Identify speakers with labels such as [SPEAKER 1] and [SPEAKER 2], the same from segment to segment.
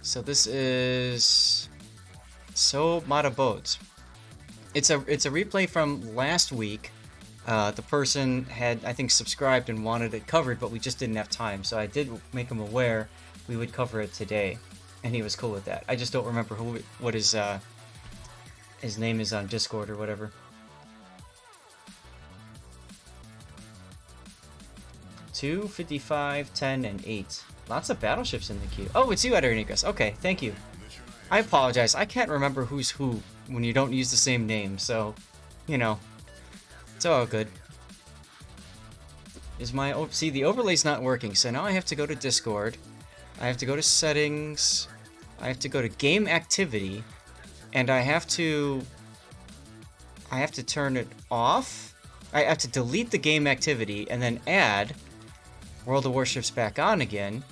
[SPEAKER 1] So this is So Matabodes. It's a replay from last week. The person had, I think, subscribed and wanted it covered, but we just didn't have time. So I did make him aware we would cover it today, and he was cool with that. I just don't remember what his name is on Discord or whatever. 2, 55, 10, and 8. Lots of battleships in the queue. Oh, it's you, Edernicus. Okay, thank you. I apologize. I can't remember who's who when you don't use the same name, so, you know, it's all good. Is my... Oh, see, the overlay's not working, so now I have to go to Discord. I have to go to Settings. I have to go to Game Activity. And I have to turn it off. I have to delete the game activity and then add World of Warships back on again.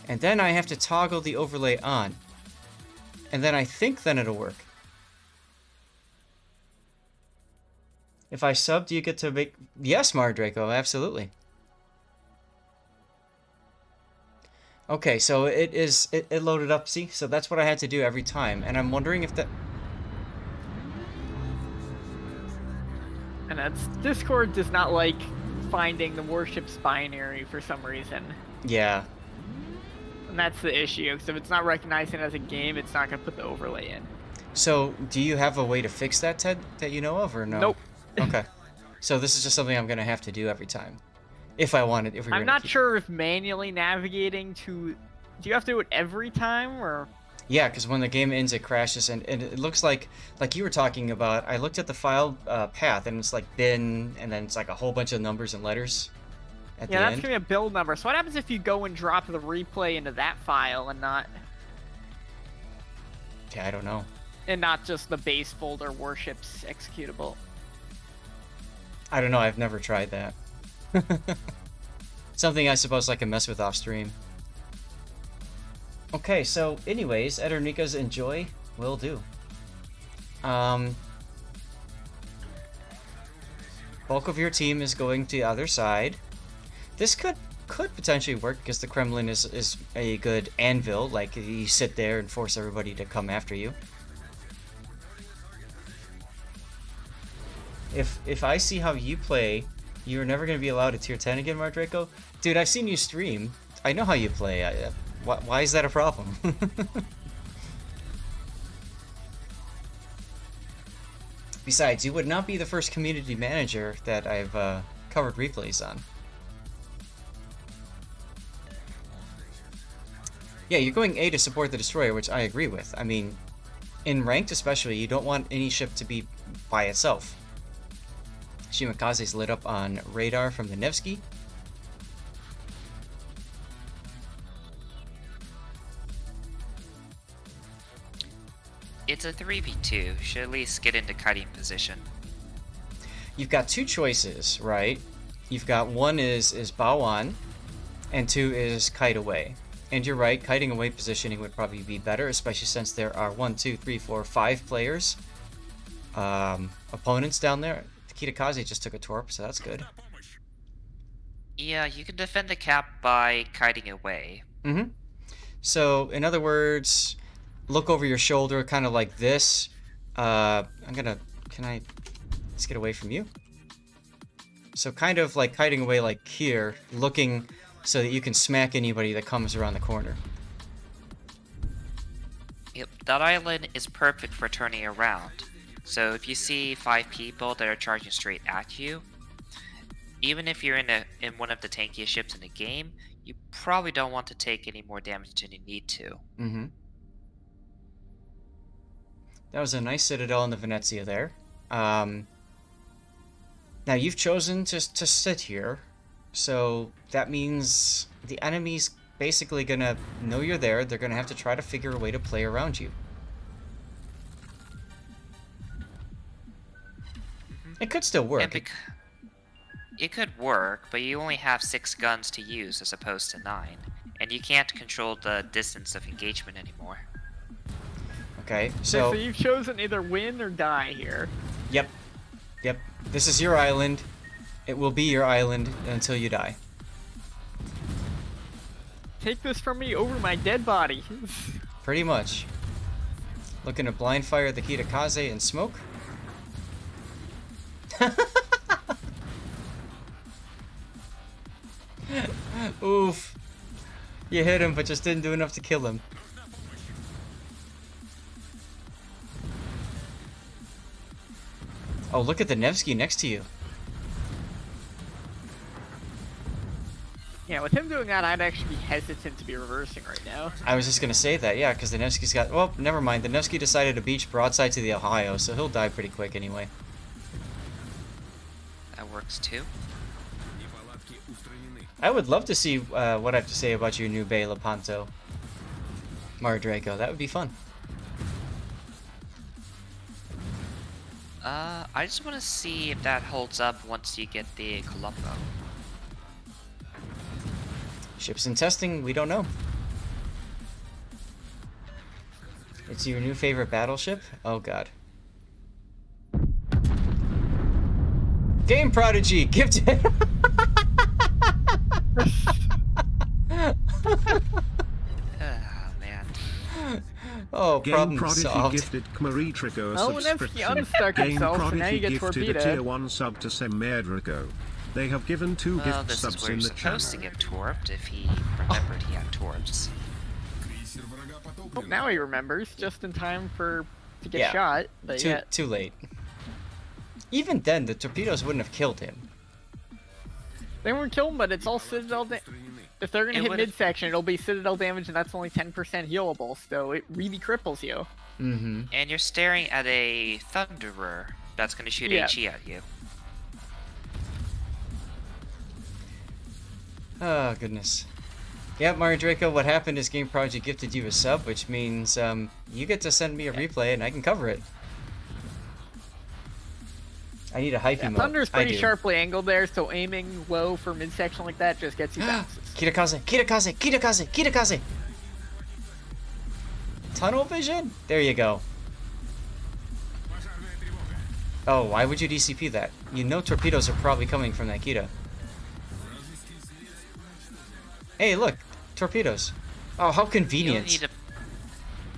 [SPEAKER 1] And then I have to toggle the overlay on. And then I think then it'll work. If I sub, do you get to make... Yes, Mardraco, absolutely. Okay, so it loaded up, see? So that's what I had to do every time. And I'm wondering if that...
[SPEAKER 2] And that's... Discord does not like finding the warship's binary for some reason.
[SPEAKER 1] Yeah.
[SPEAKER 2] And that's the issue. So if it's not recognizing it as a game, it's not going to put the overlay in.
[SPEAKER 1] So, do you have a way to fix that, Ted, that you know of, or no?
[SPEAKER 2] Nope.
[SPEAKER 1] Okay. So this is just something I'm going to have to do every time. If I want it. If
[SPEAKER 2] I'm not sure if manually navigating to... Do you have to do it every time, or...?
[SPEAKER 1] Yeah, because when the game ends, it crashes, and it looks like you were talking about, I looked at the file path, and it's like bin, and then it's like a whole bunch of numbers and letters at the end.
[SPEAKER 2] Yeah, that's going to be a build number. So what happens if you go and drop the replay into that file and not...
[SPEAKER 1] Yeah, I don't know.
[SPEAKER 2] And not just the base folder warships executable?
[SPEAKER 1] I don't know, I've never tried that. Something I suppose I can mess with off stream. Okay, so anyways, Edernicas enjoy will do. Bulk of your team is going to the other side. This could potentially work because the Kremlin is a good anvil, like you sit there and force everybody to come after you. If I see how you play, you're never going to be allowed to tier 10 again, Mardraco? Dude, I've seen you stream. I know how you play. Why is that a problem? Besides, you would not be the first community manager that I've covered replays on. Yeah, you're going A to support the destroyer, which I agree with. I mean, in ranked especially, you don't want any ship to be by itself. Shimakaze's lit up on radar from the Nevsky.
[SPEAKER 3] It's a 3v2. Should at least get into kiting position.
[SPEAKER 1] You've got two choices, right? You've got one is bow on, and two is kite away. And you're right, kiting away positioning would probably be better, especially since there are 1, 2, 3, 4, 5 players. Opponents down there. Kitakaze just took a torp, so that's good.
[SPEAKER 3] Yeah, you can defend the cap by kiting away.
[SPEAKER 1] Mm-hmm. So, in other words, look over your shoulder, kind of like this. Can I just get away from you? So kind of like kiting away like here, looking so that you can smack anybody that comes around the corner.
[SPEAKER 3] Yep, that island is perfect for turning around. So if you see 5 people that are charging straight at you, even if you're in one of the tankiest ships in the game, you probably don't want to take any more damage than you need to.
[SPEAKER 1] Mm-hmm. That was a nice citadel in the Venezia there. Now you've chosen to sit here, so that means the enemy's basically gonna know you're there. They're gonna have to try to figure a way to play around you. It could still work.
[SPEAKER 3] It could work, but you only have 6 guns to use as opposed to 9, and you can't control the distance of engagement anymore.
[SPEAKER 1] Okay,
[SPEAKER 2] so you've chosen either win or die here.
[SPEAKER 1] Yep. Yep. This is your island. It will be your island until you die.
[SPEAKER 2] Take this from me over my dead body.
[SPEAKER 1] Pretty much. Looking to blind fire the Kitakaze and smoke. Oof. You hit him, but just didn't do enough to kill him. Oh, look at the Nevsky next to you.
[SPEAKER 2] Yeah, with him doing that, I'd actually be hesitant to be reversing right now.
[SPEAKER 1] I was just gonna say that, yeah, because the Nevsky's got... Well, never mind. The Nevsky decided to beach broadside to the Ohio, so he'll die pretty quick anyway.
[SPEAKER 3] That works too.
[SPEAKER 1] I would love to see what I have to say about your new Bay Lepanto, Draco. That would be fun.
[SPEAKER 3] I just want to see if that holds up once you get the Colombo.
[SPEAKER 1] Ships in testing, we don't know. It's your new favorite battleship? Oh god. Game Prodigy gifted.
[SPEAKER 3] Man.
[SPEAKER 1] Oh,
[SPEAKER 4] Game
[SPEAKER 1] problem
[SPEAKER 4] Prodigy
[SPEAKER 1] solved.
[SPEAKER 4] gifted Kmari Trico a
[SPEAKER 2] Oh, Nevsky
[SPEAKER 4] subscription.
[SPEAKER 2] unstuck
[SPEAKER 4] Game
[SPEAKER 2] himself, so now
[SPEAKER 4] Prodigy
[SPEAKER 2] you get
[SPEAKER 4] gifted a
[SPEAKER 2] torpedoed.
[SPEAKER 4] tier 1 sub to Semerdrico. They have given 2
[SPEAKER 3] Well,
[SPEAKER 4] gift
[SPEAKER 3] this is
[SPEAKER 4] subs
[SPEAKER 3] where
[SPEAKER 4] in
[SPEAKER 3] you're
[SPEAKER 4] the chat.
[SPEAKER 3] supposed to get torped if he remembered he had torps.
[SPEAKER 2] Oh, now he remembers, just in time to get
[SPEAKER 1] Yeah.
[SPEAKER 2] shot. But yeah.
[SPEAKER 1] Too late. Even then, the torpedoes wouldn't have killed him.
[SPEAKER 2] They won't kill him, but it's all Citadel if they're gonna
[SPEAKER 3] It
[SPEAKER 2] hit
[SPEAKER 3] would've-
[SPEAKER 2] midsection, it'll be Citadel damage, and that's only 10% healable, so it really cripples you.
[SPEAKER 1] Mm-hmm.
[SPEAKER 3] And you're staring at a Thunderer that's going to shoot
[SPEAKER 2] Yeah.
[SPEAKER 3] HE at you.
[SPEAKER 1] Oh, goodness. Yeah, Mario Draco, what happened is Game Prodigy gifted you a sub, which means you get to send me a replay and I can cover it. I need a hypey mode.
[SPEAKER 2] Thunder's
[SPEAKER 1] I
[SPEAKER 2] pretty
[SPEAKER 1] do.
[SPEAKER 2] sharply angled there, so aiming low for midsection like that just gets you bounces.
[SPEAKER 1] Kitakaze, Kitakaze, Kitakaze, Kitakaze! Tunnel vision? There you go. Oh, why would you DCP that? You know torpedoes are probably coming from that Kita. Hey, look! Torpedoes. Oh, how
[SPEAKER 3] You
[SPEAKER 1] convenient.
[SPEAKER 3] don't need to...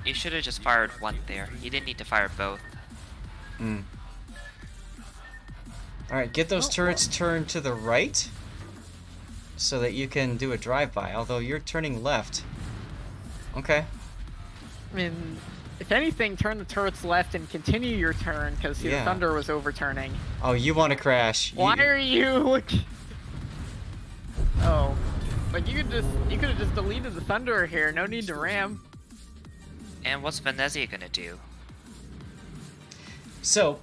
[SPEAKER 3] You should have just fired one there. You didn't need to fire both.
[SPEAKER 1] Mm. Alright, get those turrets turned to the right so that you can do a drive-by, although you're turning left. Okay.
[SPEAKER 2] I mean, if anything, turn the turrets left and continue your turn, because the
[SPEAKER 1] Yeah.
[SPEAKER 2] Thunder was overturning.
[SPEAKER 1] Oh, you want to crash.
[SPEAKER 2] Why are you... Oh. Like, you could have just deleted the Thunderer here, no need to ram.
[SPEAKER 3] And what's Venezia going to do?
[SPEAKER 1] So,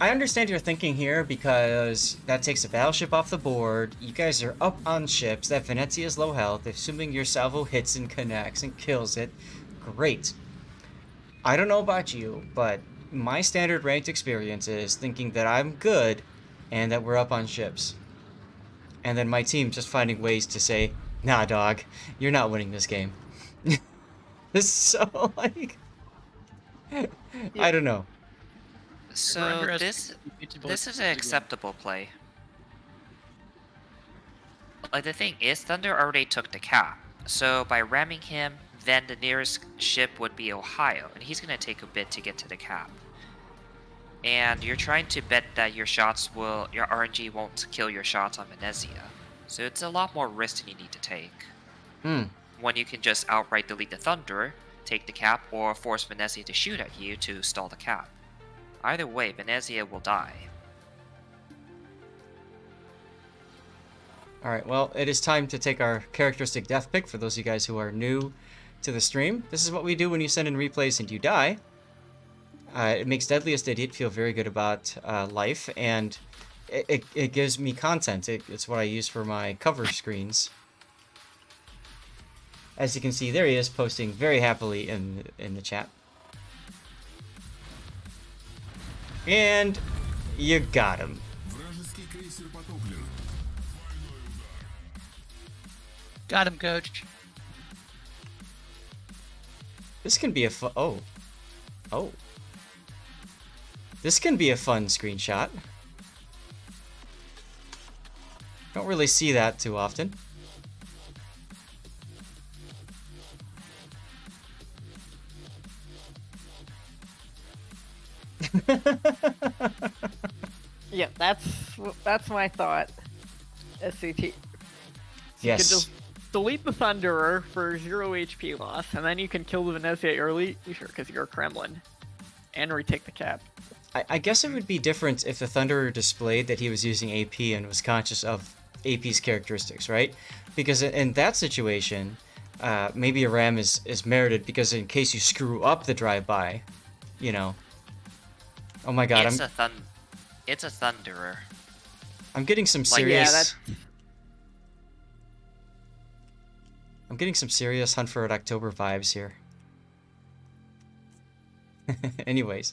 [SPEAKER 1] I understand your thinking here because that takes a battleship off the board. You guys are up on ships. That Venezia is low health. Assuming your salvo hits and connects and kills it, great. I don't know about you, but my standard ranked experience is thinking that I'm good and that we're up on ships. And then my team just finding ways to say, nah, dog, you're not winning this game. So, like, I don't know.
[SPEAKER 3] So this is an acceptable play. Like the thing is, Thunder already took the cap. So by ramming him, then the nearest ship would be Ohio, and he's gonna take a bit to get to the cap. And you're trying to bet that your RNG won't kill your shots on Venezia. So it's a lot more risk than you need to take. When you can just outright delete the Thunderer, take the cap, or force Venezia to shoot at you to stall the cap. Either way, Venezia will die.
[SPEAKER 1] Alright, well, it is time to take our characteristic death pick for those of you guys who are new to the stream. This is what we do when you send in replays and you die. It makes Deadliest Idiot feel very good about life, and it gives me content. It's what I use for my cover screens. As you can see, there he is, posting very happily in the chat. And you got him.
[SPEAKER 5] Got him, coach.
[SPEAKER 1] This can be a fun... Oh. This can be a fun screenshot. Don't really see that too often.
[SPEAKER 2] Yeah, that's my thought. SCT. So
[SPEAKER 1] Yes.
[SPEAKER 2] you can just delete the Thunderer for 0 HP loss, and then you can kill the Venezia early, sure, because you're a Kremlin, and retake the cap.
[SPEAKER 1] I guess it would be different if the Thunderer displayed that he was using AP and was conscious of AP's characteristics, right? Because in that situation, maybe a ram is merited because in case you screw up the drive-by, you know. Oh my god,
[SPEAKER 3] it's a Thunderer.
[SPEAKER 1] I'm getting some
[SPEAKER 3] Like,
[SPEAKER 1] serious...
[SPEAKER 2] Yeah,
[SPEAKER 1] I'm getting some serious Hunt for Red October vibes here. Anyways.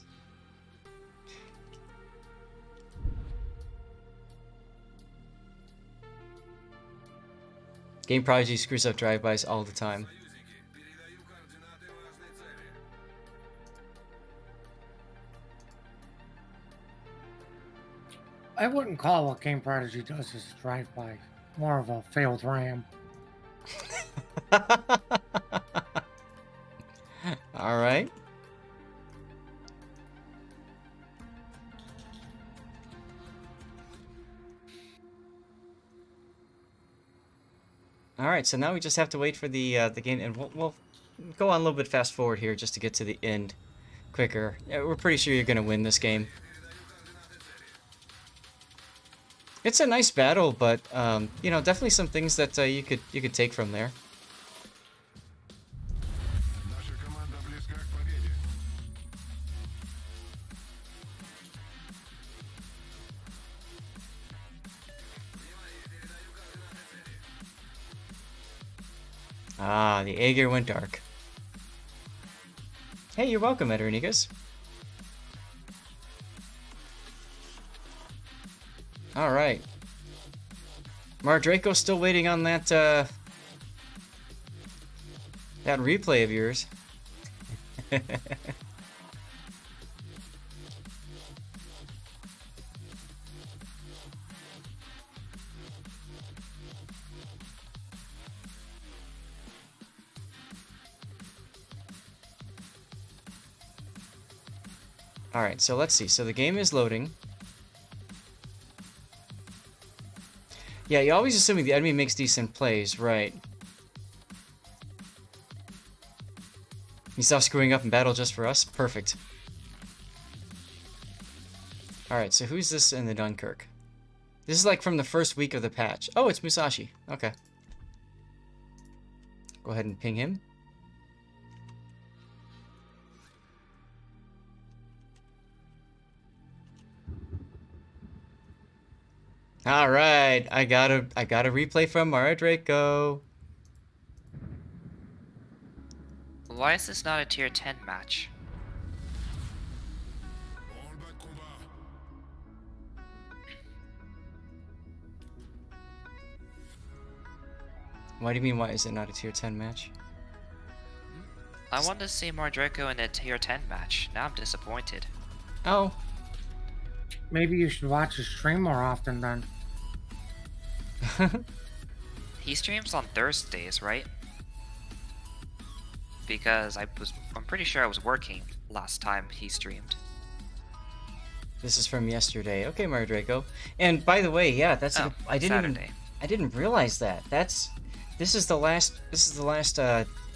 [SPEAKER 1] Game Prodigy screws up drive-bys all the time.
[SPEAKER 6] I wouldn't call what Game Prodigy does as a drive-by. More of a failed ram.
[SPEAKER 1] Alright. Alright, so now we just have to wait for the game, and we'll go on a little bit fast forward here just to get to the end quicker. Yeah, we're pretty sure you're going to win this game. It's a nice battle, but you know, definitely some things that you could take from there. Ah, the Aegir went dark. Hey, you're welcome, Edrinigas. Alright. Mardraco's still waiting on that, that replay of yours. Alright, so let's see. So the game is loading. Yeah, you're always assuming the enemy makes decent plays, right? You stop screwing up in battle just for us? Perfect. Alright, so who's this in the Dunkerque? This is like from the first week of the patch. Oh, it's Musashi. Okay. Go ahead and ping him. All right, I got a replay from Mardraco.
[SPEAKER 3] Why is this not a tier 10 match?
[SPEAKER 1] Why do you mean, why is it not a tier 10 match?
[SPEAKER 3] I wanted to see Mardraco in a tier 10 match. Now I'm disappointed.
[SPEAKER 1] Oh.
[SPEAKER 6] Maybe you should watch his stream more often then.
[SPEAKER 3] He streams on Thursdays, right? Because I'm pretty sure I was working last time he streamed.
[SPEAKER 1] This is from yesterday. Okay, Mardraco. And by the way, yeah, that's I didn't realize that. This is the last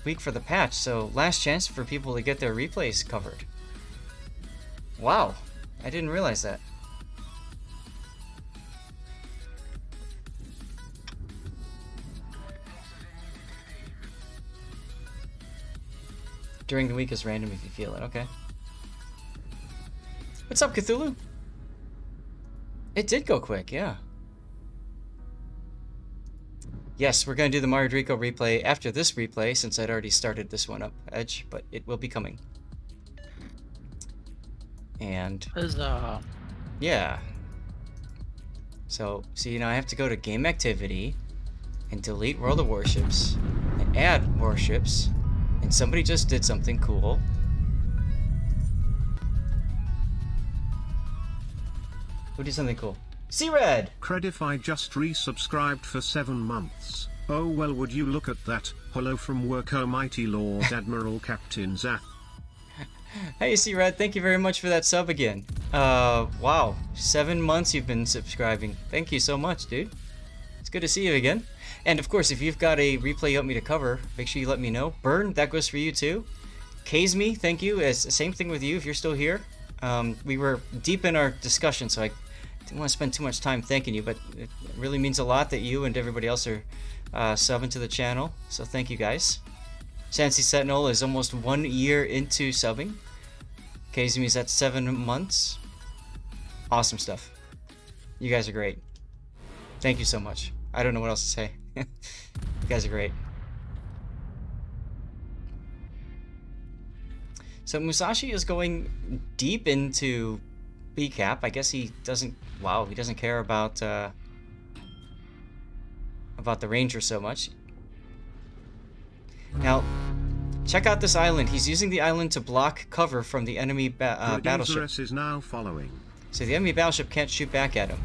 [SPEAKER 1] week for the patch, so last chance for people to get their replays covered. Wow, I didn't realize that. During the week is random if you feel it, okay. What's up, Cthulhu? It did go quick, yeah. Yes, we're going to do the Mardraco replay after this replay, since I'd already started this one up, Edge, but it will be coming. And... yeah. So, see, now I have to go to Game Activity, and delete World of Warships, and add Warships, and somebody just did something cool. Who did something cool? C-Red!
[SPEAKER 4] Credify just resubscribed for 7 months. Oh well, would you look at that. Hello from work, oh mighty Lord Admiral Captain Zath.
[SPEAKER 1] Hey, C-Red, thank you very much for that sub again. Wow, 7 months you've been subscribing. Thank you so much, dude. It's good to see you again. And of course, if you've got a replay you want me to cover, make sure you let me know. Burn, that goes for you too. Kazme, thank you. Same thing with you if you're still here. We were deep in our discussion, so I didn't want to spend too much time thanking you, but it really means a lot that you and everybody else are subbing to the channel. So thank you guys. Sansi Sentinel is almost 1 year into subbing. Kazme's at 7 months. Awesome stuff. You guys are great. Thank you so much. I don't know what else to say. You guys are great. So Musashi is going deep into BCAP. I guess he doesn't. Wow, he doesn't care about the Ranger so much. Now, check out this island. He's using the island to block cover from the enemy battleship.
[SPEAKER 4] Is now following.
[SPEAKER 1] So the enemy battleship can't shoot back at him.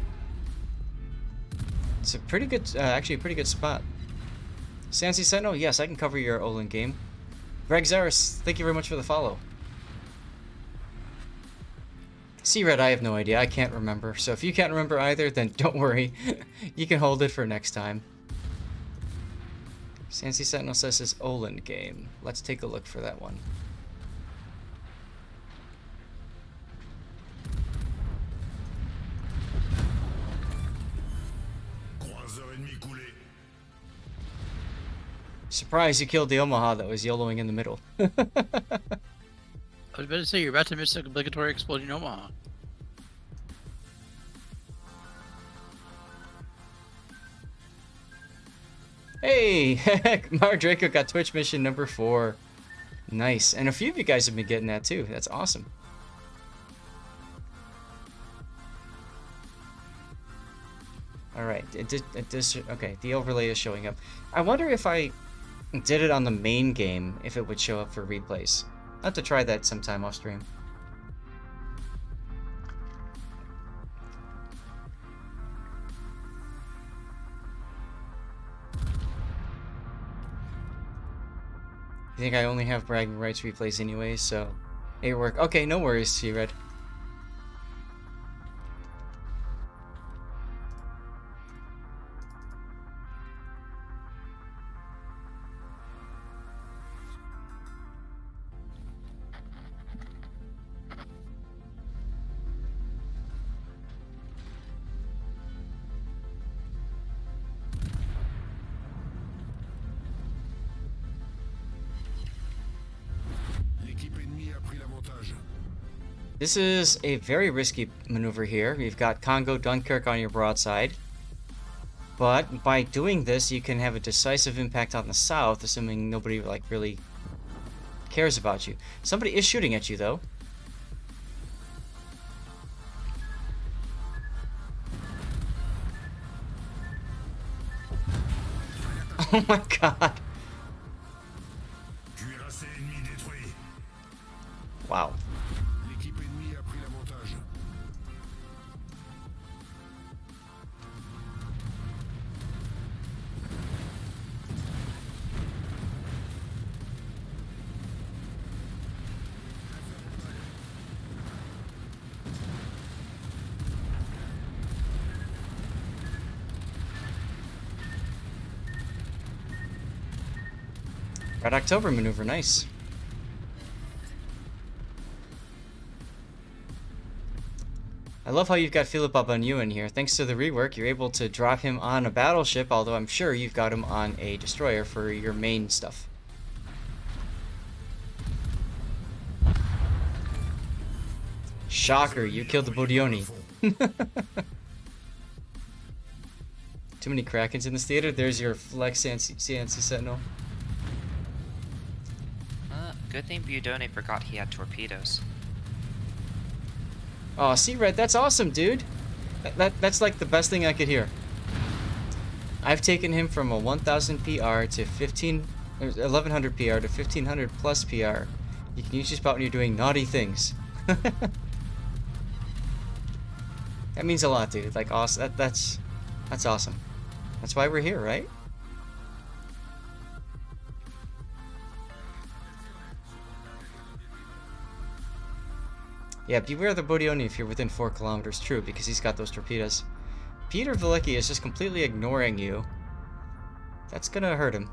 [SPEAKER 1] It's a pretty good, actually a pretty good spot. Sansi Sentinel, yes, I can cover your Oland game. Greg Zaris, thank you very much for the follow. C-Red, I have no idea. I can't remember. So if you can't remember either, then don't worry. You can hold it for next time. Sansi Sentinel says his Oland game. Let's take a look for that one. Surprise, you killed the Omaha that was YOLOing in the middle.
[SPEAKER 5] I was about to say, you're about to miss the obligatory exploding Omaha.
[SPEAKER 1] Hey, Mar Draco got Twitch mission number 4. Nice. And a few of you guys have been getting that too. That's awesome. Alright, okay, the overlay is showing up. I wonder if I did it on the main game, if it would show up for replays. I'll have to try that sometime off stream. I think I only have bragging rights replays anyway, so it work. Okay, no worries, C-Red. This is a very risky maneuver here. You've got Congo Dunkerque on your broadside. But by doing this, you can have a decisive impact on the south, assuming nobody like really cares about you. Somebody is shooting at you though. Oh my god. Wow. Red October maneuver, nice. I love how you've got Philip up on you in here. Thanks to the rework, you're able to drop him on a battleship, although I'm sure you've got him on a destroyer for your main stuff. Shocker, you killed the Bodioni. Too many Krakens in this theater. There's your Flex CNC Sentinel.
[SPEAKER 3] Good thing Budone forgot he had torpedoes.
[SPEAKER 1] Oh, C-Red, that's awesome, dude. That's like the best thing I could hear. I've taken him from a 1000 PR to 1100 PR to 1500 plus PR. You can use your spout when you're doing naughty things. That means a lot, dude. Like, awesome. That's awesome. That's why we're here, right? Yeah, beware the Bodioni if you're within 4 kilometers. True, because he's got those torpedoes. Peter Velicki is just completely ignoring you. That's gonna hurt him.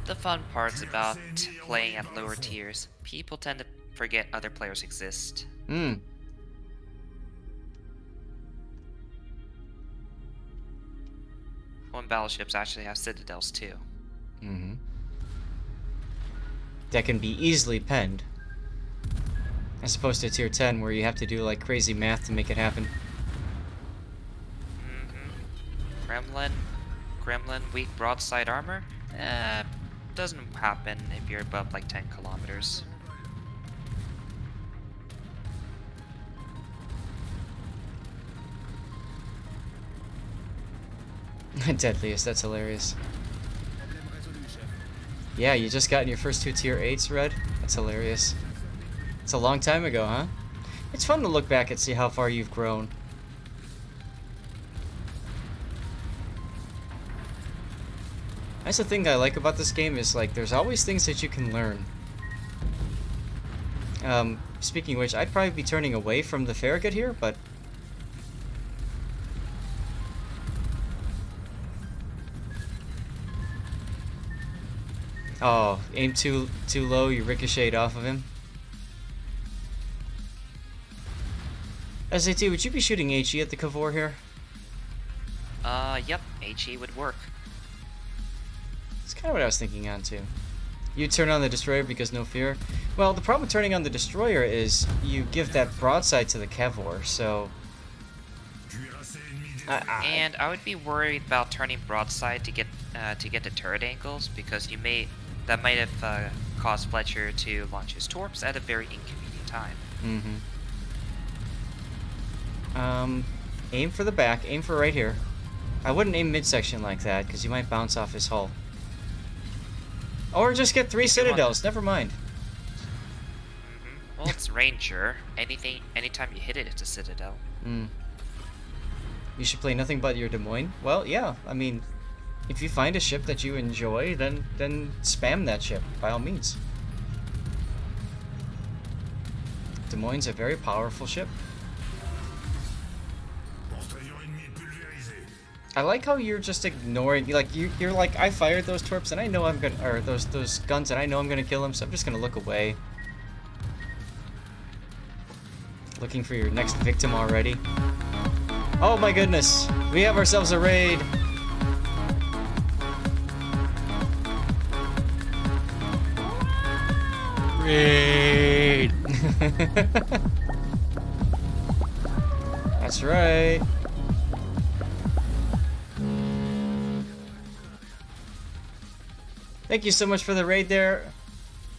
[SPEAKER 3] The fun part's about playing at lower tiers. People tend to forget other players exist.
[SPEAKER 1] Hmm.
[SPEAKER 3] One battleships actually have citadels too.
[SPEAKER 1] Mm-hmm. That can be easily penned. As opposed to tier 10 where you have to do like crazy math to make it happen.
[SPEAKER 3] Kremlin weak broadside armor? Doesn't happen if you're above like 10 kilometers.
[SPEAKER 1] Deadliest, that's hilarious. Yeah, you just got in your first 2 tier 8s, Red? That's hilarious. It's a long time ago, huh? It's fun to look back and see how far you've grown. That's the thing I like about this game is like there's always things that you can learn. Speaking of which, I'd probably be turning away from the Farragut here, but oh, aim too low, you ricocheted off of him. SAT, would you be shooting HE at the Cavor here?
[SPEAKER 3] Yep, HE would work.
[SPEAKER 1] That's kind of what I was thinking on too. You turn on the destroyer because no fear. Well, the problem with turning on the destroyer is you give that broadside to the Cavor, so.
[SPEAKER 3] And I would be worried about turning broadside to get the turret angles because that might have caused Fletcher to launch his torps at a very inconvenient time.
[SPEAKER 1] Mm-hmm. Aim for the back. Aim for right here. I wouldn't aim midsection like that because you might bounce off his hull. Or just get 3 citadels. Never mind.
[SPEAKER 3] Well, it's Ranger. Anytime you hit it, it's a citadel.
[SPEAKER 1] You should play nothing but your Des Moines. Well, yeah. I mean, if you find a ship that you enjoy, then spam that ship by all means. Des Moines is a very powerful ship. I like how you're just ignoring, like you're like, I fired those torps and I know I'm gonna, or those guns and I know I'm gonna kill him, so I'm just gonna look away. Looking for your next victim already. Oh my goodness, we have ourselves a raid.
[SPEAKER 5] Raid.
[SPEAKER 1] That's right. Thank you so much for the raid there,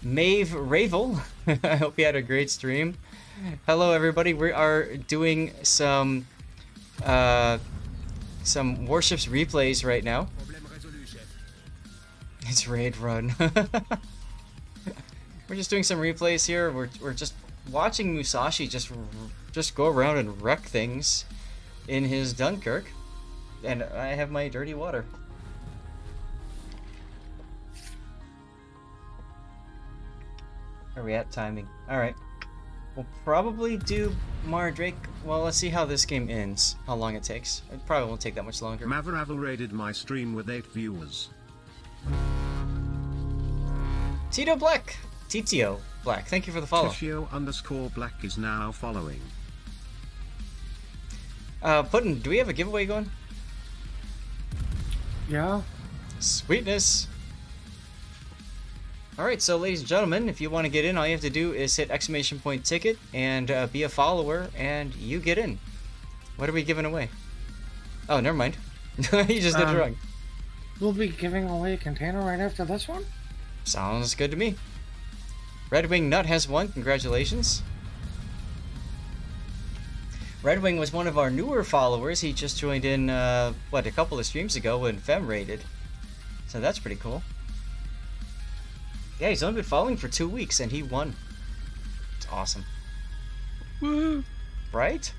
[SPEAKER 1] Maeve Ravel. I hope you had a great stream. Hello everybody, we are doing some warships replays right now. It's raid run. We're just doing some replays here. We're just watching Musashi just go around and wreck things in his Dunkirk, and I have my dirty water. Where are we at timing? Alright. We'll probably do Mara Drake. Well, let's see how this game ends. How long it takes. It probably won't take that much longer.
[SPEAKER 4] Maveravel raided my stream with 8 viewers.
[SPEAKER 1] Tito Black. TTO Black. Thank you for the follow.
[SPEAKER 4] Titio_Black is now following.
[SPEAKER 1] Puddin', do we have a giveaway going?
[SPEAKER 6] Yeah.
[SPEAKER 1] Sweetness. Alright, so ladies and gentlemen, if you want to get in, all you have to do is hit ! ticket and be a follower, and you get in. What are we giving away? Oh, never mind. You just did it wrong.
[SPEAKER 6] We'll be giving away a container right after this one?
[SPEAKER 1] Sounds good to me. Red Wing Nut has won. Congratulations. Red Wing was one of our newer followers. He just joined in, a couple of streams ago when Fem raided. So that's pretty cool. Yeah, he's only been following for 2 weeks, and he won. It's awesome.
[SPEAKER 5] Woo!
[SPEAKER 1] Right?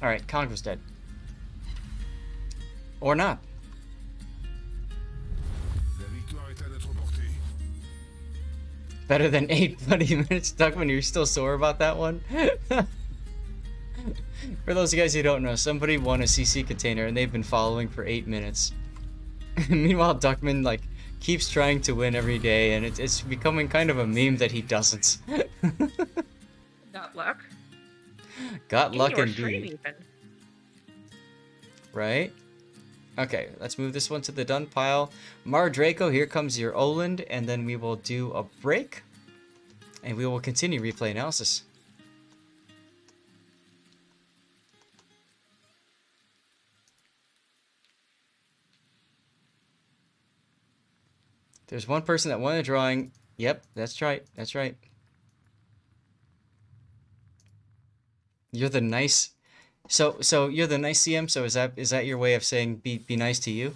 [SPEAKER 1] Alright, Congress dead. Or not. Better than 8 bloody minutes. Duckman, you're still sore about that one? For those of you guys who don't know, somebody won a CC container and they've been following for 8 minutes. Meanwhile, Duckman, like, keeps trying to win every day, and it's becoming kind of a meme that he doesn't.
[SPEAKER 2] Got luck.
[SPEAKER 1] Got
[SPEAKER 2] In
[SPEAKER 1] luck
[SPEAKER 2] your stream,
[SPEAKER 1] indeed.
[SPEAKER 2] even.
[SPEAKER 1] Right? Okay, let's move this one to the done pile. Mar Draco, here comes your Oland, and then we will do a break, and we will continue replay analysis. There's one person that won a drawing. Yep, that's right. That's right. You're the nice. So you're the nice CM. So is that your way of saying be nice to you?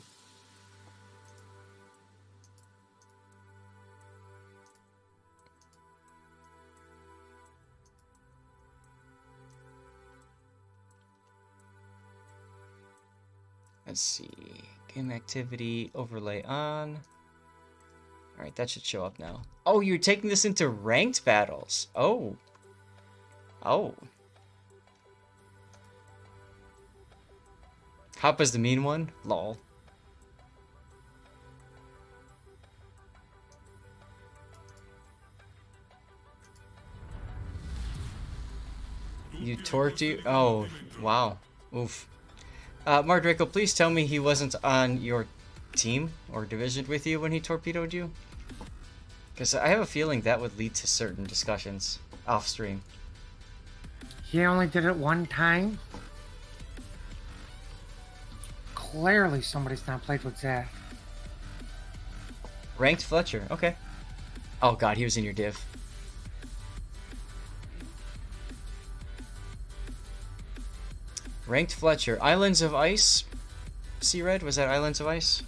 [SPEAKER 1] Let's see. Game activity overlay on. All right, that should show up now. Oh, you're taking this into ranked battles. Oh. Oh. Hoppa's the mean one? Lol. You torqued you? Oh, wow. Oof. Mar Draco, please tell me he wasn't on your team or division with you when he torpedoed you. Because I have a feeling that would lead to certain discussions off stream.
[SPEAKER 6] He only did it one time. Clearly somebody's not played with Zach.
[SPEAKER 1] Ranked Fletcher, okay. Oh god, he was in your div. Ranked Fletcher. Islands of Ice? C-Red, was that Islands of Ice?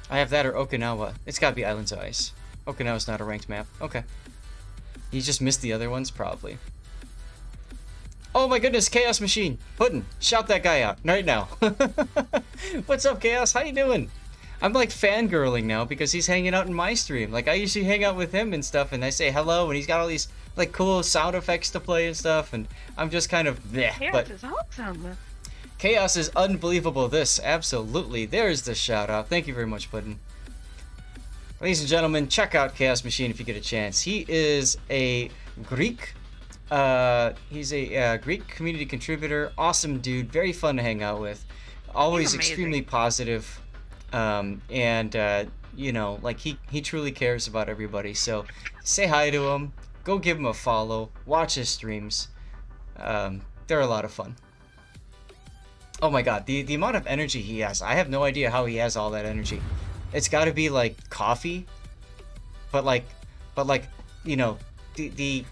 [SPEAKER 1] I have that or Okinawa. It's gotta be Islands of Ice. Okinawa's not a ranked map. Okay. You just missed the other ones, probably. Oh my goodness, Chaos Machine! Puddin', shout that guy out right now. What's up, Chaos? How you doing? I'm like fangirling now because he's hanging out in my stream. Like I usually hang out with him and stuff, and I say hello, and he's got all these like cool sound effects to play and stuff, and I'm just kind of bleh.
[SPEAKER 2] Chaos
[SPEAKER 1] But
[SPEAKER 2] is awesome.
[SPEAKER 1] Chaos is unbelievable. This absolutely. There's the shout out. Thank you very much, Puddin'. Ladies and gentlemen, check out Chaos Machine if you get a chance. He is a Greek. He's a Greek community contributor. Awesome dude. Very fun to hang out with. Always extremely positive. You know, like he truly cares about everybody. So say hi to him. Go give him a follow. Watch his streams. They're a lot of fun. Oh my god, the amount of energy he has. I have no idea how he has all that energy. It's got to be like coffee, but like, you know, the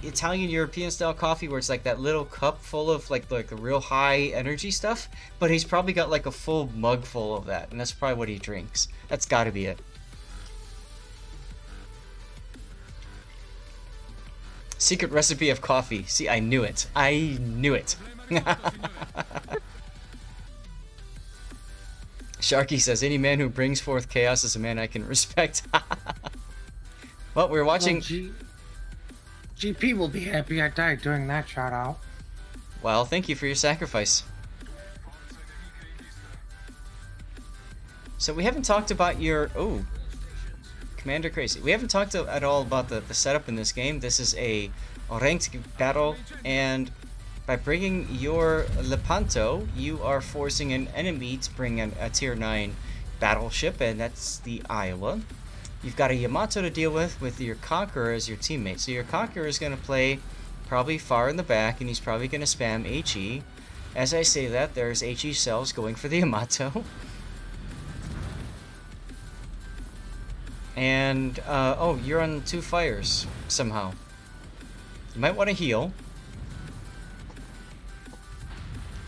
[SPEAKER 1] Italian European style coffee where it's like that little cup full of like a real high energy stuff. But he's probably got like a full mug full of that, and that's probably what he drinks. That's got to be it. Secret recipe of coffee. See, I knew it. I knew it. Sharky says, any man who brings forth chaos is a man I can respect. Well, we're watching...
[SPEAKER 6] Well, GP will be happy I died doing that shout out.
[SPEAKER 1] Well, thank you for your sacrifice. So we haven't talked about your... Oh, Commander Crazy. We haven't talked at all about the setup in this game. This is a ranked battle, and by bringing your Lepanto, you are forcing an enemy to bring a tier 9 battleship, and that's the Iowa. You've got a Yamato to deal with your Conqueror as your teammate. So your Conqueror is going to play probably far in the back, and he's probably going to spam HE. As I say that, there's HE cells going for the Yamato. And, oh, you're on 2 fires somehow. You might want to heal.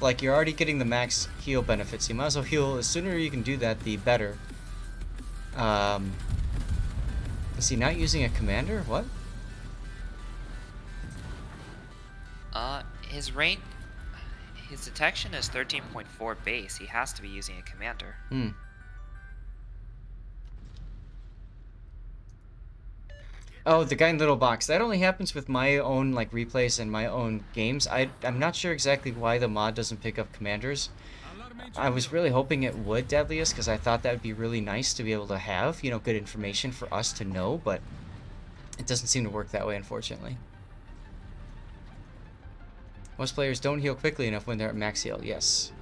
[SPEAKER 1] Like, you're already getting the max heal benefits. You might as well heal. The sooner you can do that, the better. Is he not using a commander? What?
[SPEAKER 3] His rank... His detection is 13.4 base. He has to be using a commander.
[SPEAKER 1] Oh, the guy in the little box. That only happens with my own like replays and my own games. I'm not sure exactly why the mod doesn't pick up commanders. I was really hoping it would, Deadliest, because I thought that would be really nice to be able to have, you know, good information for us to know, but it doesn't seem to work that way, unfortunately. Most players don't heal quickly enough when they're at max heal. Yes.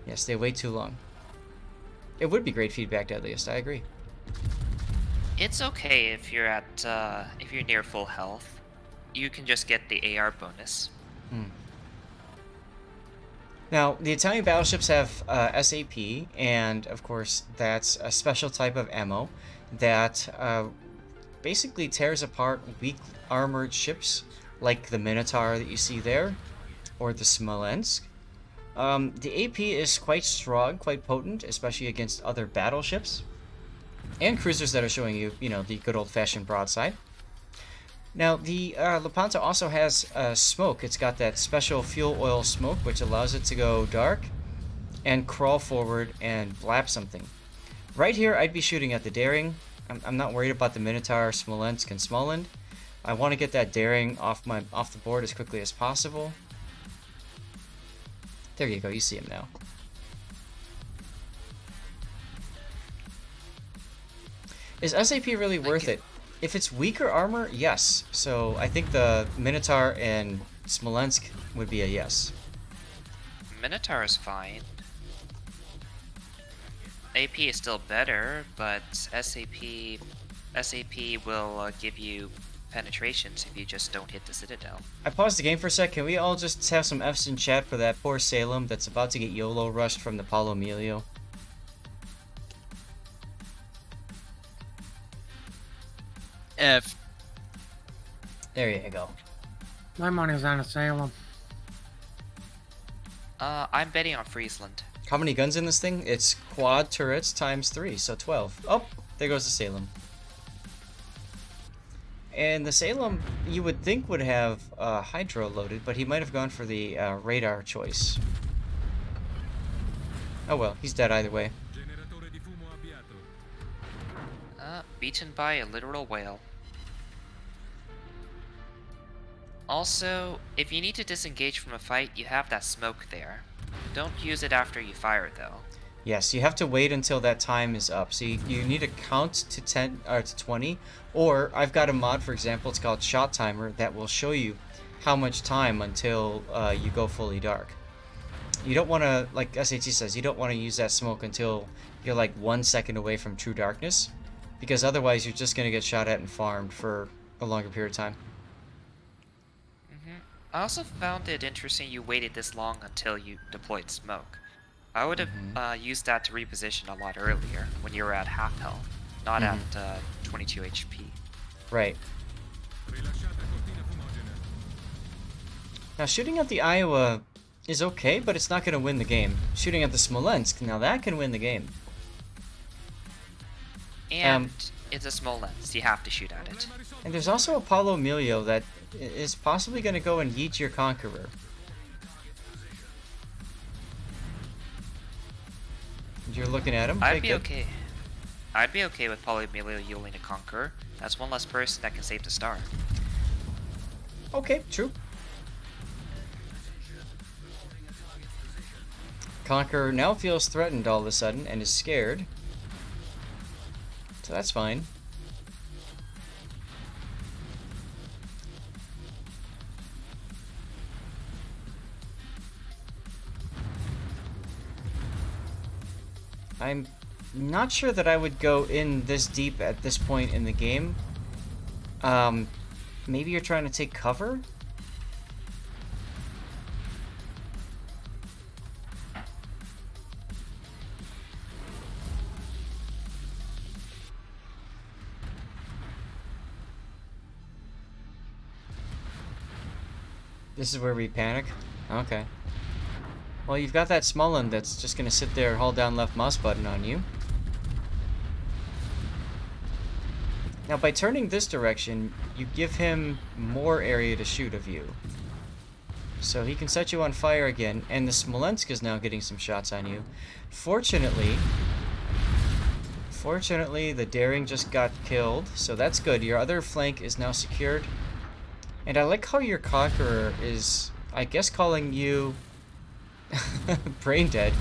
[SPEAKER 1] Yes, they wait too long. It would be great feedback, Deadliest. I agree.
[SPEAKER 3] It's okay if you're at if you're near full health. You can just get the AR bonus.
[SPEAKER 1] Now, the Italian battleships have SAP, and of course, that's a special type of ammo that basically tears apart weak armored ships, like the Minotaur that you see there, or the Smolensk. The AP is quite strong, quite potent, especially against other battleships and cruisers that are showing you, you know, the good old-fashioned broadside. Now, the Lepanto also has smoke. It's got that special fuel oil smoke, which allows it to go dark and crawl forward and blap something. Right here, I'd be shooting at the Daring. I'm not worried about the Minotaur, Smolensk, and Smolensk. I want to get that Daring off the board as quickly as possible. There you go. You see him now. Is SAP really worth it? If it's weaker armor, yes. So I think the Minotaur and Smolensk would be a yes.
[SPEAKER 3] Minotaur is fine. AP is still better, but SAP will give you penetrations if you just don't hit the Citadel.
[SPEAKER 1] I paused the game for a sec. Can we all just have some Fs in chat for that poor Salem that's about to get YOLO rushed from the Paulo Emilio?
[SPEAKER 5] F.
[SPEAKER 1] There you go.
[SPEAKER 6] My money's on a Salem.
[SPEAKER 3] I'm betting on Friesland.
[SPEAKER 1] How many guns in this thing? It's quad turrets times 3, so 12. Oh, there goes the Salem. And the Salem, you would think would have Hydro loaded, but he might have gone for the radar choice. Oh well, he's dead either way.
[SPEAKER 3] Beaten by a literal whale. Also, if you need to disengage from a fight, you have that smoke there. Don't use it after you fire, though.
[SPEAKER 1] Yes, you have to wait until that time is up. So you need to count to 10 or to 20, or I've got a mod, for example, it's called Shot Timer, that will show you how much time until you go fully dark. You don't want to, like SAT says, you don't want to use that smoke until you're like 1 second away from true darkness, because otherwise you're just going to get shot at and farmed for a longer period of time.
[SPEAKER 3] I also found it interesting you waited this long until you deployed smoke. I would have used that to reposition a lot earlier, when you were at half health, not at 22 HP.
[SPEAKER 1] Right. Now, shooting at the Iowa is okay, but it's not going to win the game. Shooting at the Smolensk, now that can win the game.
[SPEAKER 3] And it's a Smolensk, you have to shoot at it.
[SPEAKER 1] And there's also a Paulo Emilio that is possibly going to go and yeet your Conqueror. You're looking at him?
[SPEAKER 3] I'd be okay. I'd be okay with Paulo Emilio YOLOing a Conqueror. That's one less person that can save the star.
[SPEAKER 1] Okay, true. Conqueror now feels threatened all of a sudden and is scared. So that's fine. I'm not sure that I would go in this deep at this point in the game. Maybe you're trying to take cover? This is where we panic? Okay. Well, you've got that Smolensk that's just gonna sit there and hold down left mouse button on you. Now, by turning this direction, you give him more area to shoot of you. So he can set you on fire again, and the Smolensk is now getting some shots on you. Fortunately, Unfortunately, the daring just got killed, so that's good. Your other flank is now secured. And I like how your Conqueror is, I guess, calling you brain dead.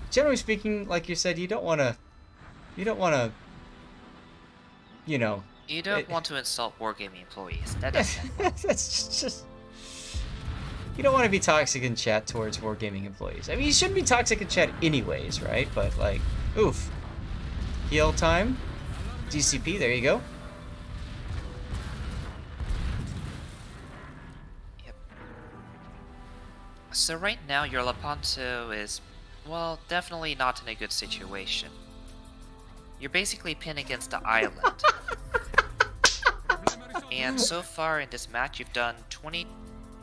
[SPEAKER 1] Generally speaking, like you said, you don't want to, you know...
[SPEAKER 3] You don't want to insult wargaming employees. That doesn't.
[SPEAKER 1] That's just... You don't want to be toxic in chat towards wargaming employees. I mean, you shouldn't be toxic in chat anyways, right? But, like, oof. Heal time. DCP, there you go.
[SPEAKER 3] Yep. So right now, your Lepanto is, well, definitely not in a good situation. You're basically pinned against the island. And so far in this match, you've done 20...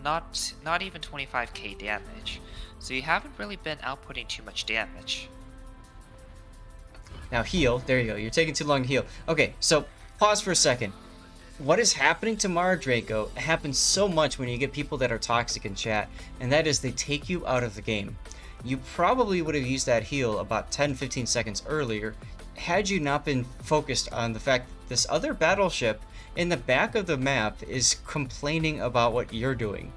[SPEAKER 3] Not even 25k damage, so you haven't really been outputting too much damage.
[SPEAKER 1] Now heal, there you go, you're taking too long to heal. Okay, so pause for a second. What is happening to Mara Draco happens so much when you get people that are toxic in chat, and that is they take you out of the game. You probably would have used that heal about 10-15 seconds earlier had you not been focused on the fact that this other battleship in the back of the map is complaining about what you're doing.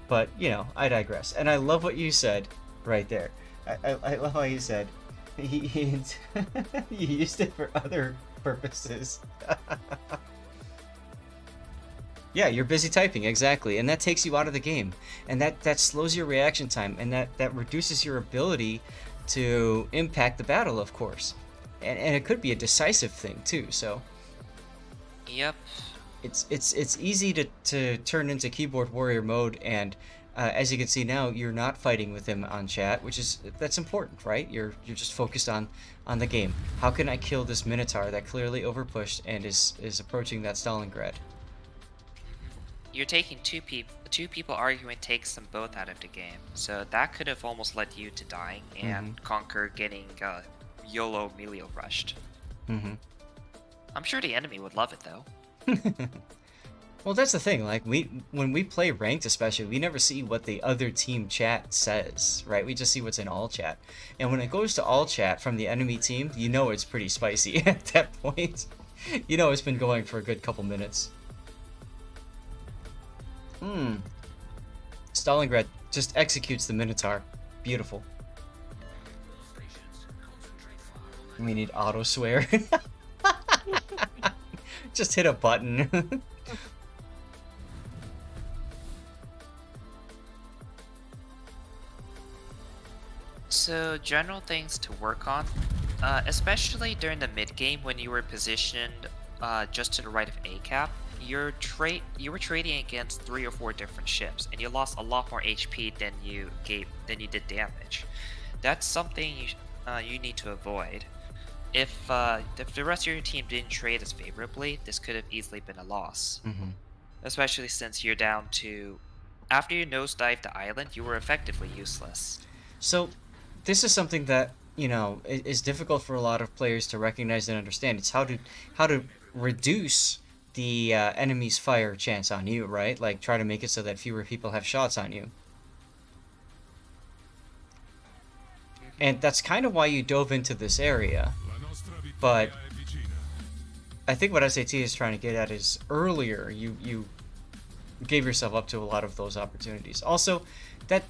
[SPEAKER 1] But, you know, I digress. And I love what you said right there. I love how you said you used it for other purposes. Yeah, you're busy typing, exactly. And that takes you out of the game. And that slows your reaction time. And that reduces your ability to impact the battle, of course. And it could be a decisive thing, too, so...
[SPEAKER 3] Yep.
[SPEAKER 1] It's easy to turn into keyboard warrior mode, and as you can see now, you're not fighting with him on chat, that's important, right? You're just focused on the game. How can I kill this Minotaur that clearly overpushed and is approaching that Stalingrad?
[SPEAKER 3] You're taking two people arguing takes them both out of the game, so that could have almost led you to dying and Conquer getting YOLO melee rushed. I'm sure the enemy would love it, though.
[SPEAKER 1] Well, that's the thing. Like, when we play ranked, especially, we never see what the other team chat says, right? We just see what's in all chat. And when it goes to all chat from the enemy team, you know it's pretty spicy at that point. You know it's been going for a good couple minutes. Stalingrad just executes the Minotaur. Beautiful. We need auto swear. Just hit a button.
[SPEAKER 3] So, general things to work on, especially during the mid game when you were positioned just to the right of ACAP, you were trading against 3 or 4 different ships, and you lost a lot more HP than you did damage. That's something you need to avoid. If the rest of your team didn't trade as favorably, this could have easily been a loss. Especially since you're down to... After you nosedived the island, you were effectively useless.
[SPEAKER 1] So, this is something that, you know, is difficult for a lot of players to recognize and understand. It's how to reduce the enemy's fire chance on you, right? Like, try to make it so that fewer people have shots on you. And that's kind of why you dove into this area. But I think what SAT is trying to get at is earlier you gave yourself up to a lot of those opportunities. Also, that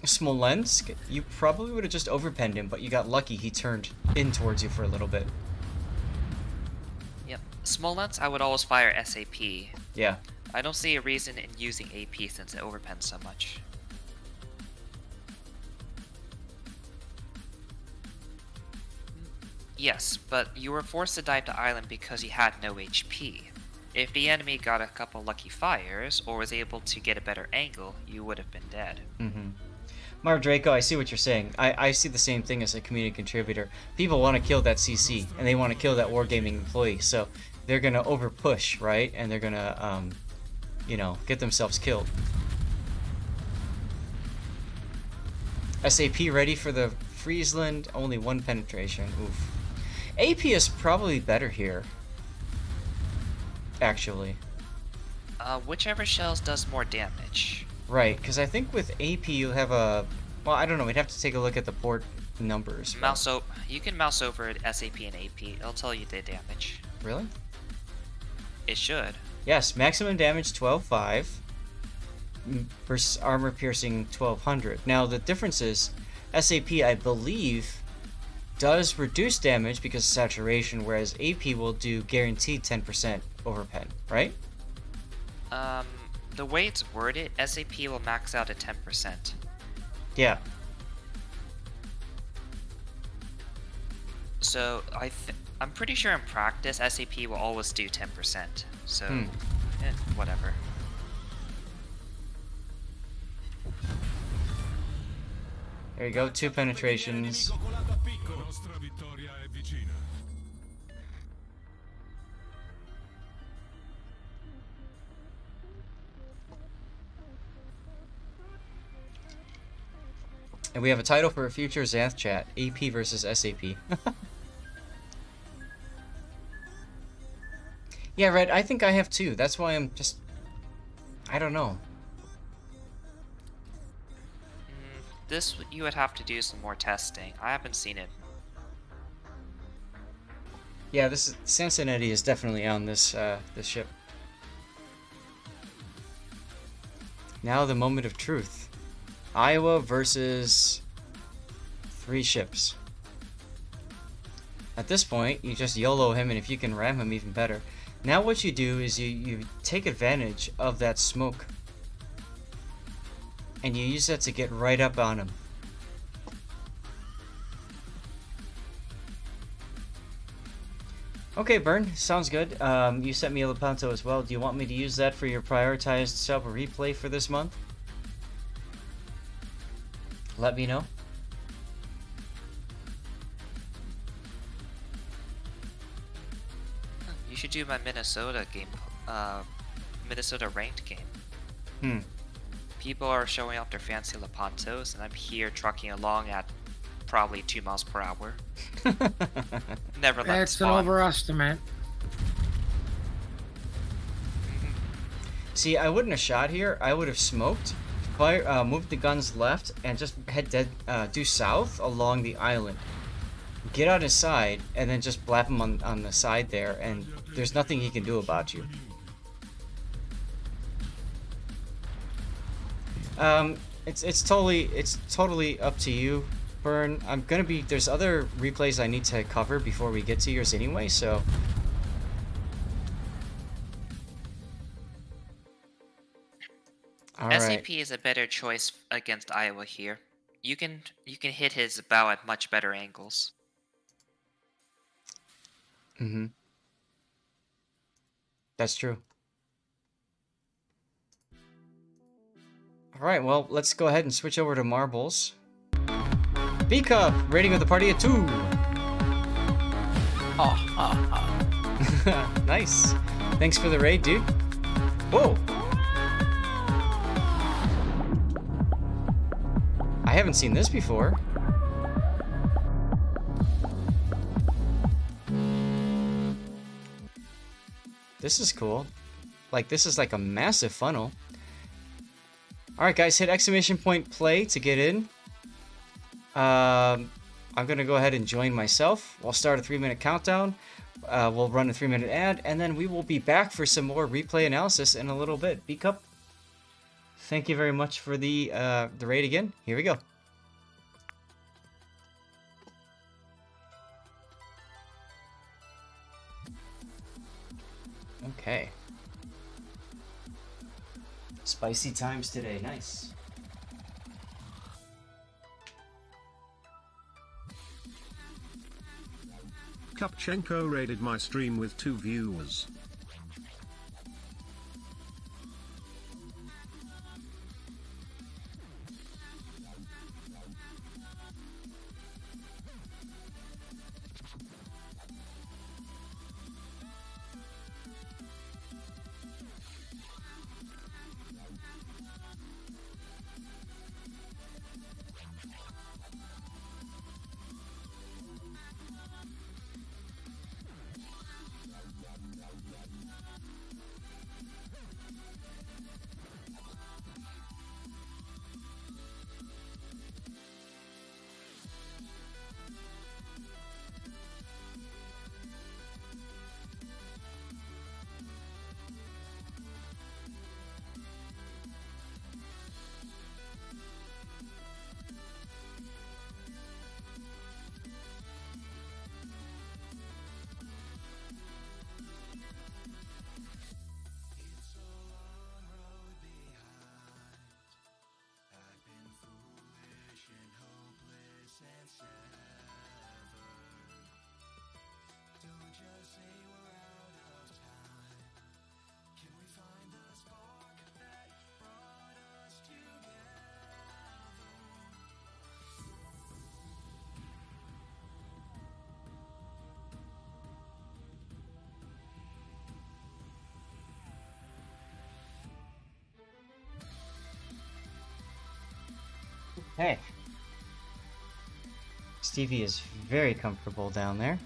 [SPEAKER 1] Smolensk, you probably would have just overpenned him, but you got lucky he turned in towards you for a little bit.
[SPEAKER 3] Yep. Smolensk, I would always fire SAP.
[SPEAKER 1] Yeah.
[SPEAKER 3] I don't see a reason in using AP since it overpens so much. Yes, but you were forced to dive to island because you had no HP. If the enemy got a couple lucky fires, or was able to get a better angle, you would have been dead.
[SPEAKER 1] Mar Draco, I see what you're saying. I see the same thing as a community contributor. People want to kill that CC, and they want to kill that wargaming employee, so they're going to over-push, right? And they're going to, you know, get themselves killed. SAP ready for the Friesland, only 1 penetration. Oof. AP is probably better here, actually.
[SPEAKER 3] Whichever shells does more damage.
[SPEAKER 1] Right, because I think with AP you have a Well, I don't know. We'd have to take a look at the port numbers. But...
[SPEAKER 3] You can mouse over SAP and AP. It'll tell you the damage.
[SPEAKER 1] Really?
[SPEAKER 3] It should.
[SPEAKER 1] Yes, maximum damage 12.5 versus armor piercing 1200. Now the difference is SAP, I believe, does reduce damage because of saturation, whereas AP will do guaranteed 10% over pen, right?
[SPEAKER 3] The way it's worded, SAP will max out at 10%.
[SPEAKER 1] Yeah.
[SPEAKER 3] So I'm pretty sure in practice SAP will always do 10%. So whatever.
[SPEAKER 1] There you go, 2 penetrations. And we have a title for a future Xanth chat, AP versus SAP. Yeah, Red, I think I have 2. That's why I'm just... I don't know.
[SPEAKER 3] This, you would have to do some more testing. I haven't seen it.
[SPEAKER 1] Yeah, this is... Cincinnati is definitely on this, this ship. Now the moment of truth. Iowa versus 3 ships. At this point, you just YOLO him, and if you can ram him, even better. Now what you do is you take advantage of that smoke. And you use that to get right up on him. Okay, Burn, sounds good. You sent me a Lepanto as well. Do you want me to use that for your prioritized sub replay for this month? Let me know.
[SPEAKER 3] You should do my Minnesota game, Minnesota ranked game. People are showing off their fancy Lepantos, and I'm here trucking along at probably 2 miles per hour. Never let
[SPEAKER 6] It's an overestimate.
[SPEAKER 1] See, I wouldn't have shot here. I would have smoked, moved the guns left, and just head due south along the island. Get on his side, and then just blap him on the side there, and there's nothing he can do about you. It's totally up to you, Burn. There's other replays I need to cover before we get to yours anyway, so.
[SPEAKER 3] SAP is a better choice against Iowa here. You can hit his bow at much better angles.
[SPEAKER 1] That's true. Alright, well, let's go ahead and switch over to marbles. B-Cup! Rating of the party at 2! Nice. Thanks for the raid, dude. Whoa! I haven't seen this before. This is cool. Like, this is like a massive funnel. Alright guys, hit exclamation point play to get in. I'm gonna go ahead and join myself. We'll start a 3-minute countdown. We'll run a 3-minute ad, and then we will be back for some more replay analysis in a little bit. B-Cup, thank you very much for the raid again. Here we go. Okay. Spicy times today, nice.
[SPEAKER 4] Kupchenko raided my stream with 2 viewers.
[SPEAKER 1] Hey. Stevie is very comfortable down there.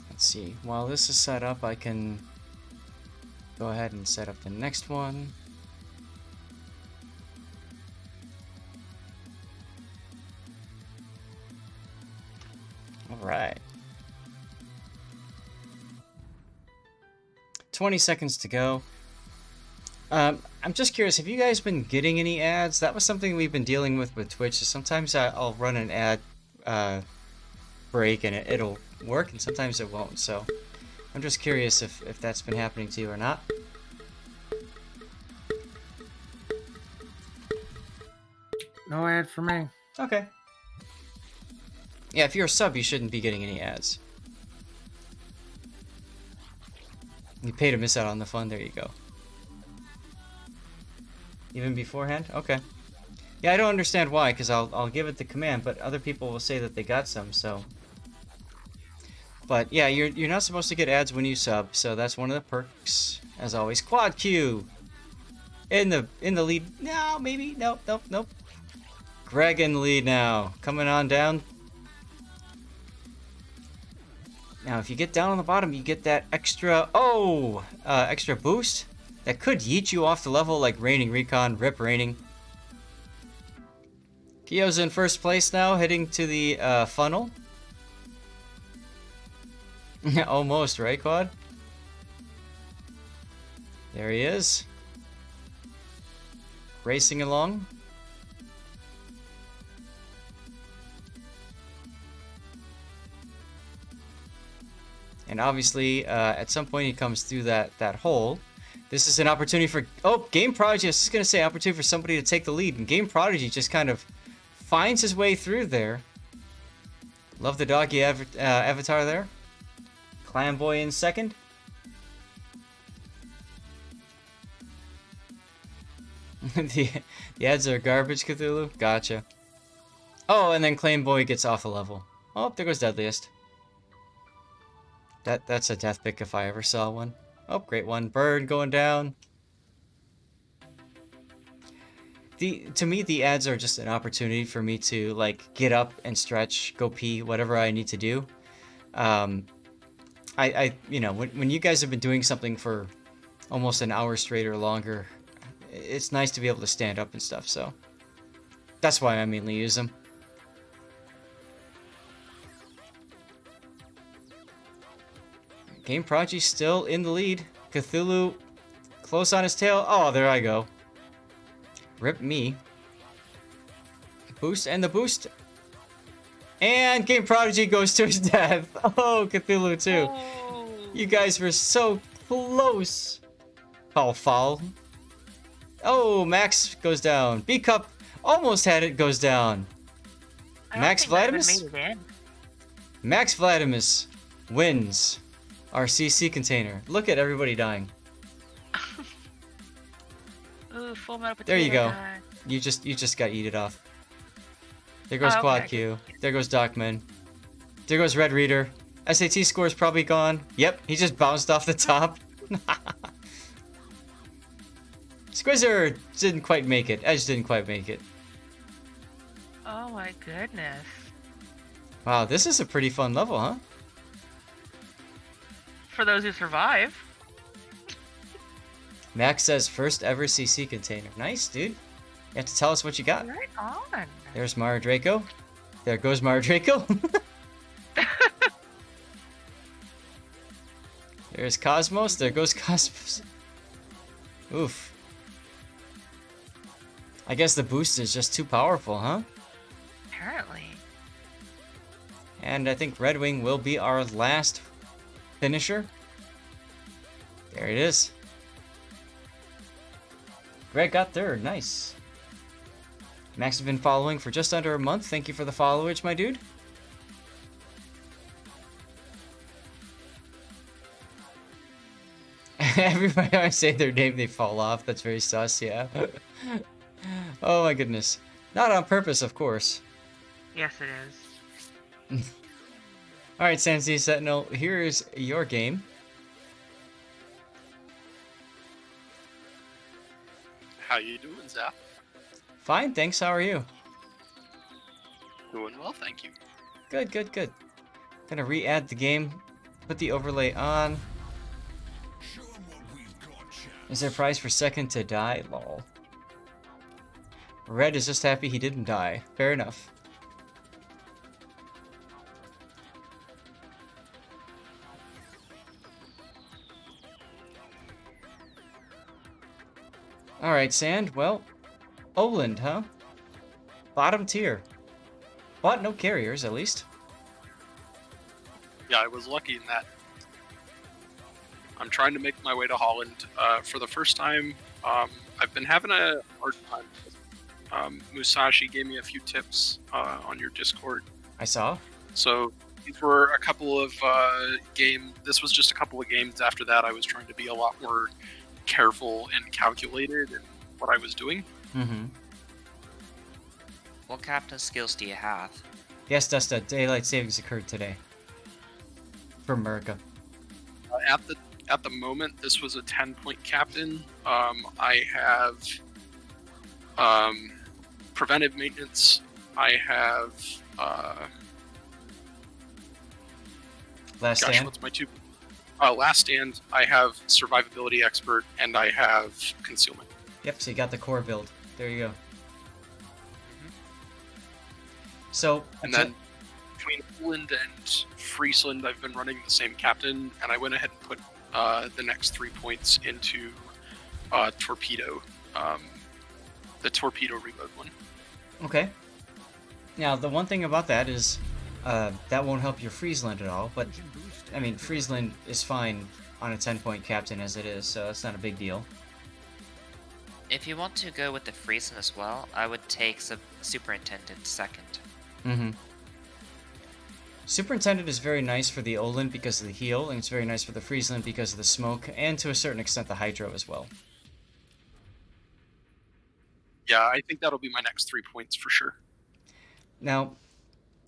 [SPEAKER 1] Let's see. While this is set up, I can go ahead and set up the next one. Alright. 20 seconds to go. I'm just curious, have you guys been getting any ads? That was something we've been dealing with Twitch. Sometimes I'll run an ad break and it'll work, and sometimes it won't. So I'm just curious if that's been happening to you or not.
[SPEAKER 6] No ad for me.
[SPEAKER 1] Okay. Yeah, if you're a sub, you shouldn't be getting any ads. You pay to miss out on the fun. There you go. Even beforehand? Okay. Yeah, I don't understand why, because I'll give it the command, but other people will say that they got some, so... But yeah, you're not supposed to get ads when you sub, so that's one of the perks. As always, quad Q! In the lead. No, maybe. Nope. Greg in the lead now. Coming on down. Now, if you get down on the bottom, you get that extra... Oh! Extra boost. That could yeet you off the level like Raining Recon. Rip Raining. Kyo's in first place now, heading to the funnel. Almost, right, Quad? There he is. Racing along. And obviously, at some point he comes through that hole. This is an opportunity for... Oh, Game Prodigy, I was just going to say, opportunity for somebody to take the lead. And Game Prodigy just kind of finds his way through there. Love the doggy avatar there. Clam Boy in second. the ads are garbage, Cthulhu. Gotcha. Oh, and then Claim Boy gets off the level. Oh, there goes Deadliest. That's a death pick if I ever saw one. Oh, great one. Bird going down. To me, the ads are just an opportunity for me to, like, get up and stretch, go pee, whatever I need to do. You know, when you guys have been doing something for almost an hour straight or longer, it's nice to be able to stand up and stuff, so that's why I mainly use them. Game Prodigy still in the lead. Cthulhu close on his tail. Oh, there I go. Rip me. Boost and the boost. And Game Prodigy goes to his death. Oh, Cthulhu too.
[SPEAKER 2] Oh.
[SPEAKER 1] You guys were so close. Foul. Oh, Max goes down. B-Cup almost had it, goes down. Max Vladimus? Max Vladimus wins our CC container. Look at everybody dying.
[SPEAKER 2] Ooh, full metal
[SPEAKER 1] There you go.
[SPEAKER 2] guy.
[SPEAKER 1] You just got yeeted off. There goes Quad Q. There goes Docman. There goes Red Reader. SAT score is probably gone. Yep, he just bounced off the top. Squizzer didn't quite make it. Edge didn't quite make it.
[SPEAKER 2] Oh my goodness.
[SPEAKER 1] Wow, this is a pretty fun level, huh?
[SPEAKER 2] For those who survive.
[SPEAKER 1] Max says first ever CC container. Nice, dude. You have to tell us what you got.
[SPEAKER 2] Right on.
[SPEAKER 1] There's Mara Draco. There goes Mara Draco. There's Cosmos. There goes Cosmos. Oof. I guess the boost is just too powerful, huh?
[SPEAKER 2] Apparently.
[SPEAKER 1] And I think Red Wing will be our last finisher. There it is. Greg got third. Nice. Max has been following for just under a month. Thank you for the followage, my dude. Everybody I say their name, they fall off. That's very sus, yeah. Oh my goodness. Not on purpose, of course.
[SPEAKER 7] Yes, it is.
[SPEAKER 1] Alright, Sansi Sentinel, here's your game.
[SPEAKER 8] How you doing, Zap?
[SPEAKER 1] Fine, thanks. How are you?
[SPEAKER 8] Doing well, thank you.
[SPEAKER 1] Good, good, good. Gonna re-add the game, put the overlay on. Is there a prize for second to die? Lol. Red is just happy he didn't die. Fair enough. Alright, Sand. Well, Oland, huh? Bottom tier. But no carriers, at least.
[SPEAKER 8] Yeah, I was lucky in that. I'm trying to make my way to Holland for the first time. I've been having a hard time. Musashi gave me a few tips on your Discord.
[SPEAKER 1] I saw.
[SPEAKER 8] So these were a couple of games. This was just a couple of games. After that, I was trying to be a lot more careful and calculated in what I was doing.
[SPEAKER 1] Mm-hmm.
[SPEAKER 3] What captain skills do you have?
[SPEAKER 1] Yes, Dustin. Daylight savings occurred today. For America.
[SPEAKER 8] At the moment, this was a 10-point captain. I have preventive maintenance. I have
[SPEAKER 1] Last stand.
[SPEAKER 8] what's my two? Last stand. I have survivability expert, and I have concealment.
[SPEAKER 1] Yep, so you got the core build. There you go. So,
[SPEAKER 8] And then between Oland and Friesland, I've been running the same captain, and I went ahead and put the next 3 points into torpedo, the torpedo reload one.
[SPEAKER 1] okay. Now, the one thing about that is that won't help your Friesland at all, but, I mean, Friesland is fine on a 10-point captain as it is, so it's not a big deal.
[SPEAKER 3] If you want to go with the Friesen as well, I would take Superintendent second.
[SPEAKER 1] Mm-hmm. Superintendent is very nice for the Oland because of the heal, and it's very nice for the Friesland because of the smoke, and to a certain extent the Hydro as well.
[SPEAKER 8] Yeah, I think that'll be my next 3 points for sure.
[SPEAKER 1] Now,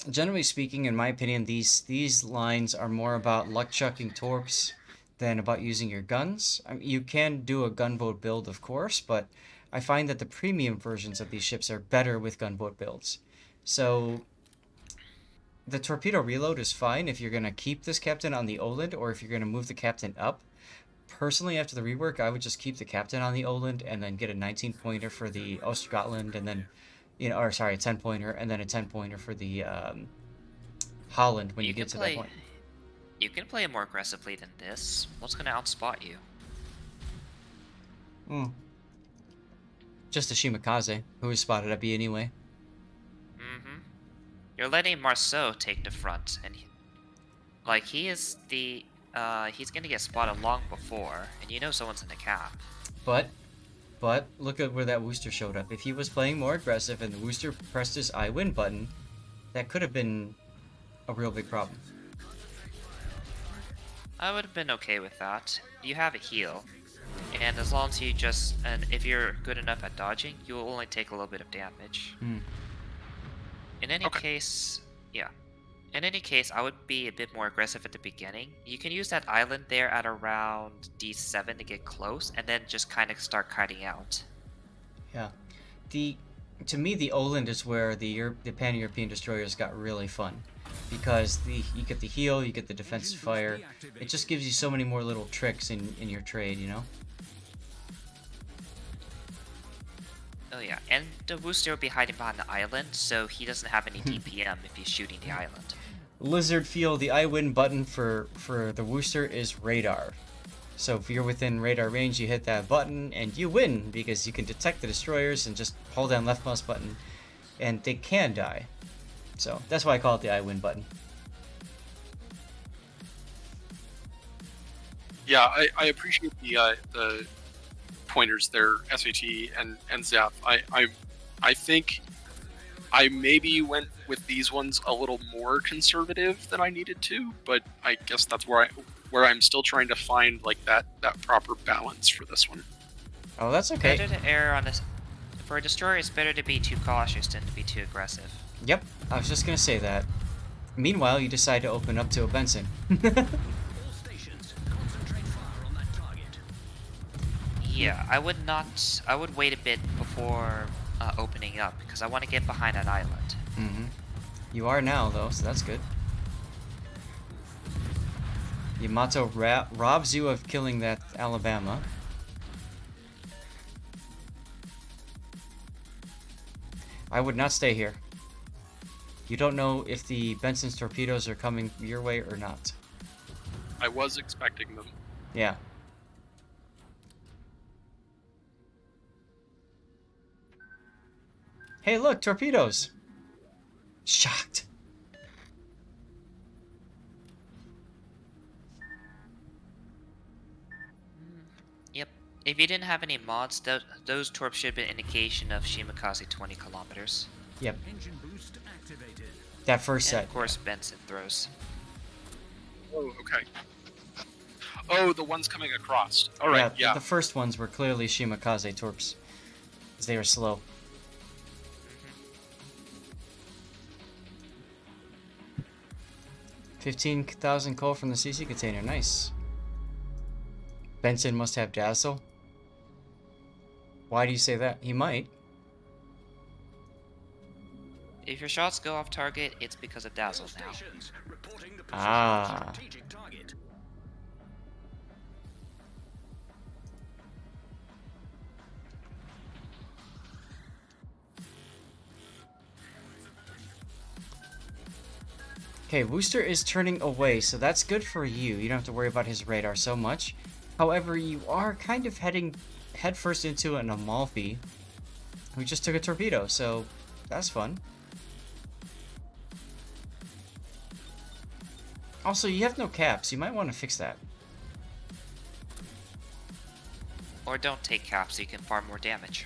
[SPEAKER 1] generally speaking, in my opinion, these lines are more about luck-chucking torps than about using your guns. I mean, you can do a gunboat build, of course, but I find that the premium versions of these ships are better with gunboat builds. So, the torpedo reload is fine if you're going to keep this captain on the Oland, or if you're going to move the captain up. Personally, after the rework, I would just keep the captain on the Oland, and then get a 19-pointer for the Ostgotland, and then, or sorry, a 10-pointer, and then a 10-pointer for the Holland when you get to that point.
[SPEAKER 3] You can play more aggressively than this. What's going to outspot you?
[SPEAKER 1] Just a Shimakaze, who was spotted at B anyway.
[SPEAKER 3] You're letting Marceau take the front, and he is the he's gonna get spotted long before, and you know someone's in the cap.
[SPEAKER 1] But look at where that Wooster showed up. If he was playing more aggressive and the Wooster pressed his I win button, that could have been a real big problem.
[SPEAKER 3] I would have been okay with that. You have a heal, and as long as if you're good enough at dodging, you will only take a little bit of damage. In any case, I would be a bit more aggressive at the beginning. You can use that island there at around D7 to get close, and then just kind of start kiting out.
[SPEAKER 1] Yeah. To me, the Oland is where the Pan-European destroyers got really fun. Because you get the heal, you get the defensive fire. It just gives you so many more little tricks in your trade, you know?
[SPEAKER 3] Oh yeah, and the Wooster will be hiding behind the island, so he doesn't have any DPM if he's shooting the island.
[SPEAKER 1] Lizard feel the I win button for the Wooster is radar. So if you're within radar range, you hit that button and you win because you can detect the destroyers and just hold down left mouse button and they can die. So that's why I call it the I win button.
[SPEAKER 8] Yeah, I appreciate the pointers there, SAT and Zap. I think I maybe went with these ones a little more conservative than I needed to, but I guess that's where I'm still trying to find like that proper balance for this one.
[SPEAKER 1] Oh, that's okay.
[SPEAKER 3] Better to err on this. For a destroyer, it's better to be too cautious than to be too aggressive.
[SPEAKER 1] Yep, I was just gonna say that. Meanwhile, you decide to open up to a Benson.
[SPEAKER 3] Yeah, I would not. I would wait a bit before opening up because I want to get behind that island.
[SPEAKER 1] Mm-hmm. You are now, though, so that's good. Yamato robs you of killing that Alabama. I would not stay here. You don't know if the Benson's torpedoes are coming your way or not.
[SPEAKER 8] I was expecting them.
[SPEAKER 1] Yeah. Hey, look, torpedoes! Shocked.
[SPEAKER 3] Yep. If you didn't have any mods, those torps should be an indication of Shimakaze 20 kilometers.
[SPEAKER 1] Yep. That first
[SPEAKER 3] And
[SPEAKER 1] set.
[SPEAKER 3] of course, Benson throws.
[SPEAKER 8] Oh, okay. Oh, the ones coming across. All right, yeah.
[SPEAKER 1] The first ones were clearly Shimakaze torps, because they are slow. 15,000 coal from the CC container. Nice. Benson must have Dazzle. Why do you say that? He might.
[SPEAKER 3] If your shots go off target, it's because of Dazzle now.
[SPEAKER 1] Ah. Okay, Wooster is turning away, so that's good for you. You don't have to worry about his radar so much. However, you are kind of heading headfirst into an Amalfi, who just took a torpedo, so that's fun. Also, you have no caps. You might want to fix that.
[SPEAKER 3] Or don't take caps so you can farm more damage.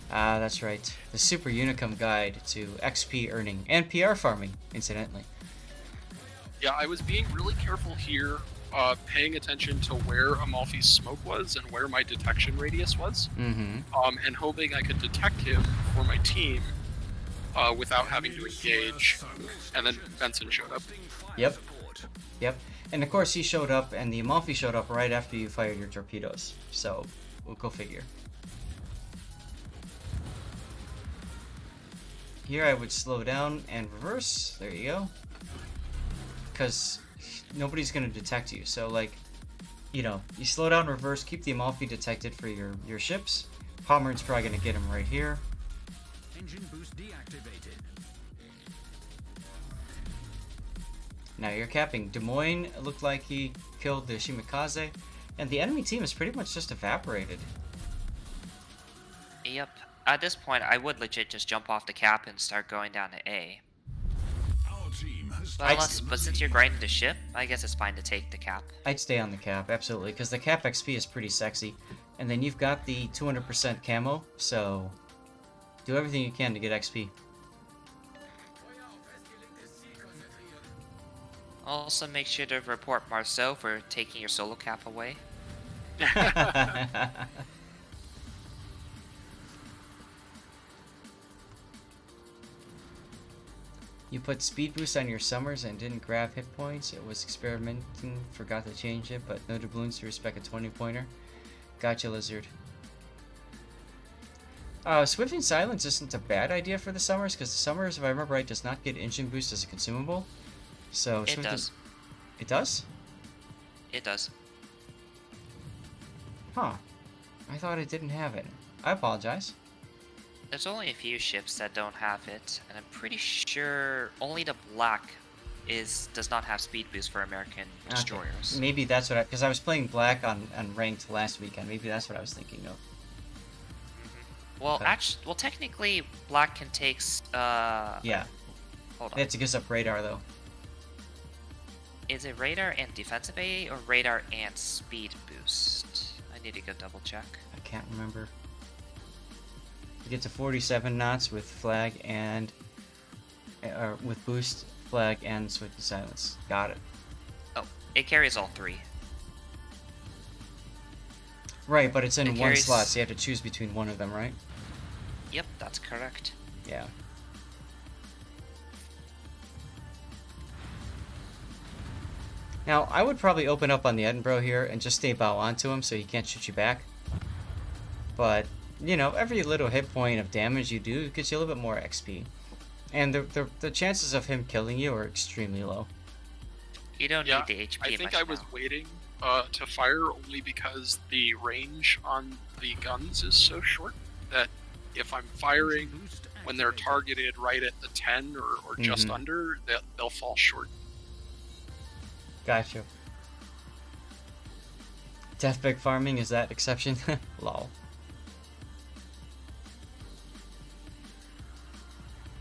[SPEAKER 1] Ah, that's right. The Super Unicum Guide to XP earning and PR farming, incidentally.
[SPEAKER 8] Yeah, I was being really careful here, paying attention to where Amalfi's smoke was and where my detection radius was,
[SPEAKER 1] Mm-hmm.
[SPEAKER 8] and hoping I could detect him for my team without having to engage. And then Benson showed up.
[SPEAKER 1] Yep. Yep. And of course he showed up, and the Amalfi showed up right after you fired your torpedoes. So, we'll go figure. Here I would slow down and reverse. There you go. Because nobody's going to detect you. So, like, you know, you slow down, reverse, keep the Amalfi detected for your ships. Pomeran's probably going to get him right here.
[SPEAKER 9] Engine boost deactivated.
[SPEAKER 1] Now you're capping. Des Moines looked like he killed the Shimakaze. And the enemy team is pretty much just evaporated.
[SPEAKER 3] Yep. At this point, I would legit just jump off the cap and start going down to A.
[SPEAKER 9] Our team has
[SPEAKER 3] But since you're grinding the ship, I guess it's fine to take the cap.
[SPEAKER 1] I'd stay on the cap, absolutely, because the cap XP is pretty sexy. And then you've got the 200% camo, so do everything you can to get XP.
[SPEAKER 3] Also, make sure to report Marceau for taking your solo cap away.
[SPEAKER 1] You put speed boost on your summers and didn't grab hit points. It was experimenting, forgot to change it, but no doubloons to respect a 20-pointer. Gotcha, Lizard. Swift and Silence isn't a bad idea for the summers, because the summers, if I remember right, does not get engine boost as a consumable. So
[SPEAKER 3] It does.
[SPEAKER 1] It does?
[SPEAKER 3] It does.
[SPEAKER 1] Huh. I thought it didn't have it. I apologize.
[SPEAKER 3] There's only a few ships that don't have it, and I'm pretty sure only the Black does not have speed boost for American destroyers.
[SPEAKER 1] Okay. Maybe that's what because I was playing Black on ranked last weekend. Maybe that's what I was thinking of.
[SPEAKER 3] Well, actually, technically, Black can take.
[SPEAKER 1] Yeah.
[SPEAKER 3] Hold on.
[SPEAKER 1] It gives up radar though.
[SPEAKER 3] Is it radar and defensive AA or radar and speed boost? I need to go double check.
[SPEAKER 1] I can't remember. You get to 47 knots with flag and with boost, flag, and switch to silence. Got it.
[SPEAKER 3] Oh, it carries all three.
[SPEAKER 1] Right, but it's in
[SPEAKER 3] It
[SPEAKER 1] one
[SPEAKER 3] carries-
[SPEAKER 1] slot, so you have to choose between one of them, right?
[SPEAKER 3] Yep, that's correct.
[SPEAKER 1] Yeah. Now, I would probably open up on the Edinburgh here and just stay bow onto him so he can't shoot you back. But, you know, every little hit point of damage you do gets you a little bit more XP. And the chances of him killing you are extremely low.
[SPEAKER 3] You don't
[SPEAKER 8] Yeah,
[SPEAKER 3] need the HP
[SPEAKER 8] I think
[SPEAKER 3] much
[SPEAKER 8] I was
[SPEAKER 3] now.
[SPEAKER 8] waiting to fire only because the range on the guns is so short that if I'm firing when they're targeted right at the 10 or just under, they'll fall short.
[SPEAKER 1] Gotcha. Deathbag farming, is that exception? Lol.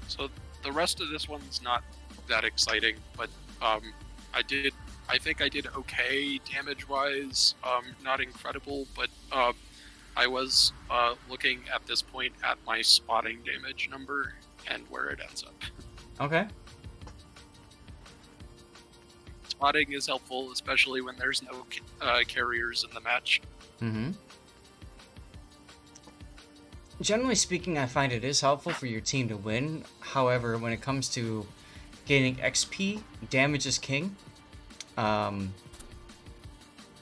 [SPEAKER 8] So the rest of this one's not that exciting, but I think I did okay damage-wise. Not incredible, but I was looking at this point at my spotting damage number and where it ends up.
[SPEAKER 1] Okay.
[SPEAKER 8] Spotting is helpful, especially when there's no carriers in the match.
[SPEAKER 1] Mm-hmm. Generally speaking, I find it is helpful for your team to win. However, when it comes to gaining XP, damage is king.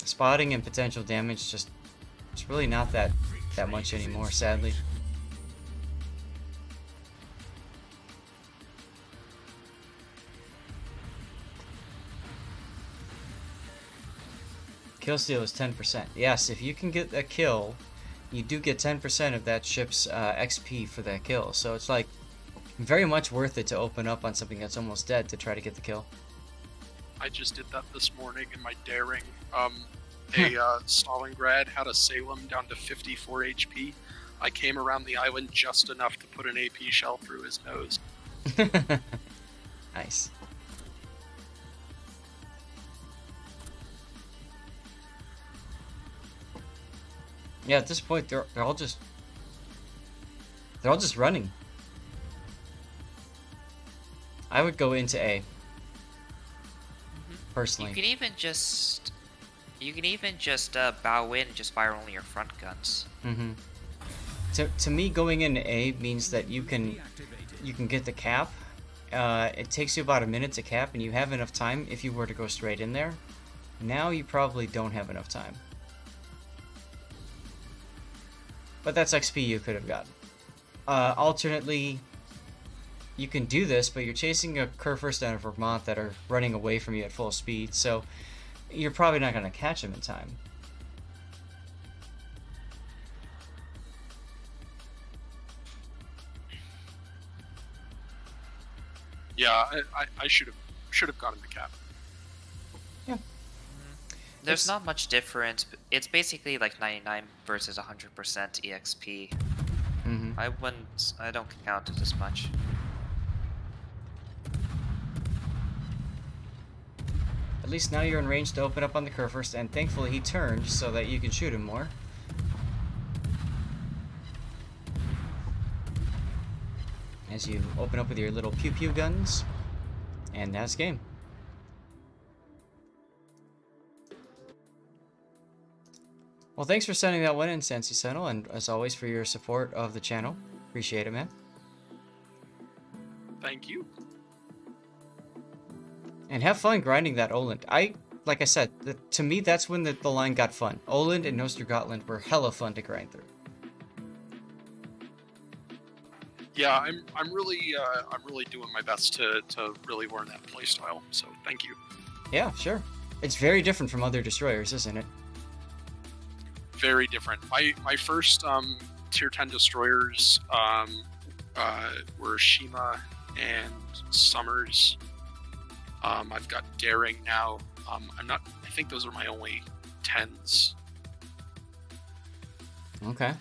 [SPEAKER 1] Spotting and potential damage just it's really not that much anymore, sadly. Kill steal is 10%. Yes, if you can get a kill, you do get 10% of that ship's XP for that kill. So it's like very much worth it to open up on something that's almost dead to try to get the kill.
[SPEAKER 8] I just did that this morning in my daring. Stalingrad had a Salem down to 54 HP. I came around the island just enough to put an AP shell through his nose.
[SPEAKER 1] Nice. Yeah, at this point they're all just running. I would go into A. Personally.
[SPEAKER 3] You can even just bow in and just fire only your front guns.
[SPEAKER 1] Mm-hmm. To me, going into A means that you can get the cap. It takes you about a minute to cap, and you have enough time if you were to go straight in there. Now you probably don't have enough time. But that's XP you could have gotten. Alternately, you can do this, but you're chasing a Kurfürst and a Vermont that are running away from you at full speed, so you're probably not going to catch them in time.
[SPEAKER 8] Yeah, I should have gotten the cap.
[SPEAKER 1] Yeah.
[SPEAKER 3] There's not much difference. It's basically like 99 versus 100% EXP.
[SPEAKER 1] Mm-hmm.
[SPEAKER 3] I don't count it as much.
[SPEAKER 1] At least now you're in range to open up on the Kurfürst, and thankfully he turned so that you can shoot him more. As you open up with your little pew-pew guns, and that's game. Well, thanks for sending that one in, Sensi Sentinel, and as always for your support of the channel. Appreciate it, man.
[SPEAKER 8] Thank you.
[SPEAKER 1] And have fun grinding that Oland. Like I said, to me that's when the line got fun. Oland and Nostergotland were hella fun to grind through.
[SPEAKER 8] Yeah, I'm really doing my best to really learn that playstyle. So thank you.
[SPEAKER 1] Yeah, sure. It's very different from other destroyers, isn't it?
[SPEAKER 8] Very different. My first tier 10 destroyers were Shima and Summers. I've got Daring now. I think those are my only 10s.
[SPEAKER 1] Okay.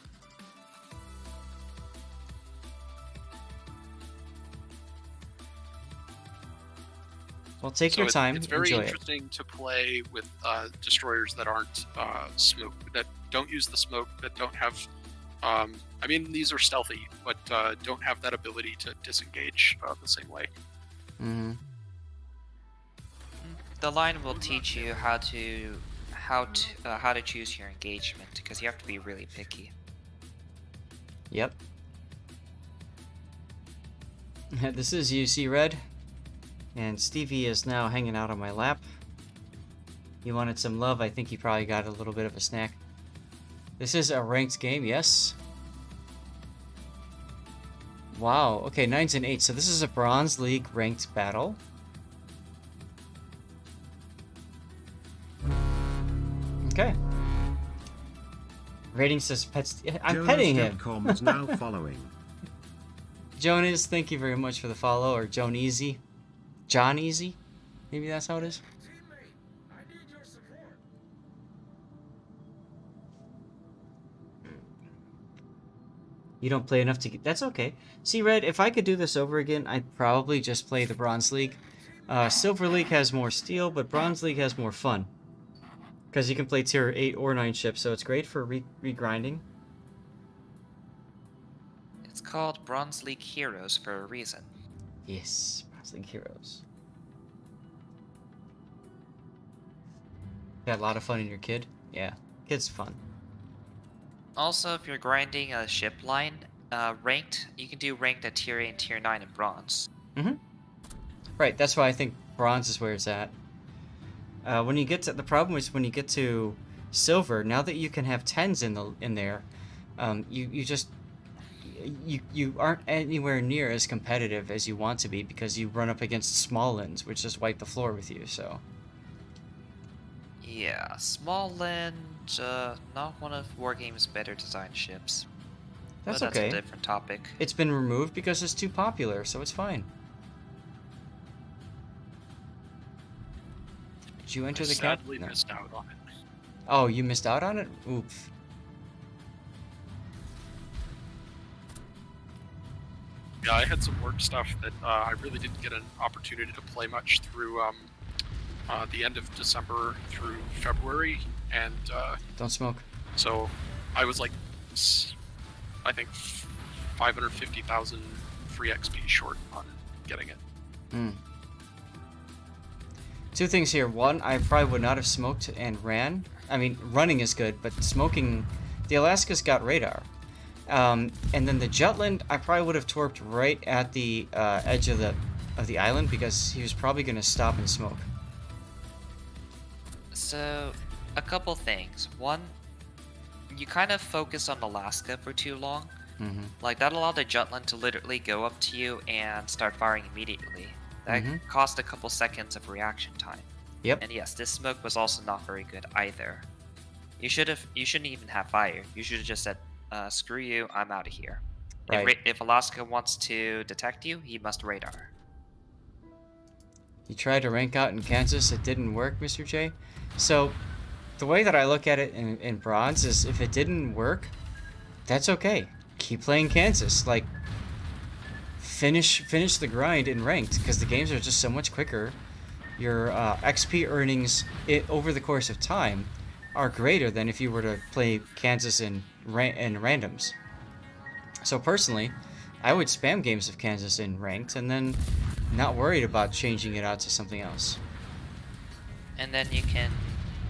[SPEAKER 1] Well, take
[SPEAKER 8] So
[SPEAKER 1] your time.
[SPEAKER 8] It's very
[SPEAKER 1] Enjoy it.
[SPEAKER 8] interesting to play with destroyers that aren't smoke, that don't use the smoke, that don't have. I mean, these are stealthy, but don't have that ability to disengage the same way.
[SPEAKER 1] Mm-hmm.
[SPEAKER 3] The line will teach you how to choose your engagement, because you have to be really picky.
[SPEAKER 1] Yep. This is UC Red, and Stevie is now hanging out on my lap. He wanted some love. I think he probably got a little bit of a snack. This is a ranked game, yes. Wow, okay, 9s and 8s. So this is a Bronze League ranked battle. Okay. Rating says pets. I'm petting him.
[SPEAKER 4] Jonas.com is now following.
[SPEAKER 1] Jonas, thank you very much for the follow. Or Joan Easy. John Easy? Maybe that's how it is. You don't play enough to get... That's okay. See, Red, if I could do this over again, I'd probably just play the Bronze League. Silver League has more steel, but Bronze League has more fun. Because you can play tier 8 or 9 ships, so it's great for regrinding.
[SPEAKER 3] It's called Bronze League Heroes for a reason.
[SPEAKER 1] Yes, Bronze League Heroes. Got a lot of fun in your kid? Yeah, kid's fun.
[SPEAKER 3] Also, if you're grinding a ship line, ranked, you can do ranked at tier 8 and tier 9 in bronze.
[SPEAKER 1] Mm-hmm. Right, that's why I think bronze is where it's at. When you get to... The problem is when you get to silver, now that you can have 10s in there, you aren't anywhere near as competitive as you want to be because you run up against small lens, which just wipe the floor with you, so...
[SPEAKER 3] Yeah, small land, not one of Wargame's better designed ships.
[SPEAKER 1] That's
[SPEAKER 3] but
[SPEAKER 1] okay.
[SPEAKER 3] That's a different topic.
[SPEAKER 1] It's been removed because it's too popular, so it's fine. Did you enter the cap?
[SPEAKER 8] Sadly missed out on it.
[SPEAKER 1] Oh, you missed out on it? Oof.
[SPEAKER 8] Yeah, I had some work stuff that I really didn't get an opportunity to play much through the end of December through February, and
[SPEAKER 1] Don't smoke.
[SPEAKER 8] so I was like, I think 550,000 free XP short on getting it.
[SPEAKER 1] Mm. Two things here. One, I probably would not have smoked and ran. I mean, running is good, but smoking... The Alaska's got radar. And then the Jutland, I probably would have torped right at the edge of the island because he was probably going to stop and smoke.
[SPEAKER 3] So, a couple things. One, you kind of focus on Alaska for too long.
[SPEAKER 1] Mm-hmm.
[SPEAKER 3] Like, that allowed the Jutland to literally go up to you and start firing immediately. That cost a couple seconds of reaction time.
[SPEAKER 1] Yep.
[SPEAKER 3] And yes, this smoke was also not very good either. You shouldn't even have fired. You should have just said, screw you, I'm out of here.
[SPEAKER 1] Right.
[SPEAKER 3] If Alaska wants to detect you, he must radar.
[SPEAKER 1] You tried to rank out in Kansas, it didn't work, Mr. J. So, the way that I look at it in bronze is if it didn't work, that's okay. Keep playing Kansas. Like, finish the grind in ranked, because the games are just so much quicker. Your XP earnings over the course of time are greater than if you were to play Kansas in randoms. So personally, I would spam games of Kansas in ranked, and then not worried about changing it out to something else.
[SPEAKER 3] And then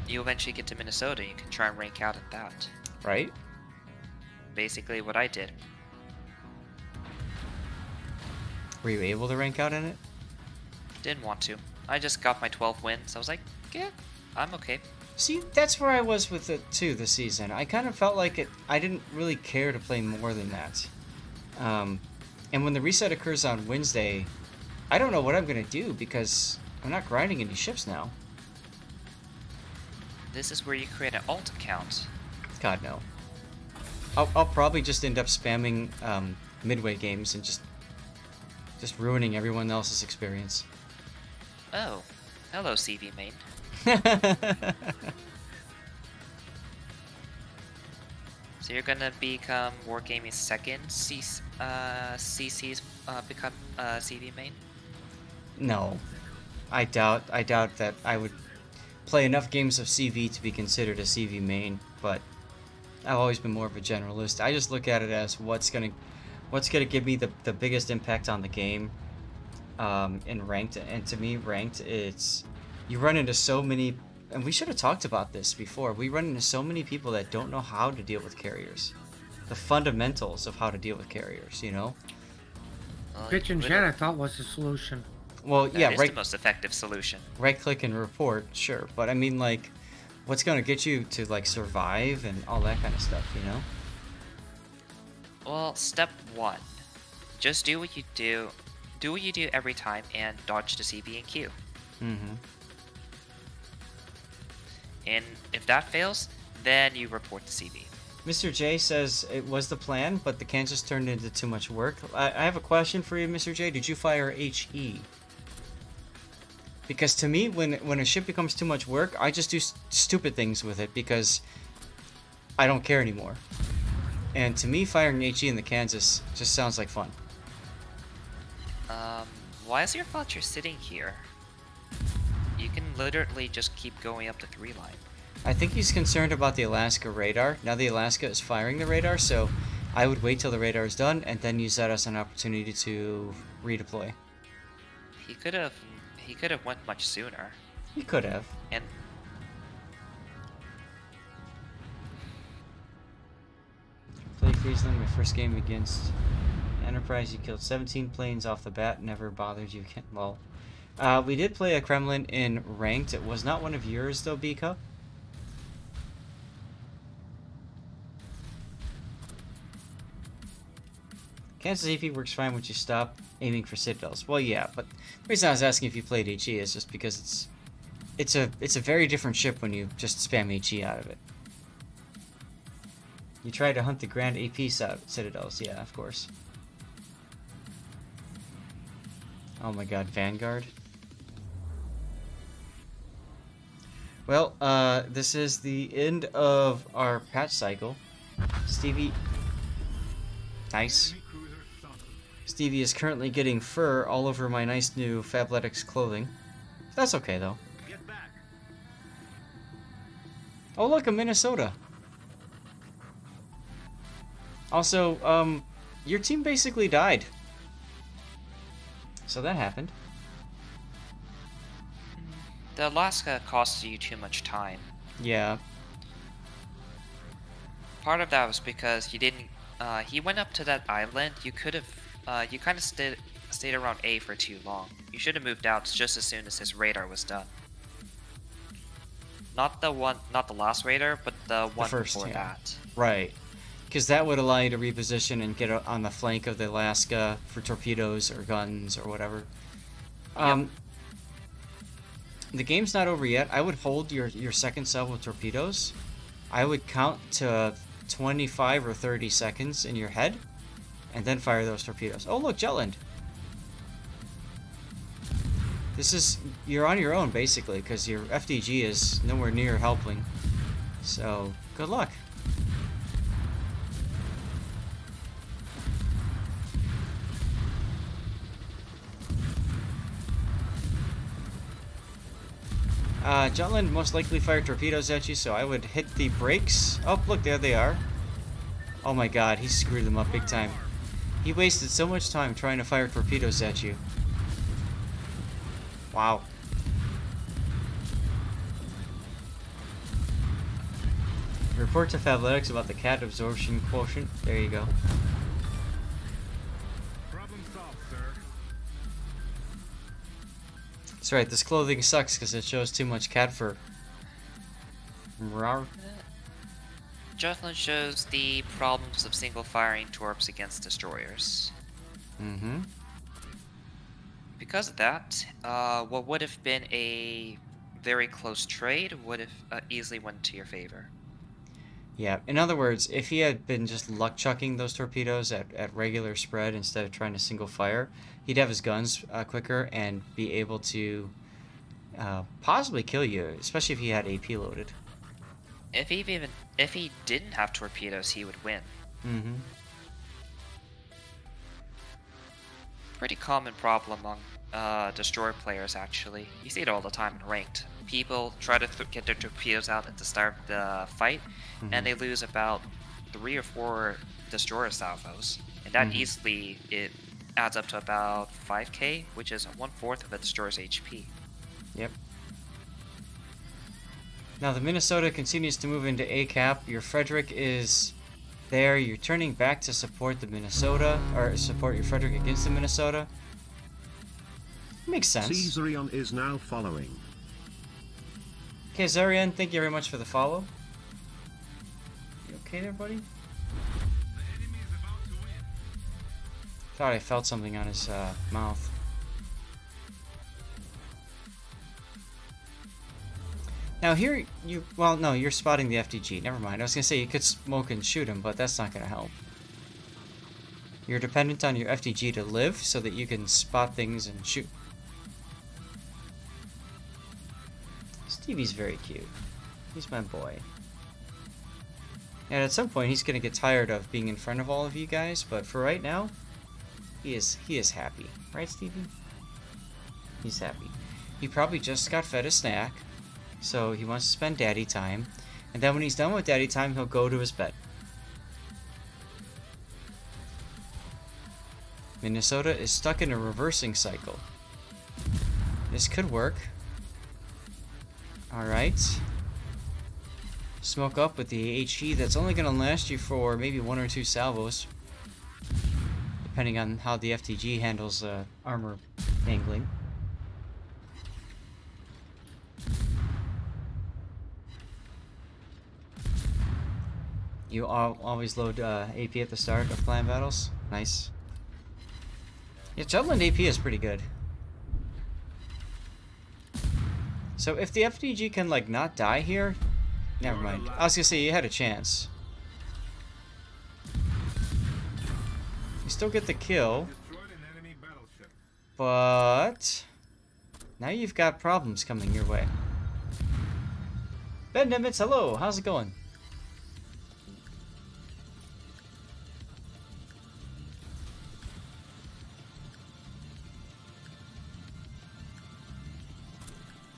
[SPEAKER 3] you eventually get to Minnesota, you can try and rank out at that.
[SPEAKER 1] Right?
[SPEAKER 3] Basically what I did.
[SPEAKER 1] Were you able to rank out in it?
[SPEAKER 3] Didn't want to. I just got my 12 wins. I was like, yeah, I'm okay.
[SPEAKER 1] See, that's where I was with it too this season. I kind of felt like I didn't really care to play more than that. And when the reset occurs on Wednesday, I don't know what I'm going to do because I'm not grinding any ships now.
[SPEAKER 3] This is where you create an alt account.
[SPEAKER 1] God, no. I'll probably just end up spamming midway games and just ruining everyone else's experience.
[SPEAKER 3] Oh, hello CV main. So you're gonna become Wargaming's second CC's become CV main?
[SPEAKER 1] No. I doubt that I would play enough games of CV to be considered a CV main, but I've always been more of a generalist. I just look at it as what's gonna give me the biggest impact on the game in ranked. And to me, ranked, it's you run into so many, and we should have talked about this before. We run into so many people that don't know how to deal with carriers, the fundamentals of how to deal with carriers. You know.
[SPEAKER 6] Pitch and Jen, I thought was the solution.
[SPEAKER 1] Well, yeah,
[SPEAKER 3] That is the most effective solution.
[SPEAKER 1] Right click and report, sure, but I mean, like, what's gonna get you to like survive and all that kind of stuff, you know?
[SPEAKER 3] Well, step 1. Just do what you do. Do what you do every time and dodge the CB and Q.
[SPEAKER 1] Mm-hmm.
[SPEAKER 3] And if that fails, then you report the CB.
[SPEAKER 1] Mr. J says it was the plan, but the Kansas turned into too much work. I have a question for you, Mr. J. Did you fire HE? Because to me, when a ship becomes too much work, I just do stupid things with it because I don't care anymore. And to me, firing HE in the Kansas just sounds like fun.
[SPEAKER 3] Why is your Fletcher sitting here? You can literally just keep going up the 3 line.
[SPEAKER 1] I think he's concerned about the Alaska radar. Now the Alaska is firing the radar, so I would wait till the radar is done and then use that as an opportunity to redeploy.
[SPEAKER 3] He could have went much sooner.
[SPEAKER 1] He could have.
[SPEAKER 3] And
[SPEAKER 1] Play Friesland, my first game against Enterprise. You killed 17 planes off the bat. Never bothered you. Lol. We did play a Kremlin in ranked. It was not one of yours though, B-Cup. Kansas AP works fine once you stop aiming for citadels. Well, yeah, but the reason I was asking if you played HE is just because it's a very different ship when you just spam HE out of it. You try to hunt the Grand AP citadels, yeah, of course. Oh my god, Vanguard. Well, this is the end of our patch cycle. Stevie... Nice. Stevie is currently getting fur all over my nice new Fabletics clothing. That's okay, though. Oh, look, a Minnesota. Also, your team basically died. So that happened.
[SPEAKER 3] the Alaska costs you too much time.
[SPEAKER 1] Yeah.
[SPEAKER 3] Part of that was because he didn't. He went up to that island. You could have. You kind of stayed around A for too long. You should have moved out just as soon as his radar was done. Not the last radar, but the one
[SPEAKER 1] first,
[SPEAKER 3] before
[SPEAKER 1] yeah.
[SPEAKER 3] that.
[SPEAKER 1] Right. Because that would allow you to reposition and get on the flank of the Alaska for torpedoes or guns or whatever.
[SPEAKER 3] Yep.
[SPEAKER 1] The game's not over yet. I would hold your second salvo of torpedoes. I would count to 25 or 30 seconds in your head, and then fire those torpedoes. Oh look, Jutland! You're on your own basically, because your FDG is nowhere near helping. So, good luck. Jutland most likely fired torpedoes at you, so I would hit the brakes. Oh, look, there they are. Oh my god, he screwed them up big time. He wasted so much time trying to fire torpedoes at you. Wow. Report to Fabletics about the cat absorption quotient. There you go.
[SPEAKER 9] Problem solved, sir.
[SPEAKER 1] That's right, this clothing sucks because it shows too much cat fur. Rawr.
[SPEAKER 3] Jutland shows the problems of single firing torps against destroyers.
[SPEAKER 1] Mm-hmm.
[SPEAKER 3] Because of that, what would have been a very close trade would have easily went to your favor.
[SPEAKER 1] Yeah, in other words, if he had been just luck chucking those torpedoes at regular spread instead of trying to single fire, he'd have his guns quicker and be able to possibly kill you, especially if he had AP loaded.
[SPEAKER 3] If he didn't have torpedoes, he would win.
[SPEAKER 1] Mm-hmm.
[SPEAKER 3] Pretty common problem among destroyer players, actually. You see it all the time in ranked. People try to get their torpedoes out at the start of the fight, and they lose about 3 or 4 destroyer salvos. And that easily, it adds up to about 5k, which is 1/4 of a destroyer's HP.
[SPEAKER 1] Yep. Now the Minnesota continues to move into A cap. Your Frederick is there. You're turning back to support the Minnesota, or support your Frederick against the Minnesota. Makes sense.
[SPEAKER 4] Caesarion is now following.
[SPEAKER 1] Okay, Zarian, thank you very much for the follow. You okay there, buddy? Thought I felt something on his mouth. Now here, well, no, you're spotting the FTG. Never mind. I was gonna say you could smoke and shoot him, but that's not gonna help. You're dependent on your FTG to live so that you can spot things and shoot. Stevie's very cute. He's my boy. And at some point he's gonna get tired of being in front of all of you guys, but for right now, he is happy. Right, Stevie? He's happy. He probably just got fed a snack, so he wants to spend daddy time. And then when he's done with daddy time, he'll go to his bed. Minnesota is stuck in a reversing cycle. This could work. Alright. Smoke up with the HE. That's only going to last you for maybe 1 or 2 salvos, depending on how the FTG handles armor angling. You always load AP at the start of clan battles. Nice. Yeah, Jutland AP is pretty good. So if the FTG can, like, not die here... Never mind. I was gonna say, you had a chance. You still get the kill. But... now you've got problems coming your way. Ben Nimitz, hello! How's it going?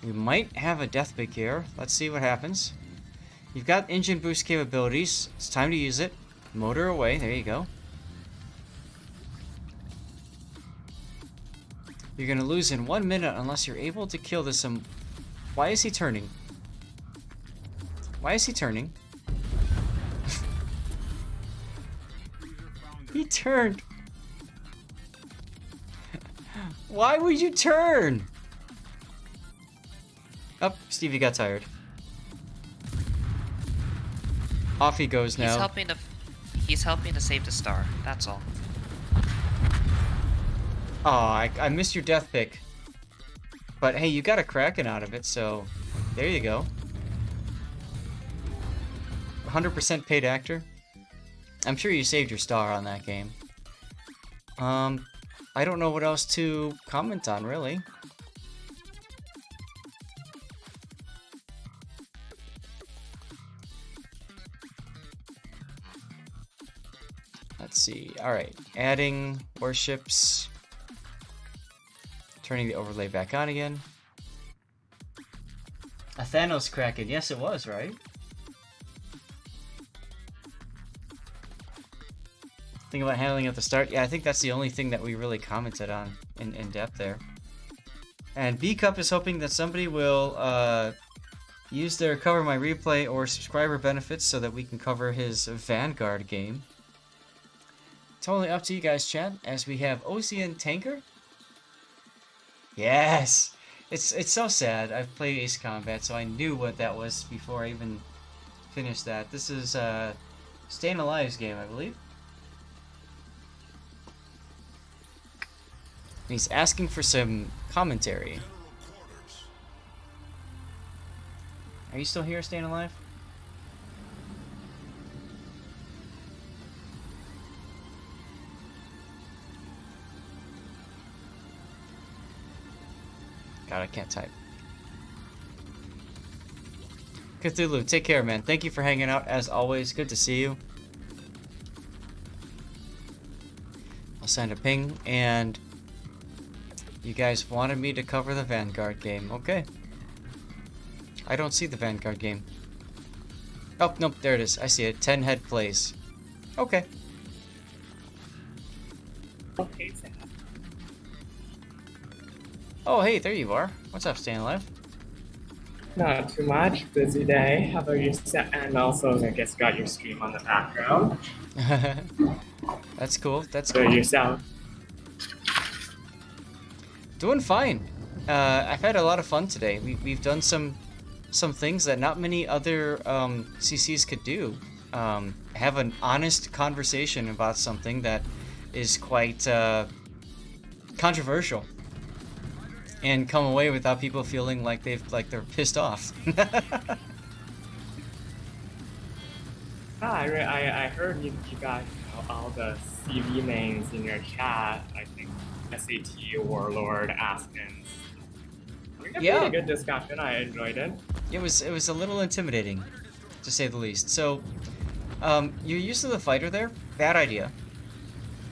[SPEAKER 1] We might have a death pick here. Let's see what happens. You've got engine boost capabilities. It's time to use it. Motor away. There you go. You're going to lose in 1 minute unless you're able to kill this. Why is he turning? Why is he turning? He turned. Why would you turn? Oh, Stevie got tired. Off he goes now.
[SPEAKER 3] He's helping to save the star. That's all.
[SPEAKER 1] Aw, I missed your death pick. But hey, you got a Kraken out of it, so there you go. 100% paid actor. I'm sure you saved your star on that game. I don't know what else to comment on, really. Let's see. Alright. Adding warships. Turning the overlay back on again. A Thanos Kraken. Yes, it was, right? Think about handling at the start. Yeah, I think that's the only thing that we really commented on in depth there. And B Cup is hoping that somebody will use their Cover My Replay or subscriber benefits so that we can cover his Vanguard game. Totally up to you guys, chat, as we have Ocean Tanker. Yes! It's so sad. I've played Ace Combat, so I knew what that was before I even finished that. This is Staying Alive's game, I believe. He's asking for some commentary. Are you still here, Staying Alive? God, I can't type. Cthulhu, take care, man. Thank you for hanging out, as always. Good to see you. I'll send a ping, and You guys wanted me to cover the Vanguard game. Okay. I don't see the Vanguard game. Oh, nope, there it is. I see it. 10 head plays. Okay.
[SPEAKER 10] Okay, Sam.
[SPEAKER 1] Oh, hey, there you are. What's up, Staying Alive?
[SPEAKER 10] Not too much. Busy day. How about you? And also, I guess, got your stream on the background.
[SPEAKER 1] That's cool. That's
[SPEAKER 10] So
[SPEAKER 1] cool.
[SPEAKER 10] yourself.
[SPEAKER 1] Doing fine. I've had a lot of fun today. We've done some things that not many other CCs could do. Have an honest conversation about something that is quite controversial, and come away without people feeling like they're pissed off.
[SPEAKER 10] I heard you got all the CV names in your chat. I think SAT, Warlord, Aspens.
[SPEAKER 1] Yeah.
[SPEAKER 10] Pretty good discussion. I enjoyed it.
[SPEAKER 1] It was a little intimidating, to say the least. So, your use of the fighter there, bad idea.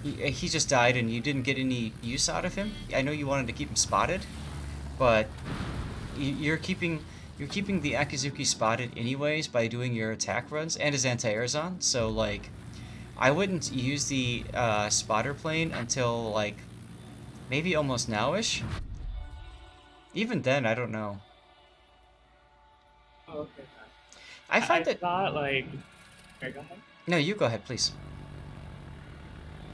[SPEAKER 1] He just died, and you didn't get any use out of him. I know you wanted to keep him spotted, but you're keeping the Akizuki spotted anyways by doing your attack runs and his anti-airs on. So like, I wouldn't use the spotter plane until like maybe almost now-ish. Even then, I don't know.
[SPEAKER 10] Okay.
[SPEAKER 1] I find that.
[SPEAKER 10] Thought like. Okay, go ahead.
[SPEAKER 1] No, you go ahead, please.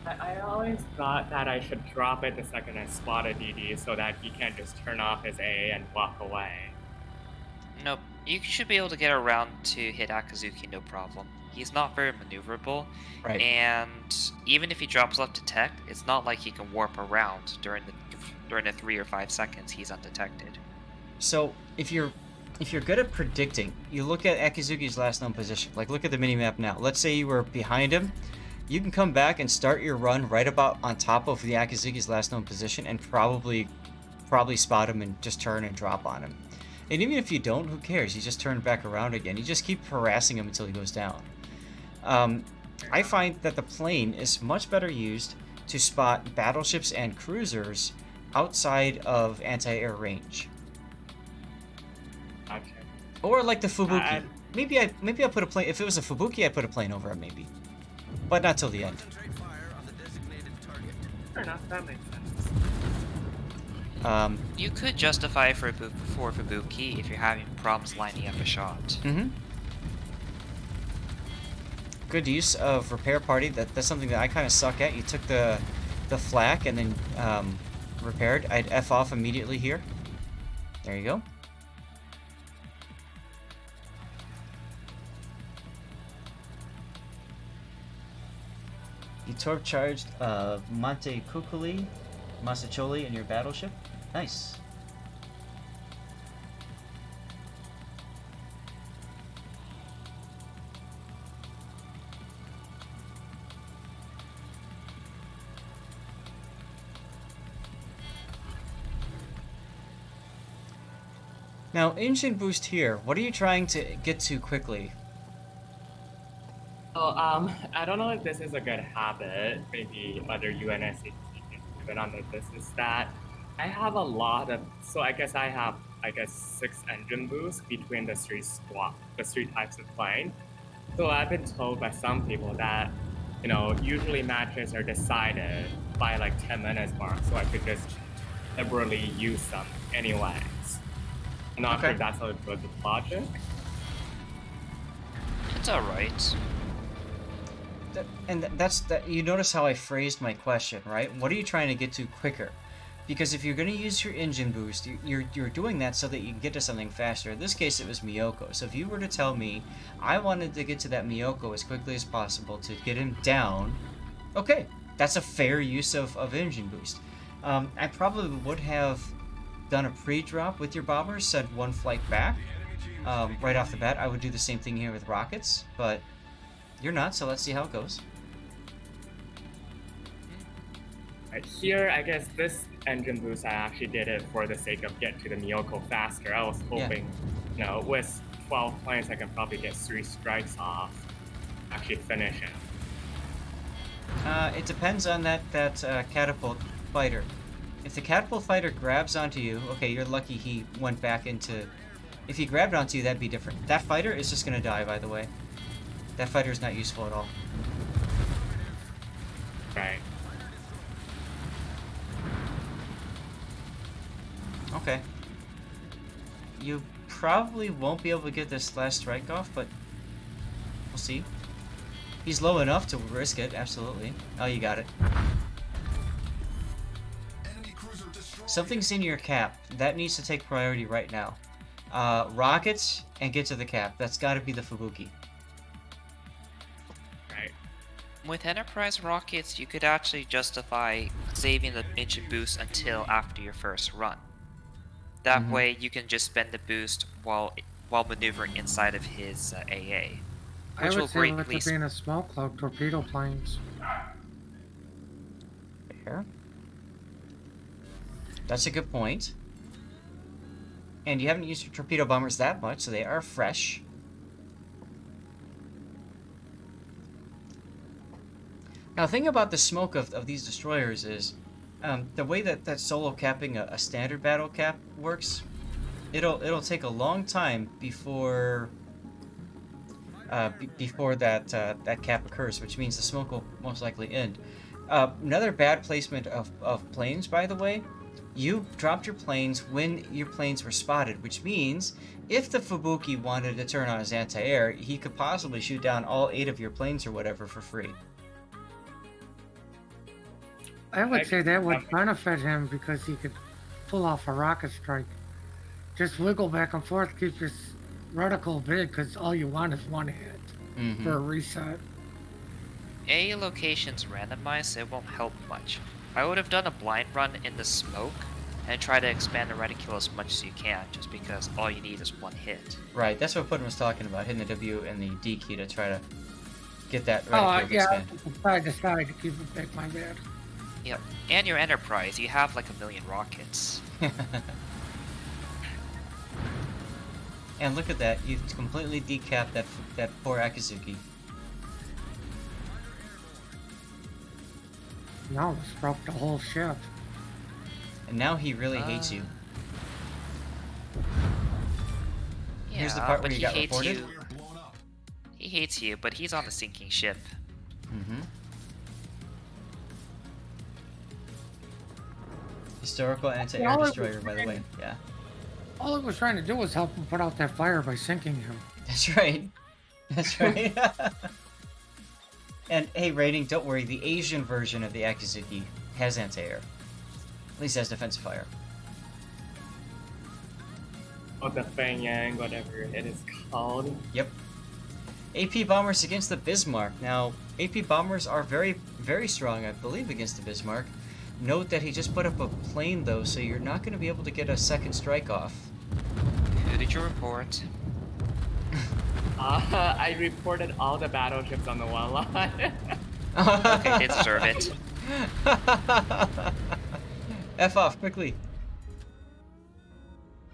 [SPEAKER 10] I always thought that I should drop it the second I spot a DD so that he can't just turn off his AA and walk away.
[SPEAKER 3] Nope. You should be able to get around to hit Akizuki no problem. He's not very maneuverable,
[SPEAKER 1] Right.
[SPEAKER 3] and even if he drops left detect, it's not like he can warp around during the 3 or 5 seconds he's undetected.
[SPEAKER 1] So if you're good at predicting, you look at Akizuki's last known position. Like, look at the minimap now. Let's say you were behind him. You can come back and start your run right about on top of the Akizuki's last known position and probably spot him and just turn and drop on him. And even if you don't, who cares? You just turn back around again. You just keep harassing him until he goes down. I find that the plane is much better used to spot battleships and cruisers outside of anti-air range.
[SPEAKER 10] Okay.
[SPEAKER 1] Or like the Fubuki. Maybe I put a plane. If it was a Fubuki, I put a plane over it maybe, but not till the end.
[SPEAKER 10] Fair enough. That makes sense.
[SPEAKER 3] You could justify for Fubuki if you're having problems lining up a shot.
[SPEAKER 1] Mm-hmm. Good use of repair party. That's something that I kind of suck at. You took the flak and then repaired. I'd F off immediately here. There you go. You torp charged Monte Cuculi, Masacholi in your battleship. Nice. Now, engine boost here. What are you trying to get to quickly?
[SPEAKER 10] Oh, I don't know if this is a good habit. Maybe other UNSC can do it on this. Is that I have a lot of. So I guess I have 6 engine boosts between the three types of plane. So I've been told by some people that, usually matches are decided by like 10 minutes mark. So I could just liberally use them anyways. I'm not sure if that's a good logic.
[SPEAKER 3] It's alright.
[SPEAKER 1] That's you notice how I phrased my question, right? What are you trying to get to quicker? Because if you're going to use your engine boost, you're doing that so that you can get to something faster. In this case, it was Miyoko. So if you were to tell me I wanted to get to that Miyoko as quickly as possible to get him down, okay, that's a fair use of engine boost. I probably would have done a pre-drop with your bombers, said one flight back right off the bat. I would do the same thing here with rockets, but you're not, so let's see how it goes.
[SPEAKER 10] Here, I guess this engine boost, I actually did it for the sake of getting to the Miyoko faster. I was hoping, with 12 planes, I can probably get 3 strikes off, actually finish it.
[SPEAKER 1] It depends on that catapult fighter. If the catapult fighter grabs onto you, okay, you're lucky he went back into... If he grabbed onto you, that'd be different. That fighter is just gonna die, by the way. That fighter is not useful at all.
[SPEAKER 10] Right.
[SPEAKER 1] Okay. You probably won't be able to get this last strike off, but we'll see. He's low enough to risk it, absolutely. Oh, you got it. Something's in your cap. That needs to take priority right now. Rockets and get to the cap. That's got to be the Fubuki.
[SPEAKER 10] Right.
[SPEAKER 3] With Enterprise rockets, you could actually justify saving the engine boost until after your first run. That way, you can just spend the boost while maneuvering inside of his AA, which will greatly.
[SPEAKER 6] With it being a smoke cloud, torpedo planes.
[SPEAKER 1] Fair. That's a good point. And you haven't used your torpedo bombers that much, so they are fresh. Now, the thing about the smoke of these destroyers is the way that solo capping a standard battle cap works. It'll take a long time before that cap occurs, which means the smoke will most likely end. Another bad placement of planes, by the way. You dropped your planes when your planes were spotted, which means if the Fubuki wanted to turn on his anti-air, he could possibly shoot down all 8 of your planes or whatever for free.
[SPEAKER 6] I would say that would benefit him because he could pull off a rocket strike. Just wiggle back and forth, keep your reticle big, because all you want is one hit for a reset.
[SPEAKER 3] A location's randomized, so it won't help much. I would have done a blind run in the smoke and try to expand the reticule as much as you can, just because all you need is one hit.
[SPEAKER 1] Right, that's what Putin was talking about, hitting the W and the D key to try to get that reticule
[SPEAKER 6] yeah,
[SPEAKER 1] expanded.
[SPEAKER 6] I decided to keep it big, my bad.
[SPEAKER 3] Yep, and your Enterprise, you have like 1,000,000 rockets.
[SPEAKER 1] And look at that, you've completely decapped that poor Akizuki.
[SPEAKER 6] No, it's broke the whole ship.
[SPEAKER 1] And now he really hates you.
[SPEAKER 3] Yeah,
[SPEAKER 1] Here's the part where
[SPEAKER 3] but
[SPEAKER 1] you got reported.
[SPEAKER 3] He hates you, but he's on a sinking ship.
[SPEAKER 1] Historical anti-air destroyer, by the way. Yeah.
[SPEAKER 6] All I was trying to do was help him put out that fire by sinking him.
[SPEAKER 1] That's right. That's right. And hey, rating, don't worry. The Asian version of the Akizuki has anti-air. At least has defensive fire.
[SPEAKER 10] Or the Fanyang, whatever it is called.
[SPEAKER 1] Yep. AP bombers against the Bismarck. Now, AP bombers are very, very strong, I believe, against the Bismarck. Note that he just put up a plane, though, so you're not going to be able to get a second strike off.
[SPEAKER 3] Who did you report?
[SPEAKER 10] I reported all the battleships on the one line.
[SPEAKER 3] Okay, they deserve it.
[SPEAKER 1] F off, quickly.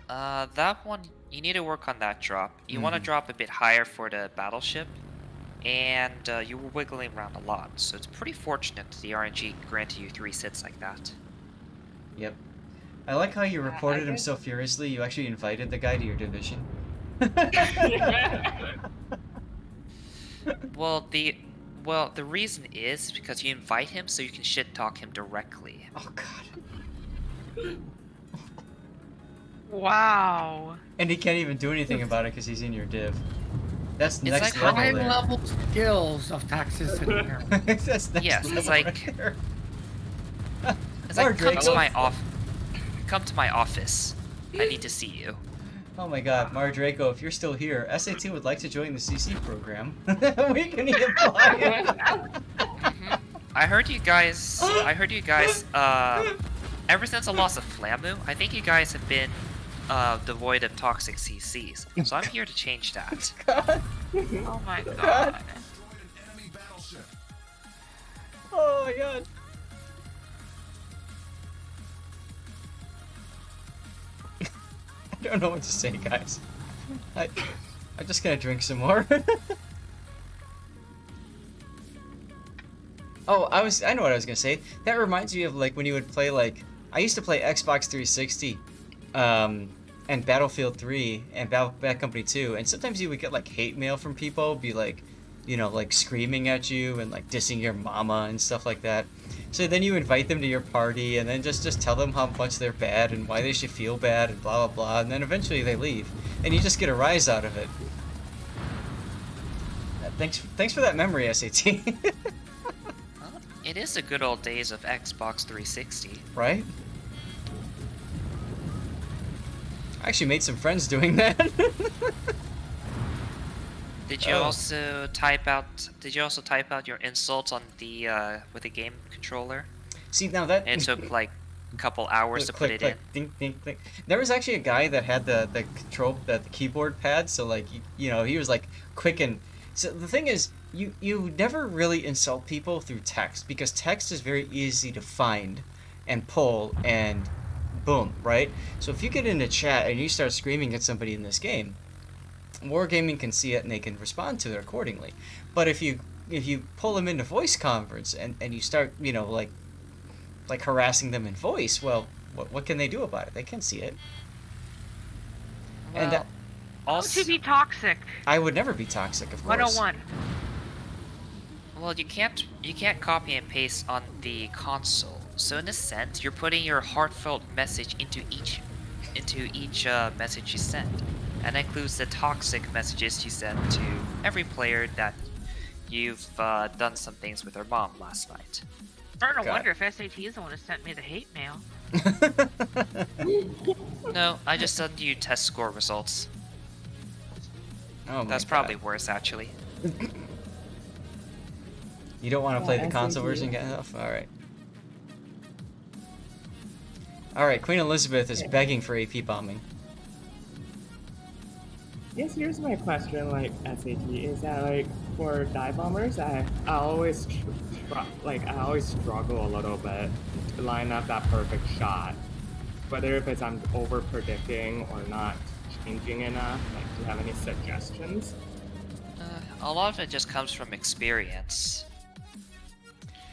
[SPEAKER 3] That one, you need to work on that drop. You want to drop a bit higher for the battleship, and you were wiggling around a lot, so it's pretty fortunate the RNG granted you 3 sits like that.
[SPEAKER 1] Yep. I like how you reported him so furiously, you actually invited the guy to your division.
[SPEAKER 3] Well, the reason is because you invite him so you can shit talk him directly.
[SPEAKER 1] Oh god.
[SPEAKER 2] Wow.
[SPEAKER 1] And he can't even do anything about it because he's in your div. That's
[SPEAKER 3] It's
[SPEAKER 1] next
[SPEAKER 3] like
[SPEAKER 1] level
[SPEAKER 6] High
[SPEAKER 1] there.
[SPEAKER 6] level skills of toxicity here.
[SPEAKER 1] That's next
[SPEAKER 3] Yes,
[SPEAKER 1] level
[SPEAKER 3] it's like
[SPEAKER 1] right there.
[SPEAKER 3] it's like come
[SPEAKER 1] Draco.
[SPEAKER 3] to my office. I need to see you.
[SPEAKER 1] Oh my god, Mar Draco, if you're still here, SAT would like to join the CC program. We can apply.
[SPEAKER 3] I heard you guys. Ever since the loss of Flamu, I think you guys have been devoid of toxic CCs. So I'm here to change that.
[SPEAKER 2] Oh my god.
[SPEAKER 1] Oh my god. I don't know what to say, guys. I'm just gonna drink some more. Oh, I know what I was gonna say. That reminds me of like when you would play like I used to play Xbox 360, and Battlefield 3 and Bad Company 2, and sometimes you would get like hate mail from people, be like, you know, like screaming at you and like dissing your mama and stuff like that. So then you invite them to your party and then just tell them how much they're bad and why they should feel bad and blah blah blah, and then eventually they leave and you just get a rise out of it. Thanks for that memory, SAT.
[SPEAKER 3] It is the good old days of Xbox 360.
[SPEAKER 1] Right? I actually made some friends doing that.
[SPEAKER 3] Did you also type out? Did you also type out your insults on the with the game controller?
[SPEAKER 1] See, now that
[SPEAKER 3] it took like a couple hours to put it in.
[SPEAKER 1] Ding, ding, ding. There was actually a guy that had the keyboard pad, so like you know, he was like quick. And so the thing is, you never really insult people through text, because text is very easy to find and pull and boom, right? So if you get into chat and you start screaming at somebody in this game, Wargaming can see it and they can respond to it accordingly. But if you pull them into voice conference and you start, you know, like harassing them in voice, well, what can they do about it? They can't see it.
[SPEAKER 3] Well,
[SPEAKER 1] and
[SPEAKER 7] also, to be toxic.
[SPEAKER 1] I would never be toxic, of course.
[SPEAKER 7] 101.
[SPEAKER 3] Well, you can't copy and paste on the console. So in a sense, you're putting your heartfelt message into each message you send. And that includes the toxic messages you send to every player that you've done some things with their mom last night.
[SPEAKER 7] I wonder if SAT is the one who sent me the hate mail.
[SPEAKER 3] No, I just sent you test score results.
[SPEAKER 1] Oh,
[SPEAKER 3] that's probably worse, actually.
[SPEAKER 1] You don't want to play the console version, get enough? Alright. Alright, Queen Elizabeth is begging for AP bombing.
[SPEAKER 10] Yes, here's my question, like, SAT, is that, like, for dive bombers, I always struggle a little bit to line up that perfect shot. Whether if it's I'm over-predicting or not changing enough, like, do you have any suggestions?
[SPEAKER 3] A lot of it just comes from experience.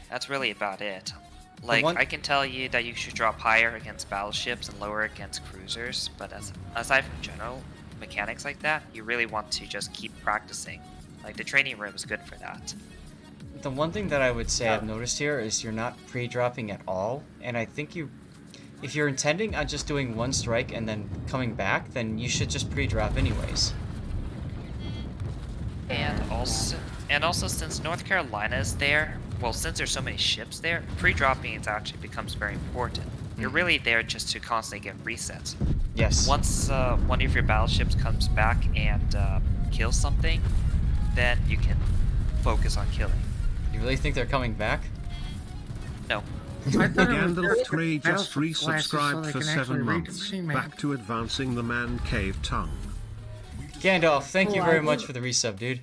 [SPEAKER 3] That's really about it. Like, I can tell you that you should drop higher against battleships and lower against cruisers, but aside from general mechanics like that, you really want to just keep practicing. Like, the training room is good for that.
[SPEAKER 1] The one thing that I would say I've noticed here is you're not pre-dropping at all, and I think if you're intending on just doing one strike and then coming back, then you should just pre-drop anyways.
[SPEAKER 3] And also since North Carolina is there, well, since there's so many ships there, pre-dropping actually becomes very important. You're really there just to constantly get resets.
[SPEAKER 1] Yes.
[SPEAKER 3] Once one of your battleships comes back and kills something, then you can focus on killing.
[SPEAKER 1] You really think they're coming back?
[SPEAKER 3] No.
[SPEAKER 4] Gandalf 3 just resubscribed for 7 months. Back to advancing the man cave tongue.
[SPEAKER 1] Gandalf, thank you very much for the resub, dude.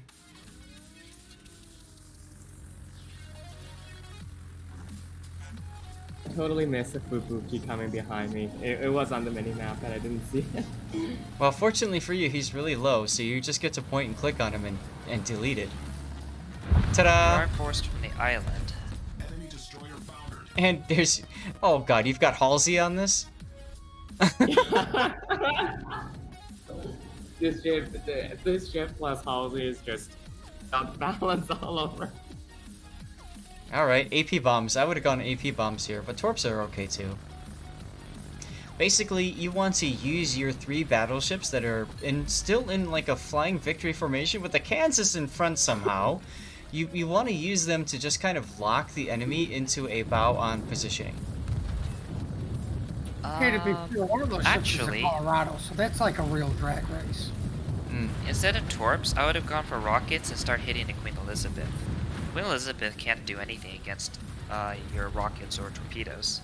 [SPEAKER 10] I totally missed the Fubuki coming behind me. It was on the mini-map and I didn't see it.
[SPEAKER 1] Well, fortunately for you, he's really low, so you just get to point and click on him and delete it. Ta-da!
[SPEAKER 3] Reinforced from the island.
[SPEAKER 1] And there's... Oh god, you've got Halsey on this?
[SPEAKER 10] This ship plus Halsey is just balance all over.
[SPEAKER 1] Alright, AP bombs. I would have gone AP bombs here, but torps are okay too. Basically, you want to use your 3 battleships that are still in like a flying victory formation with the Kansas in front somehow. You want to use them to just kind of lock the enemy into a bow-on positioning.
[SPEAKER 6] Okay, to be fair, one of those ships is in Colorado, so that's like a real drag race.
[SPEAKER 3] Instead of torps, I would have gone for rockets and start hitting the Queen Elizabeth. Queen Elizabeth can't do anything against your rockets or torpedoes.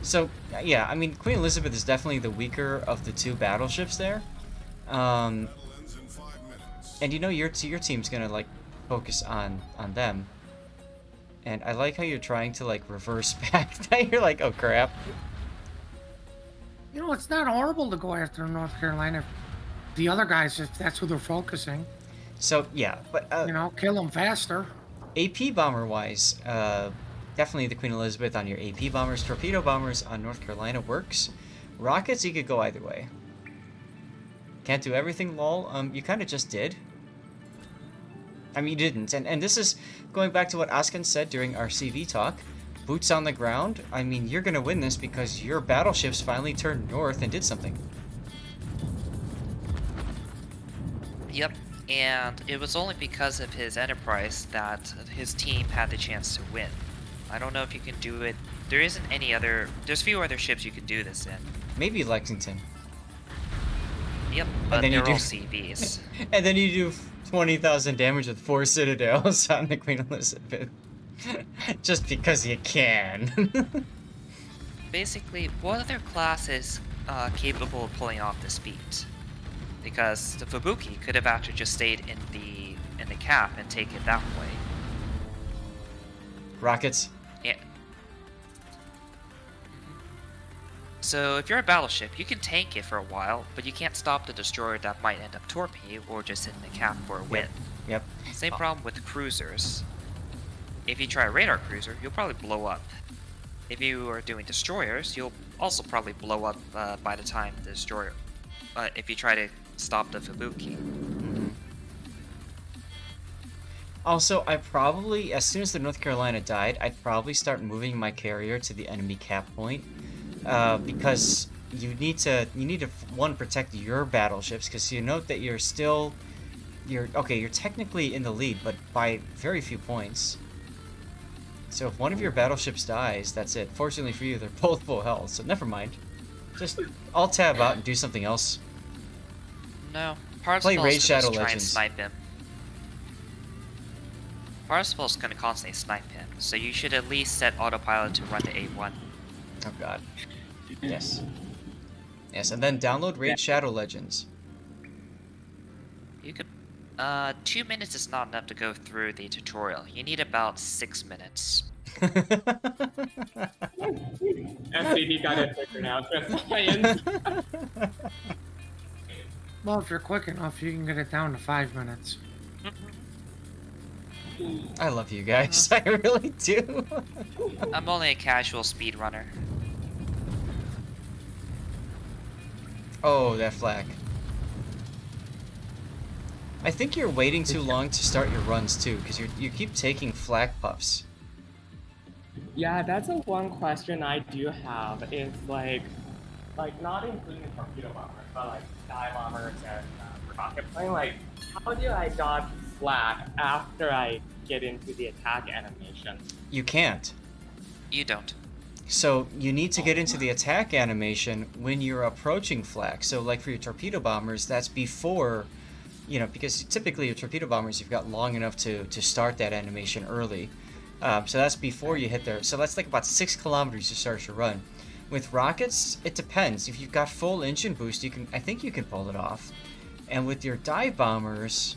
[SPEAKER 1] So, yeah, I mean, Queen Elizabeth is definitely the weaker of the 2 battleships there. And you know your team's gonna, like, focus on them. And I like how you're trying to, like, reverse back. You're like, oh, crap.
[SPEAKER 6] You know, it's not horrible to go after North Carolina. The other guys, if that's who they're focusing.
[SPEAKER 1] So, yeah, but...
[SPEAKER 6] you know, kill them faster.
[SPEAKER 1] AP bomber-wise, Definitely the Queen Elizabeth on your AP bombers. Torpedo bombers on North Carolina works. Rockets, you could go either way. Can't do everything, lol. You kind of just did. I mean, you didn't. And this is going back to what Askin said during our CV talk. Boots on the ground. I mean, you're going to win this because your battleships finally turned north and did something.
[SPEAKER 3] Yep, and it was only because of his enterprise that his team had the chance to win. I don't know if you can do it. There isn't any other... There's few other ships you can do this in.
[SPEAKER 1] Maybe Lexington.
[SPEAKER 3] Yep, but
[SPEAKER 1] then
[SPEAKER 3] they're
[SPEAKER 1] you do...
[SPEAKER 3] all CVs.
[SPEAKER 1] And then you do 20,000 damage with 4 citadels on the Queen Elizabeth. Just because you can.
[SPEAKER 3] Basically, what other class is capable of pulling off this feat? Because the Fubuki could have actually just stayed in the cap and take it that way.
[SPEAKER 1] Rockets.
[SPEAKER 3] Yeah. So if you're a battleship, you can tank it for a while, but you can't stop the destroyer that might end up torpedoing or just hitting the cap for a win.
[SPEAKER 1] Yep.
[SPEAKER 3] Same problem with cruisers. If you try a radar cruiser, you'll probably blow up. If you are doing destroyers, you'll also probably blow up by the time the destroyer... if you try to stop the Fubuki.
[SPEAKER 1] Also, I probably, as soon as the North Carolina died, I'd probably start moving my carrier to the enemy cap point. Because you need to, one, protect your battleships, because you note that you're technically in the lead, but by very few points. So if one of your battleships dies, that's it. Fortunately for you, they're both full health, so never mind. Just alt-tab out and do something else.
[SPEAKER 3] No,
[SPEAKER 1] Play Raid Shadow
[SPEAKER 3] try and
[SPEAKER 1] Legends.
[SPEAKER 3] snipe him. Parzival's gonna constantly snipe him, so you should at least set autopilot to run to A1.
[SPEAKER 1] Oh god. Yes. Yes, and then download Raid Shadow Legends.
[SPEAKER 3] You could... 2 minutes is not enough to go through the tutorial. You need about 6 minutes.
[SPEAKER 10] SCD got it figured out. Just science.
[SPEAKER 6] Well, if you're quick enough, you can get it down to 5 minutes.
[SPEAKER 1] I love you guys. I really do.
[SPEAKER 3] I'm only a casual speedrunner.
[SPEAKER 1] Oh, that flag. I think you're waiting too long to start your runs too, because you keep taking flag puffs.
[SPEAKER 10] Yeah, that's a one question I do have. Is like not including the torpedo bombers, but like dive bombers and rocket plane. Like, how do I dodge flak after I get into the attack animation?
[SPEAKER 1] You can't.
[SPEAKER 3] You don't.
[SPEAKER 1] So you need to get into the attack animation when you're approaching flak. So like for your torpedo bombers, that's before, you know, because typically your torpedo bombers, you've got long enough to start that animation early. So that's before you hit there. So that's like about 6 kilometers to start your run. With rockets, it depends. If you've got full engine boost, I think you can pull it off. And with your dive bombers,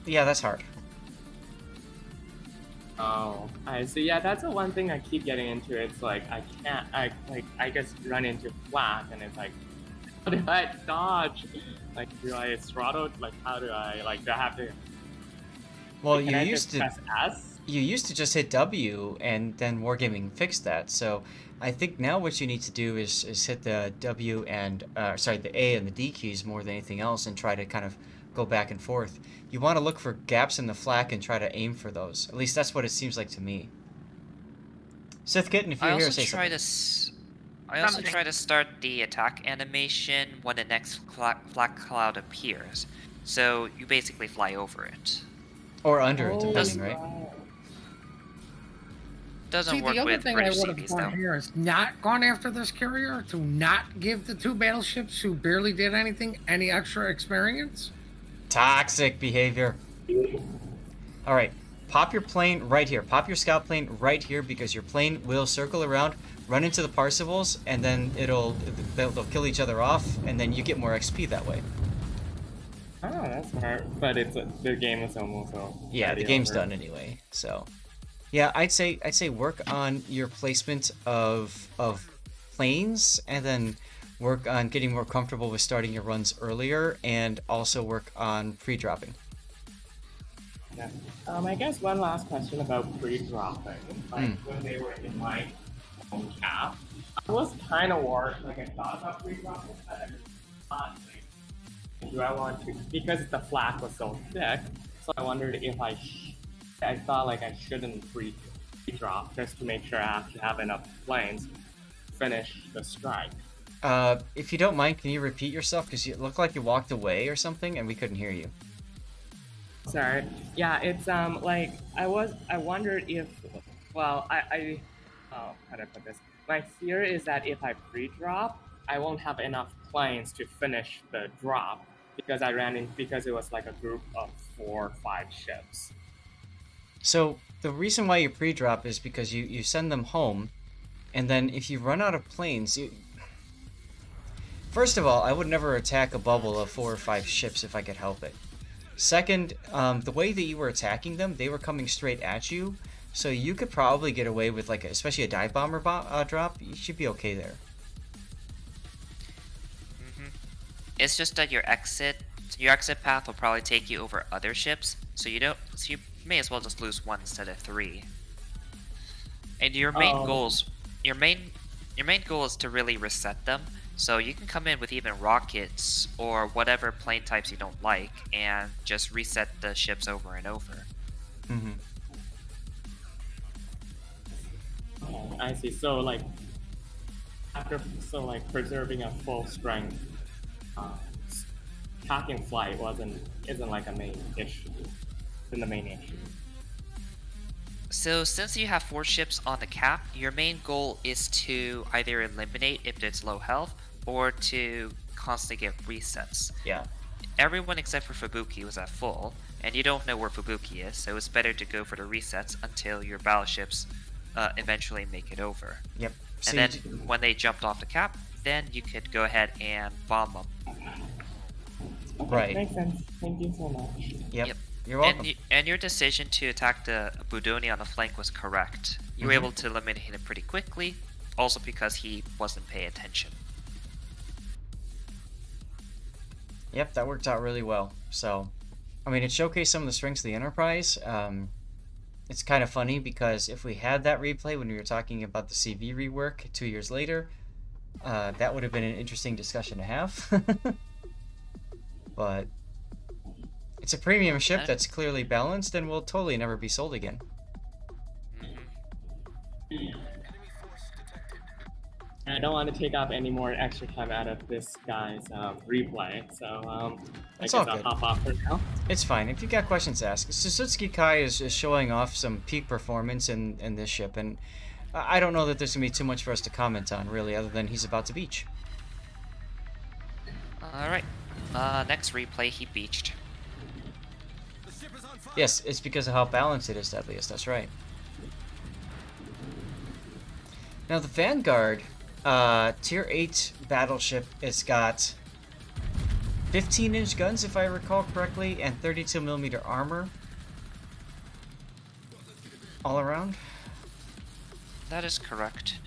[SPEAKER 1] yeah, that's hard.
[SPEAKER 10] Oh, I see. Yeah, that's the one thing I keep getting into. It's like I just run into flak, and it's like, how do I dodge? Like, do I throttle? Like, how do I do I have to?
[SPEAKER 1] Well,
[SPEAKER 10] can I just press S?
[SPEAKER 1] You used to just hit W, and then Wargaming fixed that. So I think now what you need to do is hit the W and the A and the D keys more than anything else, and try to kind of go back and forth. You want to look for gaps in the flak and try to aim for those. At least that's what it seems like to me. Sith Kitten, if you're here, say something.
[SPEAKER 3] I also try to start the attack animation when the next flak cloud appears. So you basically fly over it.
[SPEAKER 1] Or under it, depending, right?
[SPEAKER 3] Doesn't work
[SPEAKER 6] the other
[SPEAKER 3] with
[SPEAKER 6] thing
[SPEAKER 3] British
[SPEAKER 6] I would have
[SPEAKER 3] CVs,
[SPEAKER 6] done
[SPEAKER 3] though.
[SPEAKER 6] here is not gone after this carrier, to not give the 2 battleships who barely did anything any extra experience.
[SPEAKER 1] Toxic behavior. All right, pop your plane right here. Pop your scout plane right here, because your plane will circle around, run into the Parsifals, and then they'll kill each other off, and then you get more XP that way.
[SPEAKER 10] Oh, that's smart. But the game is almost over.
[SPEAKER 1] Yeah, the game's done anyway. So, yeah, I'd say work on your placement of planes, and then work on getting more comfortable with starting your runs earlier, and also work on pre-dropping.
[SPEAKER 10] Yeah. I guess one last question about pre-dropping. Like when they were in my home cap, I was kind of worried. Like I thought about pre-dropping, but I thought, like, do I want to? Because the flak was so thick, so I wondered if I thought like I shouldn't pre-drop just to make sure I actually have enough planes to finish the strike.
[SPEAKER 1] If you don't mind, can you repeat yourself? Because you looked like you walked away or something, and we couldn't hear you.
[SPEAKER 10] Sorry. Yeah, it's like I wondered if, well, how do I put this? My fear is that if I pre-drop, I won't have enough planes to finish the drop because because it was like a group of 4 or 5 ships.
[SPEAKER 1] So the reason why you pre-drop is because you send them home, and then if you run out of planes, first of all, I would never attack a bubble of 4 or 5 ships if I could help it. Second, the way that you were attacking them, they were coming straight at you, so you could probably get away with, like, especially a dive bomber drop. You should be okay there.
[SPEAKER 3] It's just that your exit path will probably take you over other ships, so you may as well just lose 1 instead of 3. And your main your main goal is to really reset them. So you can come in with even rockets or whatever plane types you don't like and just reset the ships over and over.
[SPEAKER 10] Okay, I see. So like preserving a full strength attacking flight isn't like a main issue. Isn't the main issue.
[SPEAKER 3] So since you have 4 ships on the cap, your main goal is to either eliminate if it's low health or to constantly get resets.
[SPEAKER 1] Yeah.
[SPEAKER 3] Everyone except for Fubuki was at full, and you don't know where Fubuki is, so it's better to go for the resets until your battleships eventually make it over.
[SPEAKER 1] Yep.
[SPEAKER 3] And then when they jumped off the cap, then you could go ahead and bomb them.
[SPEAKER 10] Okay,
[SPEAKER 1] right.
[SPEAKER 10] Makes sense. Thank you so much.
[SPEAKER 1] Yep. You're welcome.
[SPEAKER 3] And your decision to attack the Budoni on the flank was correct. You were able to eliminate him pretty quickly, also because he wasn't paying attention.
[SPEAKER 1] Yep, that worked out really well. So, I mean, it showcased some of the strengths of the Enterprise. It's kind of funny because if we had that replay when we were talking about the CV rework 2 years later, that would have been an interesting discussion to have. But it's a premium ship that's clearly balanced and will totally never be sold again.
[SPEAKER 10] I don't want to take up any more extra time out of this guy's replay, so I guess I'll hop off for now.
[SPEAKER 1] It's fine. If you got questions, ask. Susutsuki Kai is showing off some peak performance in this ship, and I don't know that there's going to be too much for us to comment on, really, other than he's about to beach.
[SPEAKER 3] Alright. Next replay, he beached.
[SPEAKER 1] Yes, it's because of how balanced it is, Deadliest. That's right. Now, the Vanguard, Tier 8 battleship, it's got 15-inch guns, if I recall correctly, and 32mm armor. All around?
[SPEAKER 3] That is correct.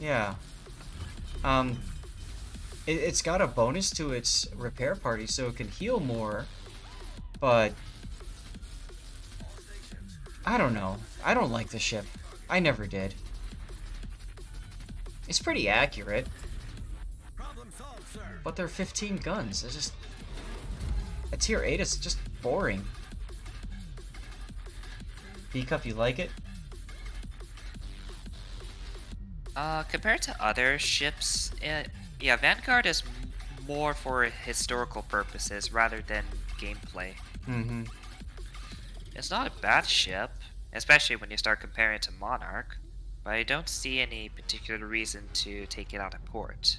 [SPEAKER 1] Yeah. It's got a bonus to its repair party, so it can heal more, but I don't know. I don't like the ship. I never did. It's pretty accurate, but they're 15 guns. It's just a Tier 8 is just boring. B-Cup, you like it?
[SPEAKER 3] Compared to other ships, yeah, Vanguard is more for historical purposes rather than gameplay. It's not a bad ship, especially when you start comparing it to Monarch, but I don't see any particular reason to take it out of port.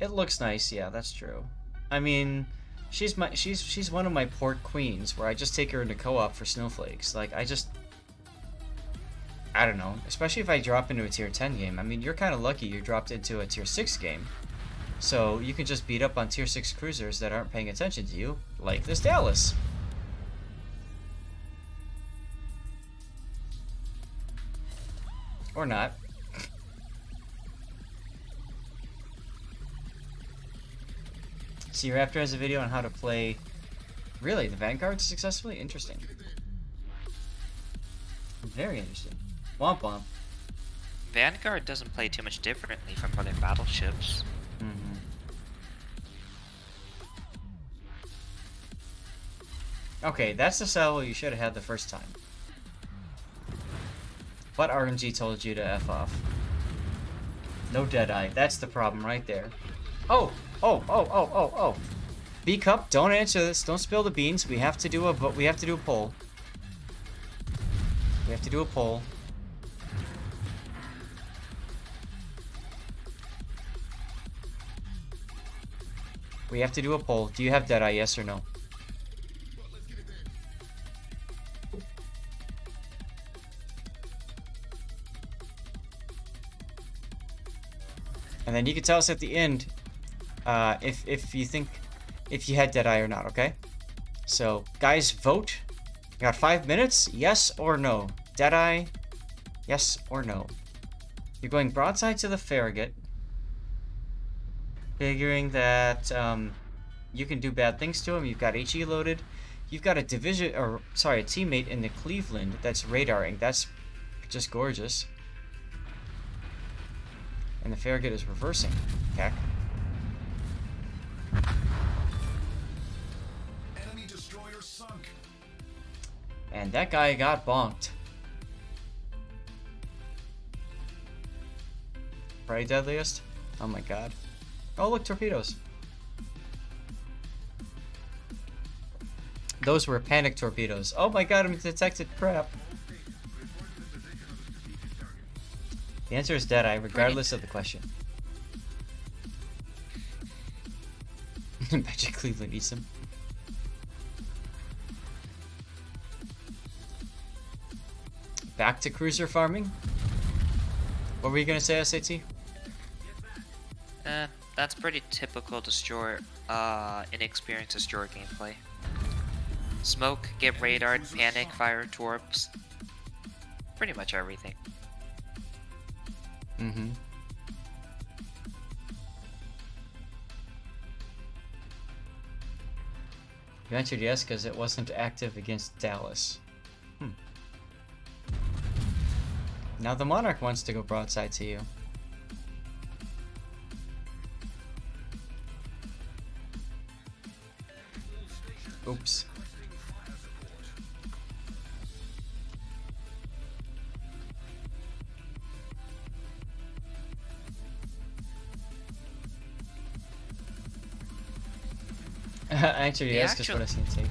[SPEAKER 1] It looks nice, yeah, that's true. I mean, she's one of my port queens, where I just take her into co-op for snowflakes. Like, I don't know, especially if I drop into a Tier 10 game. I mean, you're kind of lucky you dropped into a Tier 6 game. So you can just beat up on Tier 6 cruisers that aren't paying attention to you, like this Dallas. Or not. See, Raptor has a video on how to play, really, the Vanguard successfully? Interesting. Very interesting. Womp womp.
[SPEAKER 3] Vanguard doesn't play too much differently from other battleships.
[SPEAKER 1] Mm-hmm. Okay, that's the salvo you should have had the first time. But RNG told you to F off. No Deadeye. That's the problem right there. Oh! Oh! Oh! Oh! Oh! Oh! B Cup, don't answer this. Don't spill the beans. We have to do a poll. We have to do a poll. We have to do a poll. Do you have Deadeye, yes or no? And then you can tell us at the end if you think if you had Deadeye or not, okay? So, guys, vote. You got 5 minutes, yes or no? Deadeye, yes or no? You're going broadside to the Farragut, figuring that you can do bad things to him. You've got HE loaded. You've got a division, or sorry, a teammate in the Cleveland that's radaring. That's just gorgeous. And the Farragut is reversing. Okay.
[SPEAKER 9] Enemy destroyer sunk.
[SPEAKER 1] And that guy got bonked. Right, deadliest? Oh my god. Oh, look, torpedoes. Those were panic torpedoes. Oh my god, I'm detected crap. The answer is Deadeye, regardless of the question. Magic Cleveland eats him. Back to cruiser farming. What were you gonna say, SAT?
[SPEAKER 3] That's pretty typical destroyer, inexperienced destroyer gameplay. Smoke, get radared, panic, fire torps. Pretty much everything.
[SPEAKER 1] Mm-hmm. You answered yes because it wasn't active against Dallas. Now the Monarch wants to go broadside to you. Oops. I answered yes because what I seen take.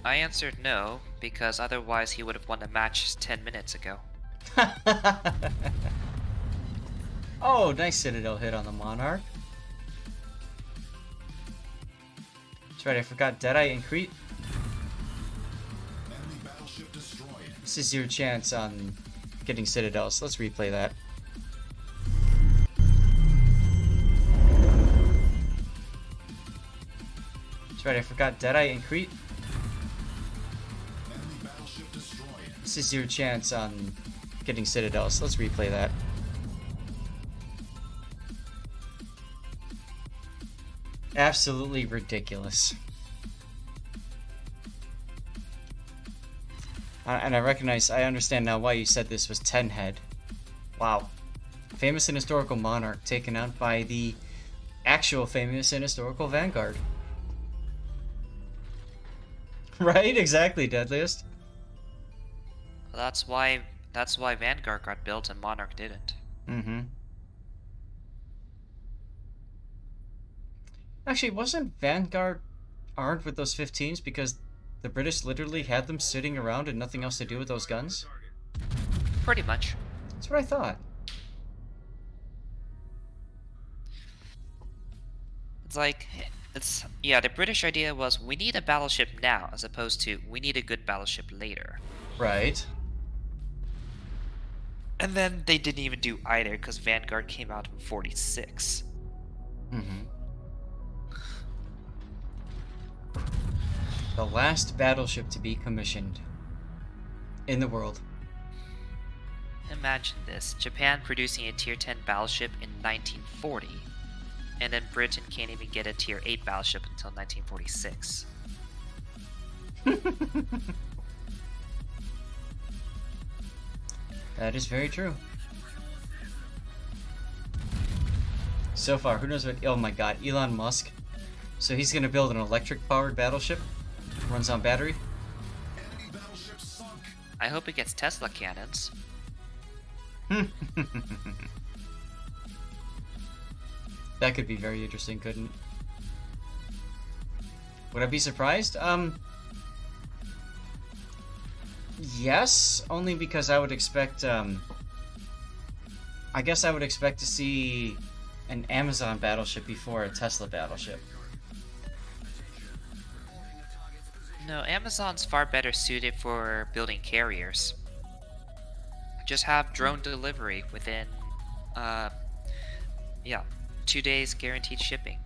[SPEAKER 3] I answered no, because otherwise he would have won the match 10 minutes ago.
[SPEAKER 1] Oh, nice Citadel hit on the Monarch. That's right, I forgot Deadeye and Crete. This is your chance on getting Citadel, so let's replay that. That's right, I forgot Deadeye and Crete. This is your chance on getting Citadel, so let's replay that. Absolutely ridiculous. And I understand now why you said this was 10 head. Wow. Famous and historical Monarch taken out by the actual famous and historical Vanguard. Right? Exactly, deadliest.
[SPEAKER 3] That's why Vanguard got built and Monarch didn't.
[SPEAKER 1] Mm-hmm. Actually, wasn't Vanguard armed with those 15s because the British literally had them sitting around and nothing else to do with those guns?
[SPEAKER 3] Pretty much.
[SPEAKER 1] That's what I thought.
[SPEAKER 3] It's like, yeah, the British idea was we need a battleship now as opposed to we need a good battleship later.
[SPEAKER 1] Right.
[SPEAKER 3] And then they didn't even do either because Vanguard came out in 46.
[SPEAKER 1] Mm-hmm. The last battleship to be commissioned in the world.
[SPEAKER 3] Imagine this, Japan producing a tier 10 battleship in 1940, and then Britain can't even get a tier 8 battleship until 1946.
[SPEAKER 1] That is very true. So far, who knows what... Oh my god, Elon Musk. So he's gonna build an electric-powered battleship. Runs on battery.
[SPEAKER 3] I hope it gets Tesla cannons.
[SPEAKER 1] That could be very interesting, couldn't it? Would I be surprised? Yes, only because I would expect, I guess I would expect to see an Amazon battleship before a Tesla battleship.
[SPEAKER 3] No, Amazon's far better suited for building carriers. Just have drone delivery within, 2 days guaranteed shipping.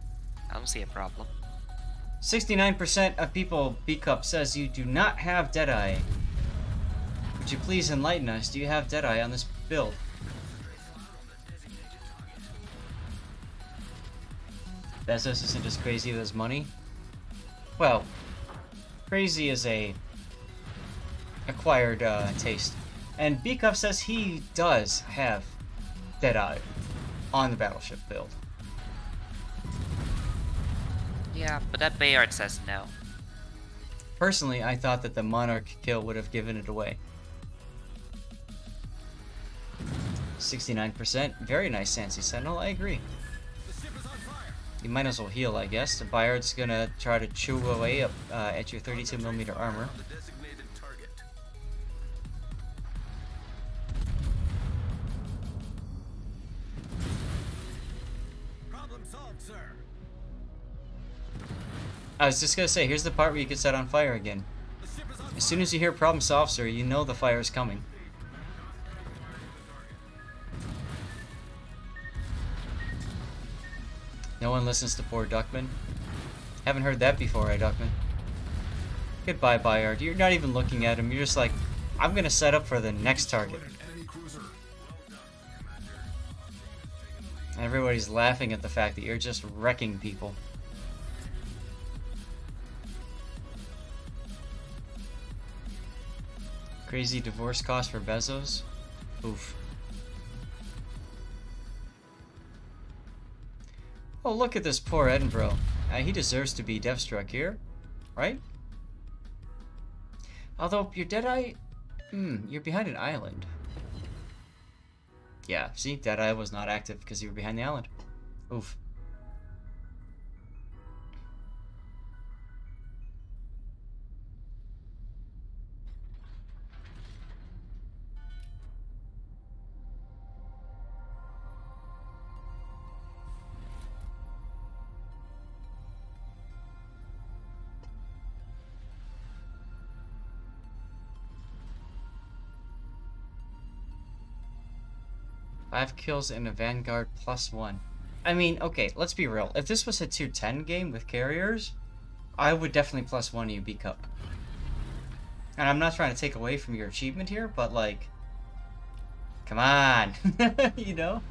[SPEAKER 3] I don't see a problem.
[SPEAKER 1] 69% of people, B-Cup says you do not have Deadeye. Would you please enlighten us? Do you have Deadeye on this build? Bezos isn't as crazy with his money? Well, crazy is a acquired taste. And B-Cup says he does have Deadeye on the battleship build.
[SPEAKER 3] Yeah, but that Bayard says no.
[SPEAKER 1] Personally, I thought that the Monarch kill would have given it away. 69%. Very nice, Sansi Sentinel. I agree. You might as well heal, I guess. The Bayard's gonna try to chew away up at your 32mm armor. I was just gonna say, here's the part where you get set on fire again. As soon as you hear problem solved, sir, you know the fire is coming. No one listens to poor Duckman. Haven't heard that before, Duckman? Goodbye, Bayard. You're not even looking at him. You're just like, I'm gonna set up for the next target. Everybody's laughing at the fact that you're just wrecking people. Crazy divorce cost for Bezos? Oof. Oh, look at this poor Edinburgh. He deserves to be deathstruck here, right? Although, your Deadeye... you're behind an island. Yeah, see? Deadeye was not active because you were behind the island. Oof. Five kills in a Vanguard +1. I mean, okay, let's be real. If this was a 210 game with carriers, I would definitely +1 you B-Cup. And I'm not trying to take away from your achievement here, but like, come on, you know?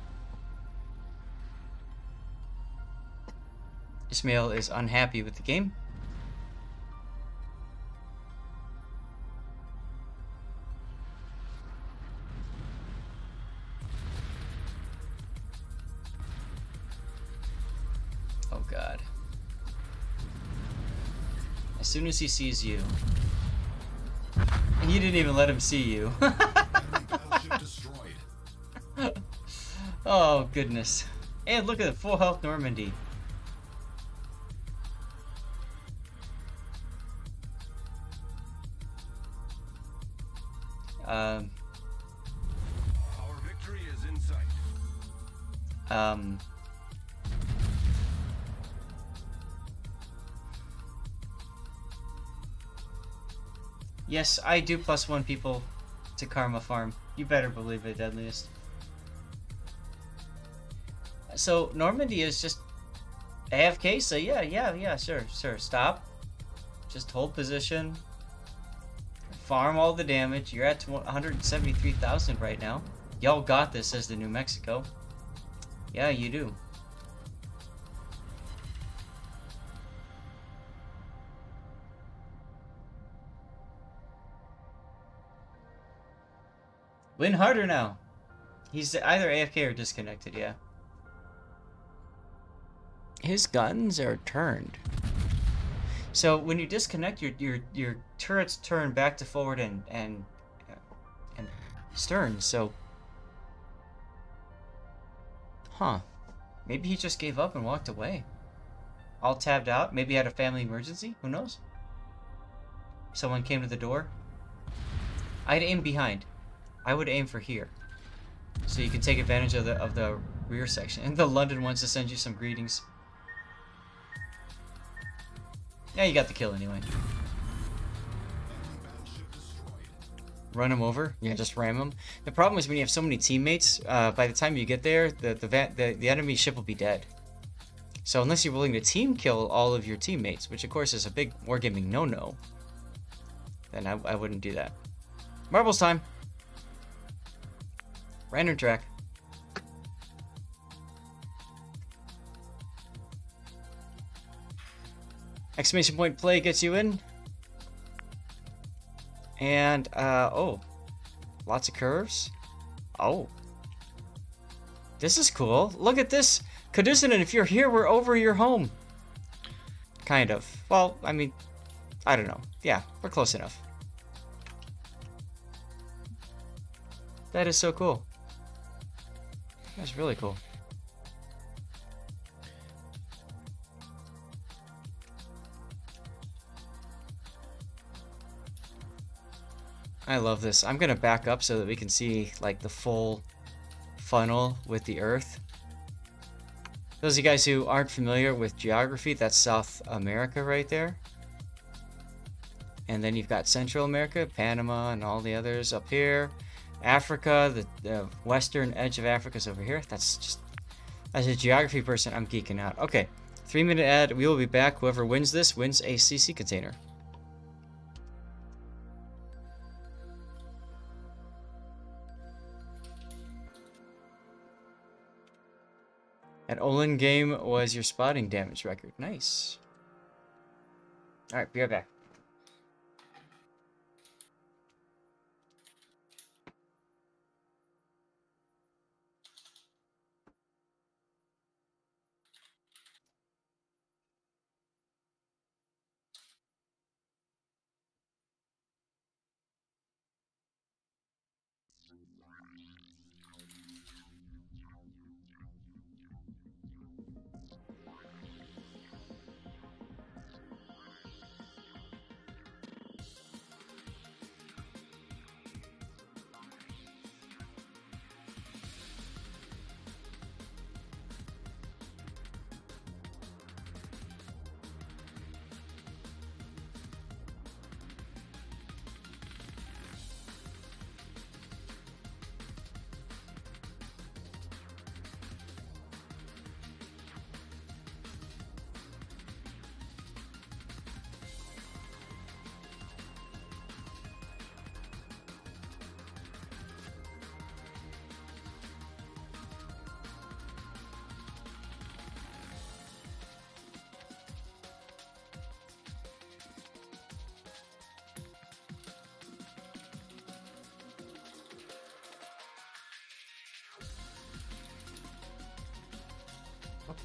[SPEAKER 1] Ismail is unhappy with the game. Oh god. As soon as he sees you. And you didn't even let him see you. Oh goodness. And look at the full health Normandy.
[SPEAKER 9] Our victory is in sight.
[SPEAKER 1] Yes, I do +1 people to Karma Farm. You better believe it, Deadliest. So, Normandy is just AFK, so yeah, sure. Stop. Just hold position. Farm all the damage. You're at 173,000 right now. Y'all got this as the New Mexico. Yeah, you do. Win harder now. He's either AFK or disconnected, yeah. His guns are turned. So when you disconnect, your turrets turn back to forward and stern. So, huh? Maybe he just gave up and walked away. All tabbed out. Maybe he had a family emergency. Who knows? Someone came to the door. I'd aim behind. I would aim for here, so you can take advantage of the rear section. And the London wants to send you some greetings. Yeah, you got the kill anyway. Run him over. Yeah, just ram him. The problem is when you have so many teammates, by the time you get there, the enemy ship will be dead. So unless you're willing to team kill all of your teammates, which of course is a big wargaming no-no, then I wouldn't do that. Marbles time. Random track. Exclamation point play gets you in. And, oh. Lots of curves. Oh. This is cool. Look at this. Caducean, if you're here, we're over your home. Kind of. Well, I mean, I don't know. Yeah, we're close enough. That is so cool. That's really cool. I love this. I'm gonna back up so that we can see like the full funnel with the Earth. Those of you guys who aren't familiar with geography, that's South America right there. And then you've got Central America, Panama, and all the others up here. Africa, the western edge of Africa is over here. That's just, as a geography person, I'm geeking out. Okay, 3-minute ad. We will be back. Whoever wins this wins a CC container. An Oland game was your spotting damage record. Nice. All right, be right back.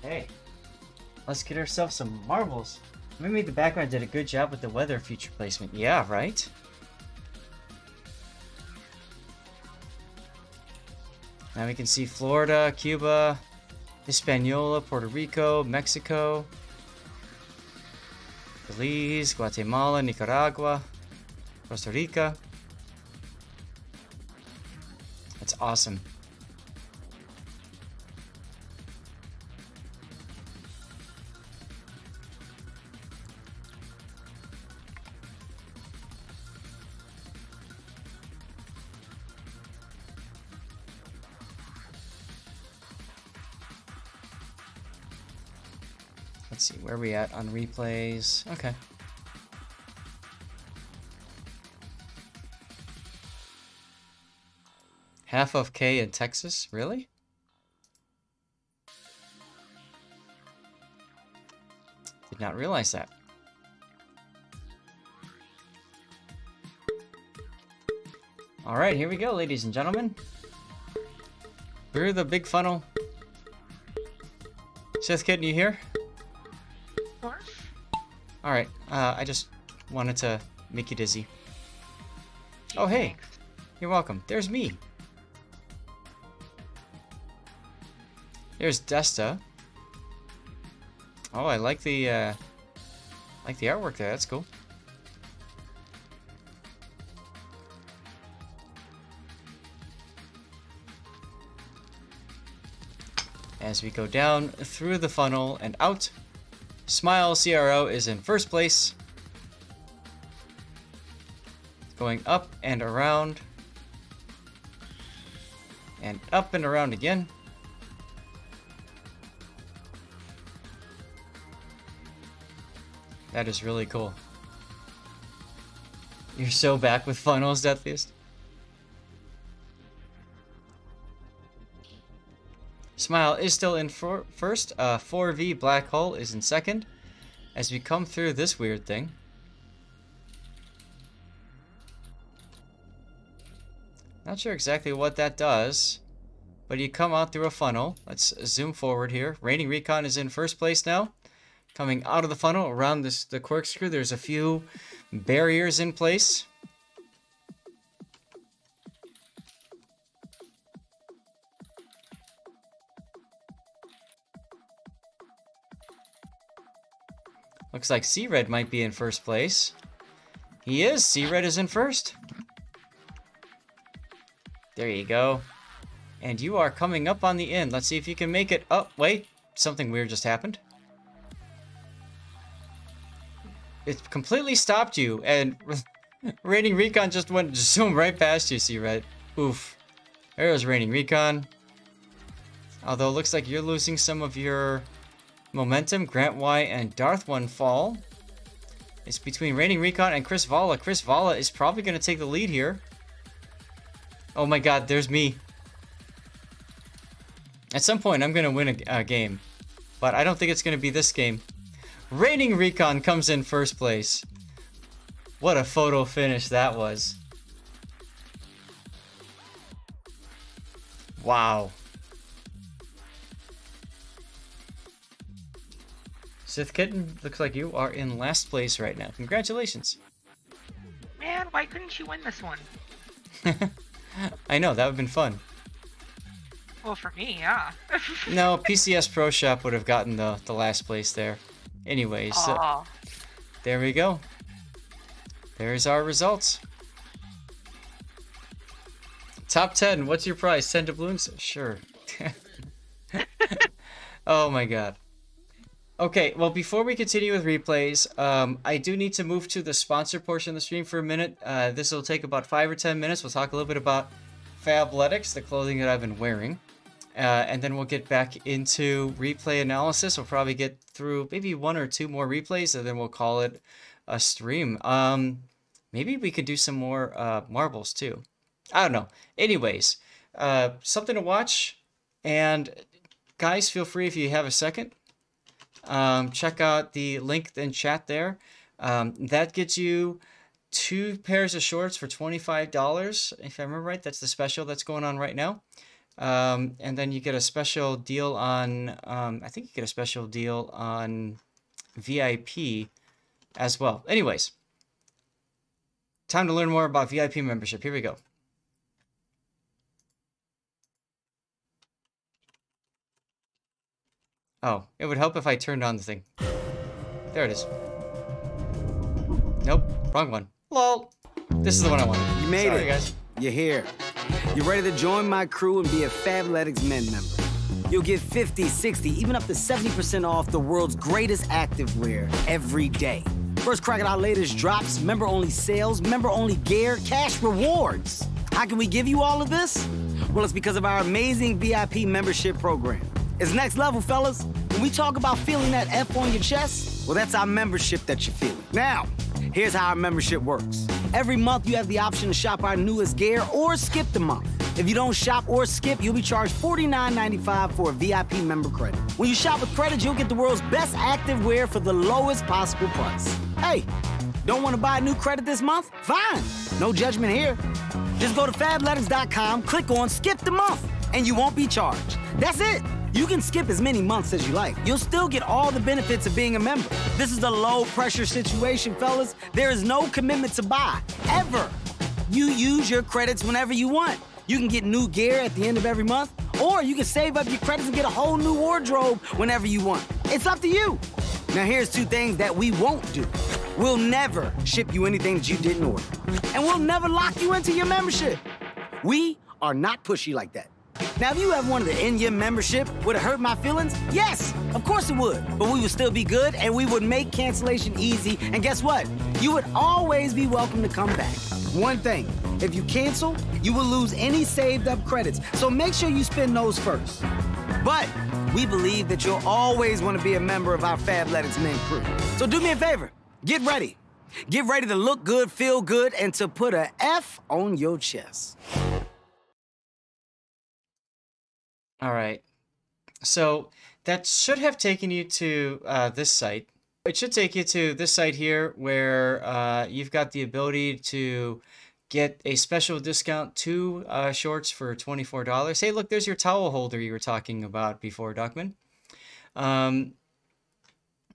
[SPEAKER 1] Okay, let's get ourselves some marbles. Maybe the background did a good job with the weather feature placement. Yeah, right? Now we can see Florida, Cuba, Hispaniola, Puerto Rico, Mexico, Belize, Guatemala, Nicaragua, Costa Rica. That's awesome. Let's see, where are we at on replays? Okay. Half of K in Texas? Really? Did not realize that. Alright, here we go, ladies and gentlemen. Through the big funnel. Sith Kitten, you here?
[SPEAKER 7] Of course.
[SPEAKER 1] Alright, I just wanted to make you dizzy. Oh, hey.
[SPEAKER 7] Thanks.
[SPEAKER 1] You're welcome. There's me. There's Desta. Oh, I like the artwork there. That's cool. As we go down through the funnel and out, Smile CRO is in first place. Going up and around. And up and around again. That is really cool. You're so back with funnels, Deathliest. Smile is still in first. 4V Black Hole is in second. As we come through this weird thing. Not sure exactly what that does. But you come out through a funnel. Let's zoom forward here. Reigning Recon is in first place now. Coming out of the funnel around the corkscrew, there's a few barriers in place. Looks like C-Red might be in first place. He is. C-Red is in first. There you go. And you are coming up on the end. Let's see if you can make it. Oh, wait. Something weird just happened. It completely stopped you, and Reigning Recon just went zoom right past you, C-Red. Oof. There goes Reigning Recon. Although it looks like you're losing some of your momentum. Grant Y and Darth One fall. It's between Reigning Recon and Chris Vala. Chris Vala is probably going to take the lead here. Oh my god, there's me. At some point, I'm going to win a game. But I don't think it's going to be this game. Reigning Recon comes in first place. What a photo finish that was. Wow. Sith Kitten, looks like you are in last place right now. Congratulations.
[SPEAKER 7] Man, why couldn't you win this one?
[SPEAKER 1] I know, that would have been fun.
[SPEAKER 7] Well, for me, yeah.
[SPEAKER 1] No, PCS Pro Shop would have gotten the last place there. Anyways, there we go. There's our results. Top 10, what's your price? 10 doubloons? Sure. Oh my god. Okay, well, before we continue with replays, I do need to move to the sponsor portion of the stream for a minute. This will take about 5 or 10 minutes. We'll talk a little bit about Fabletics, the clothing that I've been wearing. And then we'll get back into replay analysis. We'll probably get through maybe 1 or 2 more replays, and then we'll call it a stream. Maybe we could do some more marbles, too. I don't know. Anyways, something to watch. And guys, feel free if you have a second. Check out the link in chat there. That gets you 2 pairs of shorts for $25. If I remember right, that's the special that's going on right now. And then you get a special deal on, I think you get a special deal on VIP as well. Anyways, time to learn more about VIP membership. Here we go. Oh, it would help if I turned on the thing. There it is. Nope, wrong one. Lol. This is the one I wanted.
[SPEAKER 11] You made
[SPEAKER 1] Sorry,
[SPEAKER 11] it.
[SPEAKER 1] Guys.
[SPEAKER 11] You're here. You ready to join my crew and be a Fabletics Men member? You'll get 50, 60, even up to 70% off the world's greatest activewear every day. First crack at our latest drops, member-only sales, member-only gear, cash rewards. How can we give you all of this? Well, it's because of our amazing VIP membership program. It's next level, fellas. When we talk about feeling that F on your chest, well, that's our membership that you're feeling. Now, here's how our membership works. Every month, you have the option to shop our newest gear or skip the month. If you don't shop or skip, you'll be charged $49.95 for a VIP member credit. When you shop with credit, you'll get the world's best activewear for the lowest possible price. Hey, don't want to buy a new credit this month? Fine. No judgment here. Just go to Fabletics.com, click on Skip the Month, and you won't be charged. That's it. You can skip as many months as you like. You'll still get all the benefits of being a member. This is a low-pressure situation, fellas. There is no commitment to buy, ever. You use your credits whenever you want. You can get new gear at the end of every month, or you can save up your credits and get a whole new wardrobe whenever you want. It's up to you. Now, here's 2 things that we won't do. We'll never ship you anything that you didn't order. And we'll never lock you into your membership. We are not pushy like that. Now, if you have one of the in-year membership, would it hurt my feelings? Yes, of course it would. But we would still be good, and we would make cancellation easy. And guess what? You would always be welcome to come back. One thing, if you cancel, you will lose any saved up credits. So make sure you spend those first. But we believe that you'll always want to be a member of our Fabletics Men crew. So do me a favor, get ready. Get ready to look good, feel good, and to put a F on your chest.
[SPEAKER 1] All right. So that should have taken you to this site. It should take you to this site here where you've got the ability to get a special discount 2 shorts for $24. Hey, look, there's your towel holder you were talking about before, Duckman.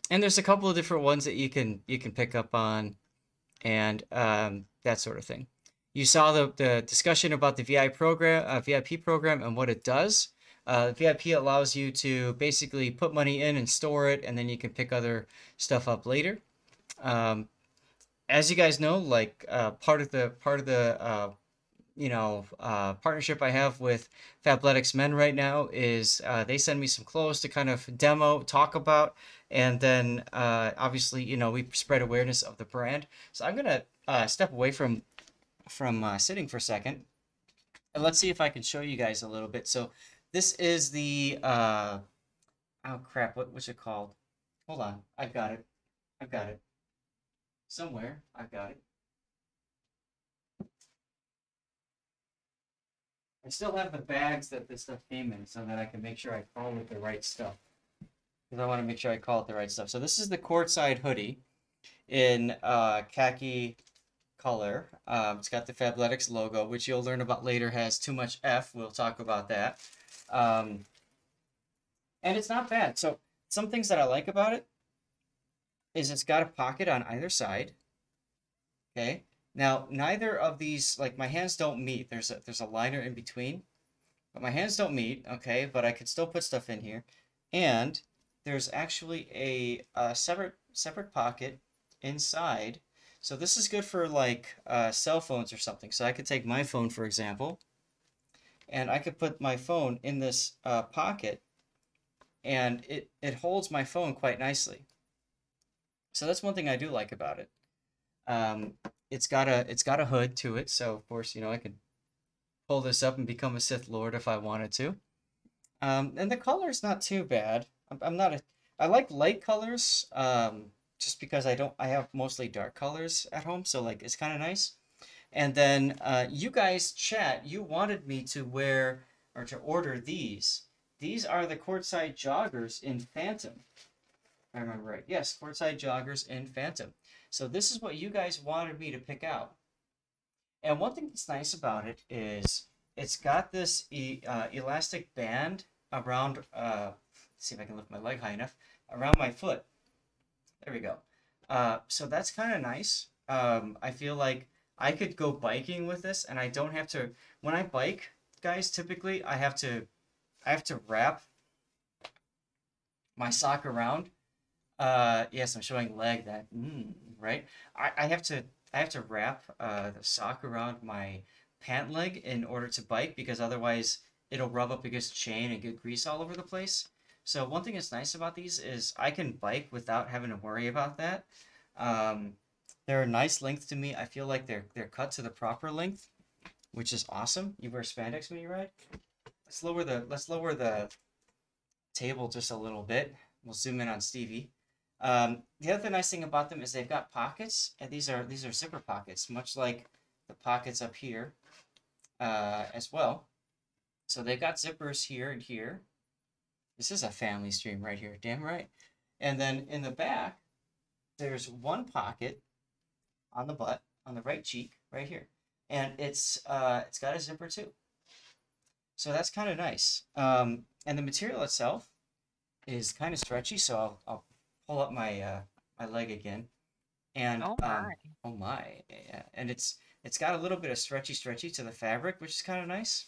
[SPEAKER 1] And there's a couple of different ones that you can pick up on and that sort of thing. You saw the discussion about the VIP program and what it does. VIP allows you to basically put money in and store it, and then you can pick other stuff up later. As you guys know, like part of the partnership I have with Fabletics Men right now is they send me some clothes to kind of demo, talk about, and then obviously we spread awareness of the brand. So I'm gonna step away from sitting for a second, and let's see if I can show you guys a little bit. So this is the oh crap, what's it called? Hold on, I've got it somewhere. I've got it. I still have the bags that this stuff came in so that I can make sure I call it the right stuff. Because I want to make sure I call it the right stuff. So this is the courtside hoodie in khaki color. It's got the Fabletics logo, which you'll learn about later has too much F. We'll talk about that. And it's not bad. So some things that I like about it is it's got a pocket on either side. Okay. Now, neither of these, like my hands don't meet. There's a liner in between, but my hands don't meet. Okay, but I could still put stuff in here. And there's actually a separate pocket inside. So this is good for like cell phones or something. So I could take my phone, for example, and I could put my phone in this pocket, and it holds my phone quite nicely. So that's one thing I do like about it. It's got a hood to it, so of course I could pull this up and become a Sith Lord if I wanted to. And the color is not too bad. I like light colors, just because I have mostly dark colors at home, so like it's kind of nice. And then you guys chat, you wanted me to wear or to order these. These are the courtside joggers in Phantom. If I remember right. Yes, courtside joggers in Phantom. So this is what you guys wanted me to pick out. And one thing that's nice about it is it's got this elastic band around, let's see if I can lift my leg high enough, around my foot. There we go. So that's kind of nice. I feel like I could go biking with this, and I don't have to, when I bike, guys, typically I have to wrap my sock around. Yes, I'm showing leg that, right? I have to wrap the sock around my pant leg in order to bike, because otherwise it'll rub up against the chain and get grease all over the place. So one thing that's nice about these is I can bike without having to worry about that. They're a nice length to me. I feel like they're cut to the proper length, which is awesome. You wear spandex when you ride? Let's lower the table just a little bit. We'll zoom in on Stevie. The other nice thing about them is they've got pockets, and these are zipper pockets, much like the pockets up here as well. So they've got zippers here and here. This is a family stream right here, damn right. And then in the back, there's one pocket on the butt, on the right cheek, right here. and it's got a zipper too. So that's kind of nice. And the material itself is kind of stretchy, so I'll pull up my my leg again. And oh my, yeah. And it's got a little bit of stretchy to the fabric, which is kind of nice.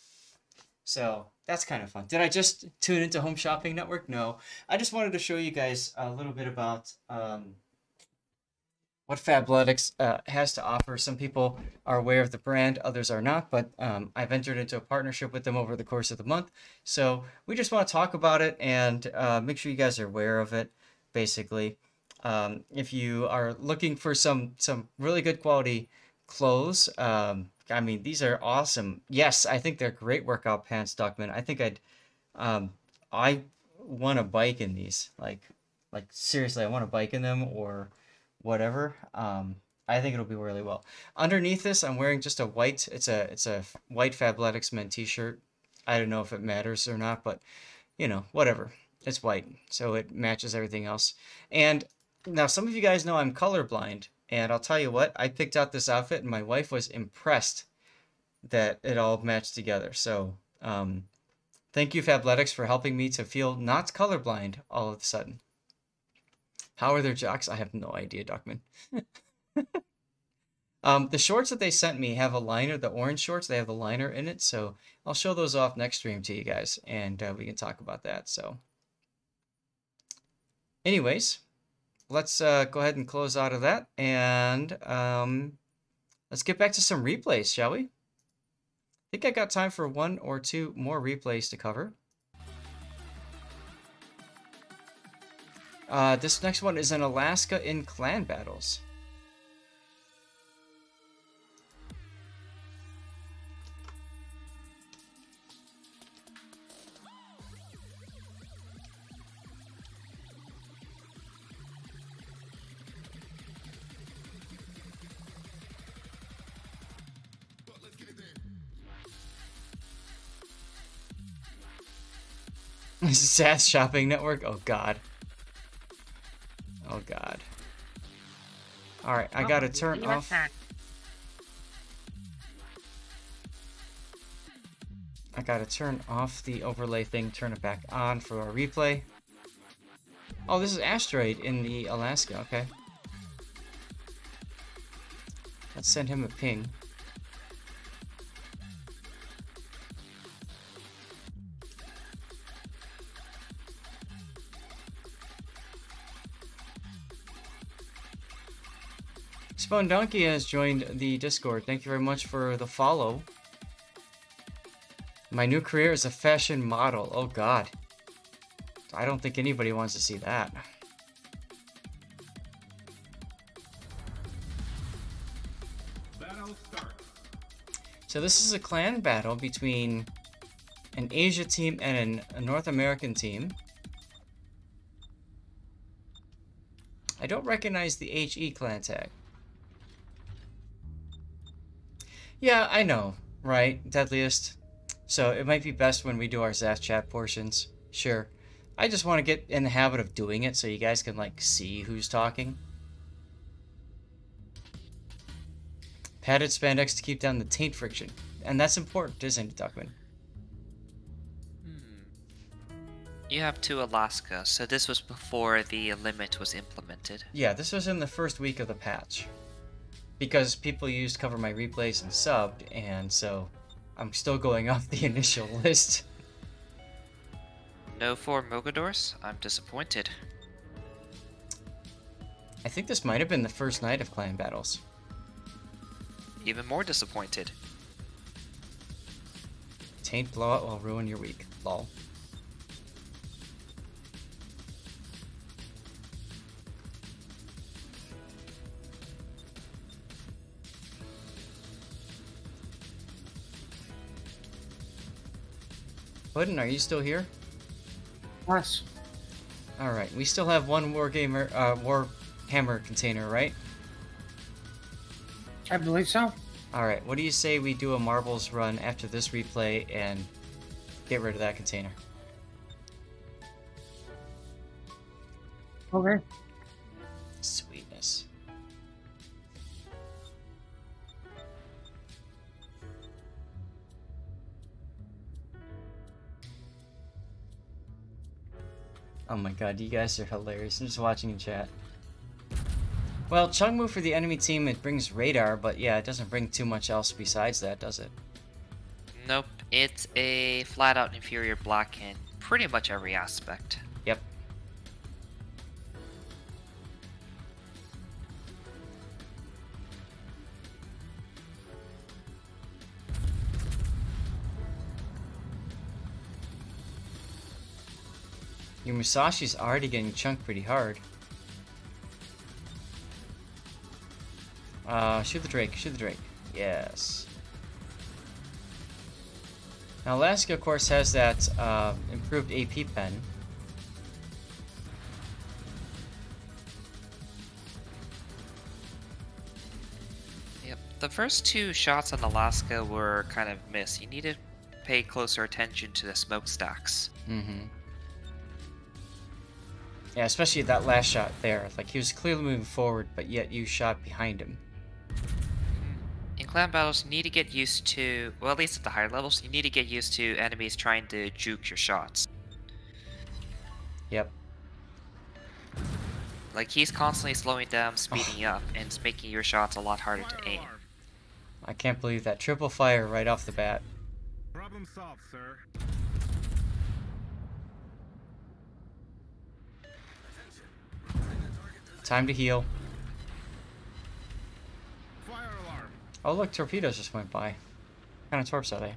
[SPEAKER 1] So that's kind of fun. Did I just tune into Home Shopping Network? No, I just wanted to show you guys a little bit about what Fabletics has to offer. Some people are aware of the brand, others are not, but I've entered into a partnership with them over the course of the month. So we just want to talk about it and make sure you guys are aware of it, basically. If you are looking for some really good quality clothes, I mean, these are awesome. Yes, I think they're great workout pants, Duckman. I think I want to bike in these. Like seriously, I want to bike in them or whatever. I think it'll be really well. Underneath this, I'm wearing just a white. It's a white Fabletics Men t-shirt. I don't know if it matters or not, but you know, whatever. It's white, so it matches everything else. And now some of you guys know I'm colorblind, and I'll tell you what, I picked out this outfit, and my wife was impressed that it all matched together. So thank you, Fabletics, for helping me to feel not colorblind all of a sudden. How are their jocks? I have no idea, Duckman. The shorts that they sent me have a liner, the orange shorts, they have the liner in it, so I'll show those off next stream to you guys, and we can talk about that. So anyways, let's go ahead and close out of that, and let's get back to some replays, shall we? I think I got time for 1 or 2 more replays to cover. This next one is in Alaska in clan battles. SAS Shopping Network? Oh god. Oh god. Alright, I gotta turn off. I gotta turn off the overlay thing, turn it back on for our replay. Oh, this is Asteroid in the Alaska, okay. Let's send him a ping. Dunkerque has joined the Discord. Thank you very much for the follow. My new career is a fashion model. Oh god. I don't think anybody wants to see that.
[SPEAKER 4] Battle start.
[SPEAKER 1] So this is a clan battle between an Asia team and a North American team. I don't recognize the HE clan tag. Yeah, I know, right? Deadliest. So it might be best when we do our ZAS chat portions. Sure. I just want to get in the habit of doing it so you guys can, like, see who's talking. Padded spandex to keep down the taint friction. And that's important, isn't it, Duckman?
[SPEAKER 3] You have 2 Alaska, so this was before the limit was implemented.
[SPEAKER 1] Yeah, this was in the first week of the patch. Because people used Cover My Replays and subbed, and so I'm still going off the initial list.
[SPEAKER 3] No 4 Mogadors? I'm disappointed.
[SPEAKER 1] I think this might have been the first night of clan battles.
[SPEAKER 3] Even more disappointed.
[SPEAKER 1] Taint blowout will ruin your week. Lol. Puddin', are you still here?
[SPEAKER 6] Yes.
[SPEAKER 1] Alright, we still have one Warhammer container, right?
[SPEAKER 6] I believe so.
[SPEAKER 1] Alright, what do you say we do a Marbles run after this replay and get rid of that container?
[SPEAKER 6] Okay.
[SPEAKER 1] Sweetness. Oh my god, you guys are hilarious. I'm just watching in chat. Well, Chungmu for the enemy team, it brings radar, but yeah, it doesn't bring too much else besides that, does it?
[SPEAKER 3] Nope, it's a flat-out inferior block in pretty much every aspect.
[SPEAKER 1] Yep. Your Musashi's already getting chunked pretty hard. Shoot the Drake, shoot the Drake. Yes. Now Alaska, of course, has that improved AP pen.
[SPEAKER 3] Yep, the first two shots on Alaska were kind of missed. You need to pay closer attention to the smokestacks.
[SPEAKER 1] Mm-hmm. Yeah, especially that last shot there. Like, he was clearly moving forward, but yet you shot behind him.
[SPEAKER 3] In clan battles, you need to get used to, well, at least at the higher levels, you need to get used to enemies trying to juke your shots.
[SPEAKER 1] Yep.
[SPEAKER 3] Like, he's constantly slowing down, speeding up, and it's making your shots a lot harder to aim.
[SPEAKER 1] I can't believe that. Triple fire right off the bat.
[SPEAKER 4] Problem solved, sir.
[SPEAKER 1] Time to heal.
[SPEAKER 4] Fire alarm.
[SPEAKER 1] Oh look, torpedoes just went by. What kind of torps are they?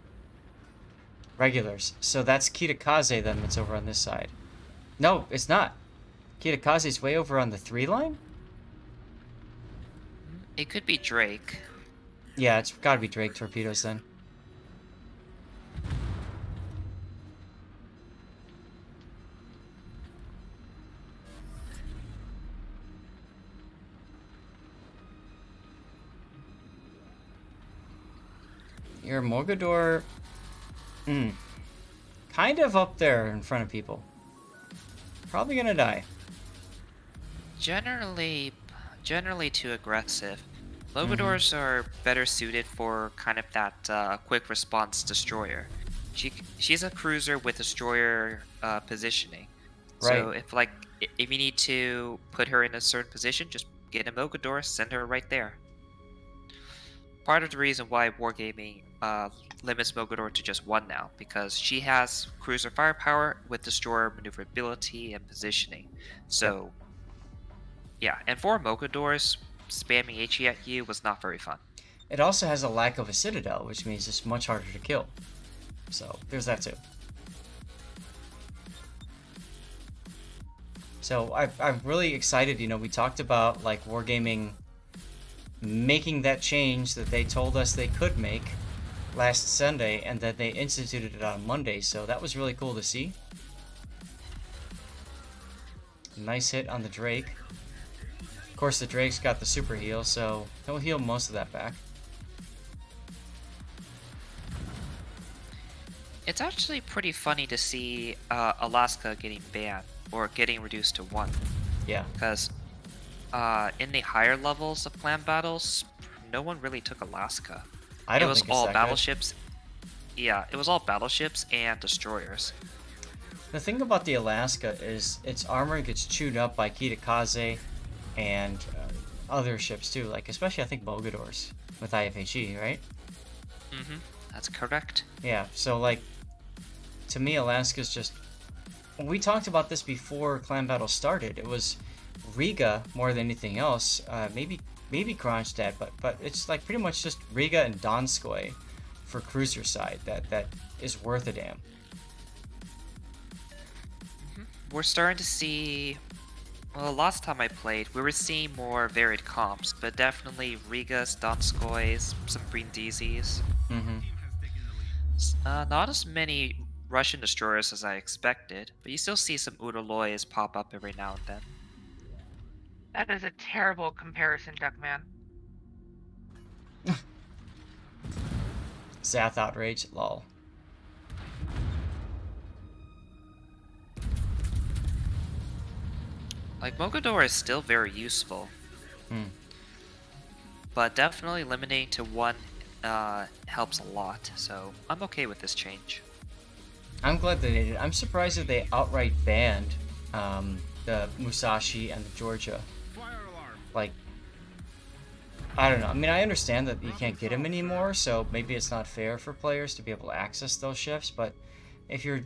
[SPEAKER 1] Regulars. So that's Kitakaze then that's over on this side. No, it's not. Kitakaze's way over on the 3 line?
[SPEAKER 3] It could be Drake.
[SPEAKER 1] Yeah, it's gotta be Drake torpedoes then. Your Mogador, kind of up there in front of people. Probably gonna die.
[SPEAKER 3] Generally too aggressive. Mogadors are better suited for kind of that quick response destroyer. She's a cruiser with destroyer positioning.
[SPEAKER 1] Right.
[SPEAKER 3] So if you need to put her in a certain position, just get a Mogador, send her right there. Part of the reason why Wargaming limits Mogador to just 1 now, because she has cruiser firepower with destroyer maneuverability and positioning. So, yeah, and for Mogadors, spamming HE at you was not very fun.
[SPEAKER 1] It also has a lack of a citadel, which means it's much harder to kill. So, there's that too. So, I'm really excited, you know, we talked about, like, Wargaming making that change that they told us they could make last Sunday, and that they instituted it on Monday, so that was really cool to see. Nice hit on the Drake. Of course, the Drake's got the super heal, so he'll heal most of that back.
[SPEAKER 3] It's actually pretty funny to see Alaska getting banned, or getting reduced to 1.
[SPEAKER 1] Yeah.
[SPEAKER 3] Because in the higher levels of clan battles, no one really took Alaska.
[SPEAKER 1] I don't
[SPEAKER 3] it was
[SPEAKER 1] think it's
[SPEAKER 3] all
[SPEAKER 1] that
[SPEAKER 3] battleships. Good. Yeah, it was all battleships and destroyers.
[SPEAKER 1] The thing about the Alaska is its armor gets chewed up by Kitakaze and other ships too, like especially I think Mogadors with IFHE, right?
[SPEAKER 3] That's correct.
[SPEAKER 1] Yeah, so like to me Alaska's just, we talked about this before clan battle started. It was Riga more than anything else, maybe Kronstadt, but it's like pretty much just Riga and Donskoy for cruiser side that is worth a damn.
[SPEAKER 3] We're starting to see, well, last time I played, we were seeing more varied comps, but definitely Rigas, Donskoys, some Brindizis. Not as many Russian destroyers as I expected, but you still see some Udaloys pop up every now and then.
[SPEAKER 7] That is a terrible comparison, Duckman.
[SPEAKER 1] Zath outrage, lol.
[SPEAKER 3] Like, Mogador is still very useful. But definitely eliminating to 1 helps a lot, so I'm okay with this change.
[SPEAKER 1] I'm glad they did it. I'm surprised that they outright banned the Musashi and the Georgia. Like, I don't know. I mean, I understand that you can't get them anymore, so maybe it's not fair for players to be able to access those ships, but if you're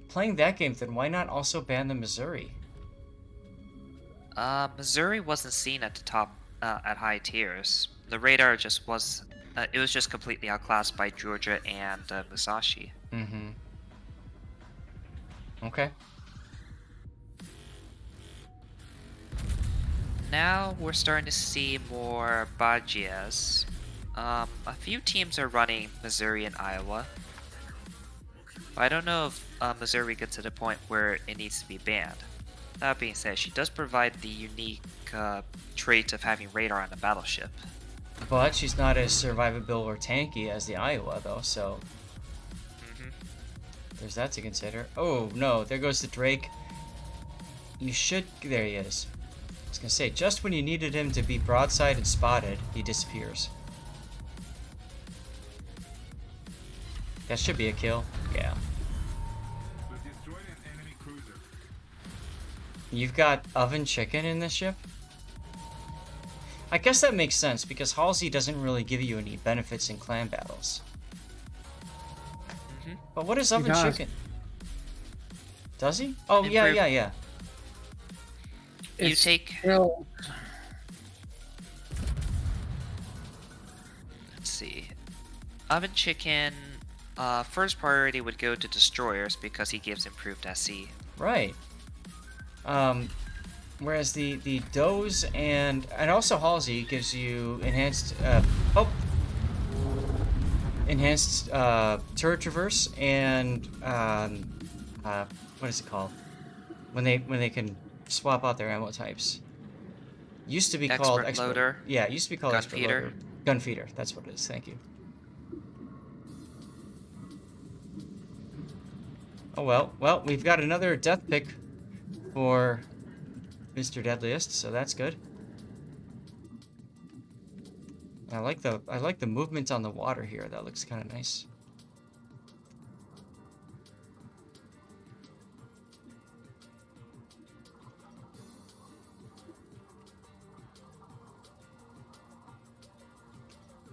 [SPEAKER 1] playing that game, then why not also ban the Missouri?
[SPEAKER 3] Missouri wasn't seen at the top, at high tiers. The radar just was, it was just completely outclassed by Georgia and Musashi.
[SPEAKER 1] Mm-hmm. Okay.
[SPEAKER 3] Now we're starting to see more Bajias. A few teams are running Missouri and Iowa. I don't know if Missouri gets to the point where it needs to be banned. That being said, she does provide the unique trait of having radar on a battleship.
[SPEAKER 1] But she's not as survivable or tanky as the Iowa, though, so... There's that to consider. Oh, no, there goes the Drake. You should... There he is. I was gonna say, just when you needed him to be broadside and spotted, he disappears. That should be a kill. Yeah. You've got oven chicken in this ship? I guess that makes sense, because Halsey doesn't really give you any benefits in clan battles. But what is oven chicken? Does he? Oh, yeah.
[SPEAKER 3] You take...
[SPEAKER 6] Let's
[SPEAKER 3] see. Oven chicken, first priority would go to destroyers because he gives improved SC.
[SPEAKER 1] Right. Whereas the Doze and also Halsey gives you enhanced enhanced turret traverse and what is it called when they can swap out their ammo types. Used to be called expert
[SPEAKER 3] loader.
[SPEAKER 1] Yeah, it used to be called expert
[SPEAKER 3] feeder.
[SPEAKER 1] loader. Gun feeder. That's what it is. Thank you. Oh well, we've got another death pick for Mr. Deadliest, so that's good. I like the movement on the water here. That looks kind of nice.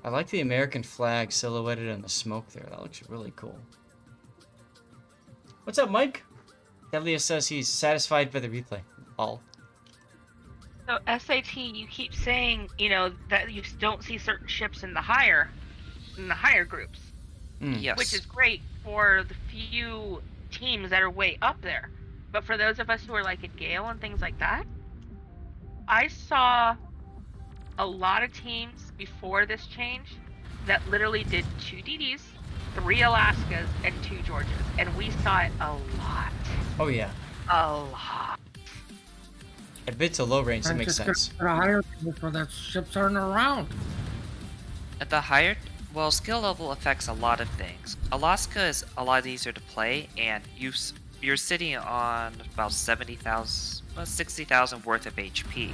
[SPEAKER 1] I like the American flag silhouetted in the smoke there. That looks really cool. What's up, Mike? Deadliest says he's satisfied by the replay. All.
[SPEAKER 7] So SAT, you keep saying, you know, that you don't see certain ships in the higher groups.
[SPEAKER 3] Yes.
[SPEAKER 7] Which is great for the few teams that are way up there. But for those of us who are like in Gale and things like that, I saw a lot of teams before this change that literally did 2 DDs, 3 Alaskas, and 2 Georgias. And we saw it a lot.
[SPEAKER 1] Oh yeah.
[SPEAKER 7] A lot.
[SPEAKER 1] At mid to low range, it makes sense.
[SPEAKER 6] At a higher level, that ships aren't around.
[SPEAKER 3] At the higher, well, skill level affects a lot of things. Alaska is a lot easier to play, and you're sitting on about 60,000 worth of HP.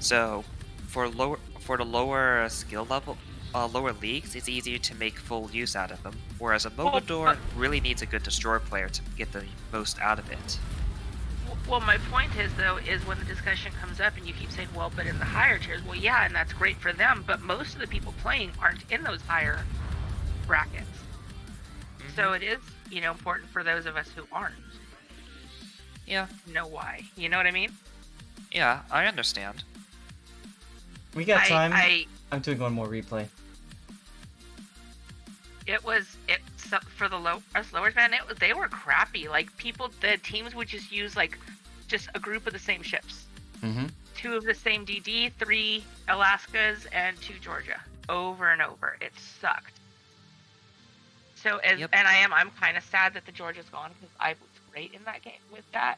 [SPEAKER 3] So, for the lower skill level, lower leagues, it's easier to make full use out of them. Whereas a Mogador really needs a good destroyer player to get the most out of it.
[SPEAKER 7] Well, my point is, though, is when the discussion comes up and you keep saying, well, but in the higher tiers, well, yeah, and that's great for them, but most of the people playing aren't in those higher brackets. So it is, you know, important for those of us who aren't.
[SPEAKER 3] Yeah.
[SPEAKER 7] Know why. You know what I mean?
[SPEAKER 3] Yeah, I understand.
[SPEAKER 1] We got time. I'm doing one more replay.
[SPEAKER 7] For the us lowers, man, they were crappy. Like, the teams would just use, like, just a group of the same ships. 2 of the same DD, 3 Alaskas, and 2 Georgia. Over and over. It sucked. So, and I'm kind of sad that the Georgia's gone, because I was great in that game with that.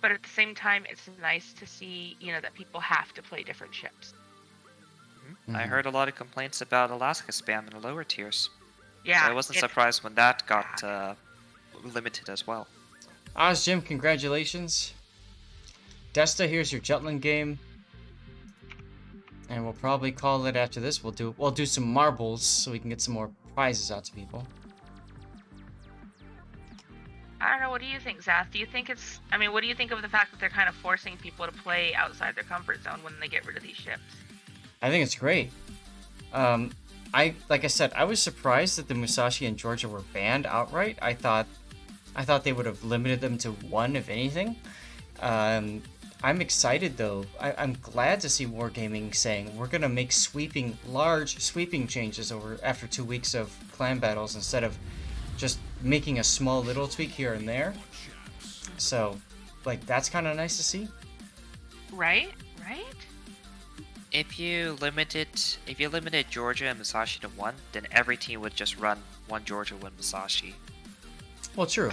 [SPEAKER 7] But at the same time, it's nice to see, you know, that people have to play different ships.
[SPEAKER 3] I heard a lot of complaints about Alaska spam in the lower tiers.
[SPEAKER 7] Yeah.
[SPEAKER 3] So I wasn't surprised when that got limited as well.
[SPEAKER 1] Oz Jim, congratulations. Desta, here's your Jutland game. And we'll probably call it after this. We'll do some marbles so we can get some more prizes out to people.
[SPEAKER 7] I don't know. What do you think, Zath? Do you think it's? I mean, what do you think of the fact that they're kind of forcing people to play outside their comfort zone when they get rid of these ships?
[SPEAKER 1] I think it's great. Like I said, I was surprised that the Musashi and Georgia were banned outright. I thought they would have limited them to one, if anything. I'm excited though. I'm glad to see Wargaming saying we're gonna make large sweeping changes after 2 weeks of clan battles instead of just making a small little tweak here and there. So, like, that's kind of nice to see.
[SPEAKER 7] Right.
[SPEAKER 3] If you limited Georgia and Musashi to 1, then every team would just run 1 Georgia, 1 Musashi.
[SPEAKER 1] Well, true.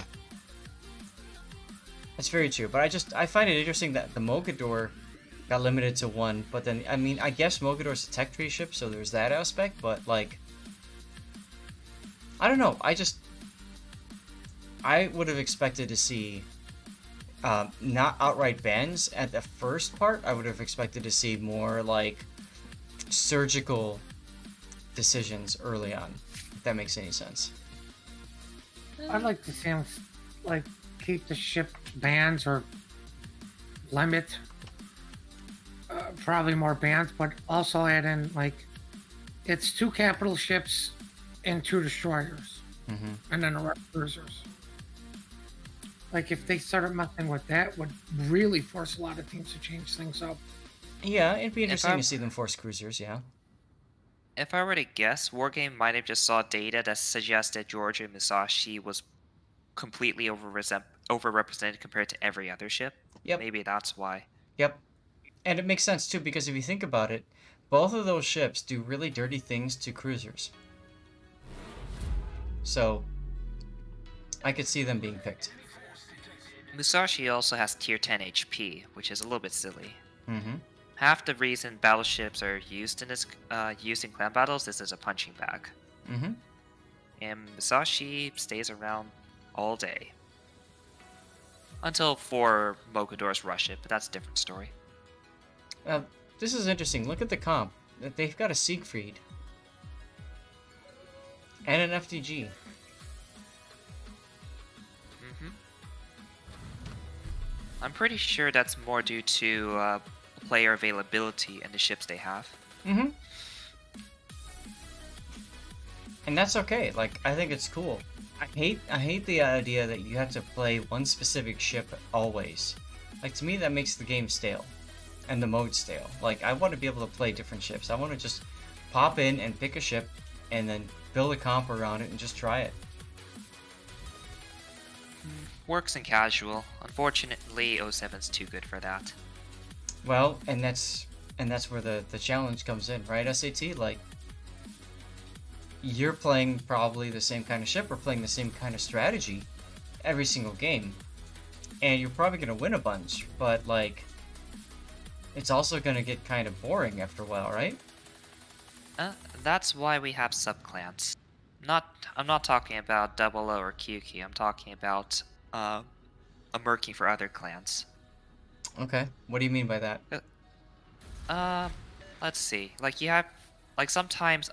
[SPEAKER 1] That's very true, but I find it interesting that the Mogador got limited to 1, but then, I mean, I guess Mogador's a tech tree ship, so there's that aspect, but, like, I don't know, I would have expected to see, not outright bans at the first part. I would have expected to see more, like, surgical decisions early on, if that makes any sense.
[SPEAKER 6] I'd like to see them, like, keep the ship bans or limit probably more bans, but also add in, like, it's 2 capital ships and 2 destroyers, and then the rest cruisers. Like, if they started messing with that, would really force a lot of teams to change things up.
[SPEAKER 1] Yeah, it'd be interesting to see them force cruisers, yeah.
[SPEAKER 3] If I were to guess, Wargame might have just saw data that suggested Georgia and Musashi was completely overrepresented compared to every other ship.
[SPEAKER 1] Yep.
[SPEAKER 3] Maybe that's why.
[SPEAKER 1] Yep. And it makes sense, too, because if you think about it, both of those ships do really dirty things to cruisers. So, I could see them being picked.
[SPEAKER 3] Musashi also has tier 10 HP, which is a little bit silly.
[SPEAKER 1] Mm-hmm.
[SPEAKER 3] Half the reason battleships are used in clan battles is as a punching bag.
[SPEAKER 1] Mm-hmm.
[SPEAKER 3] And Musashi stays around all day. Until 4 Mogadors rush it, but that's a different story.
[SPEAKER 1] This is interesting. Look at the comp. They've got a Siegfried. And an FDG.
[SPEAKER 3] I'm pretty sure that's more due to player availability and the ships they have.
[SPEAKER 1] Mm-hmm. And that's okay. Like, I think it's cool. I hate the idea that you have to play one specific ship always. Like, to me, that makes the game stale. And the mode stale. Like, I want to be able to play different ships. I want to just pop in and pick a ship and then build a comp around it and just try it.
[SPEAKER 3] Works in casual. Unfortunately, 07's too good for that.
[SPEAKER 1] Well, and that's where the challenge comes in, right, SAT? Like, you're playing probably the same kind of ship or playing the same kind of strategy every single game. And you're probably going to win a bunch, but, like, it's also going to get kind of boring after a while, right?
[SPEAKER 3] That's why we have subclans. I'm not talking about 00 or QQ. I'm talking about a murking for other clans.
[SPEAKER 1] Okay, what do you mean by that?
[SPEAKER 3] Let's see. Like, you have, like, sometimes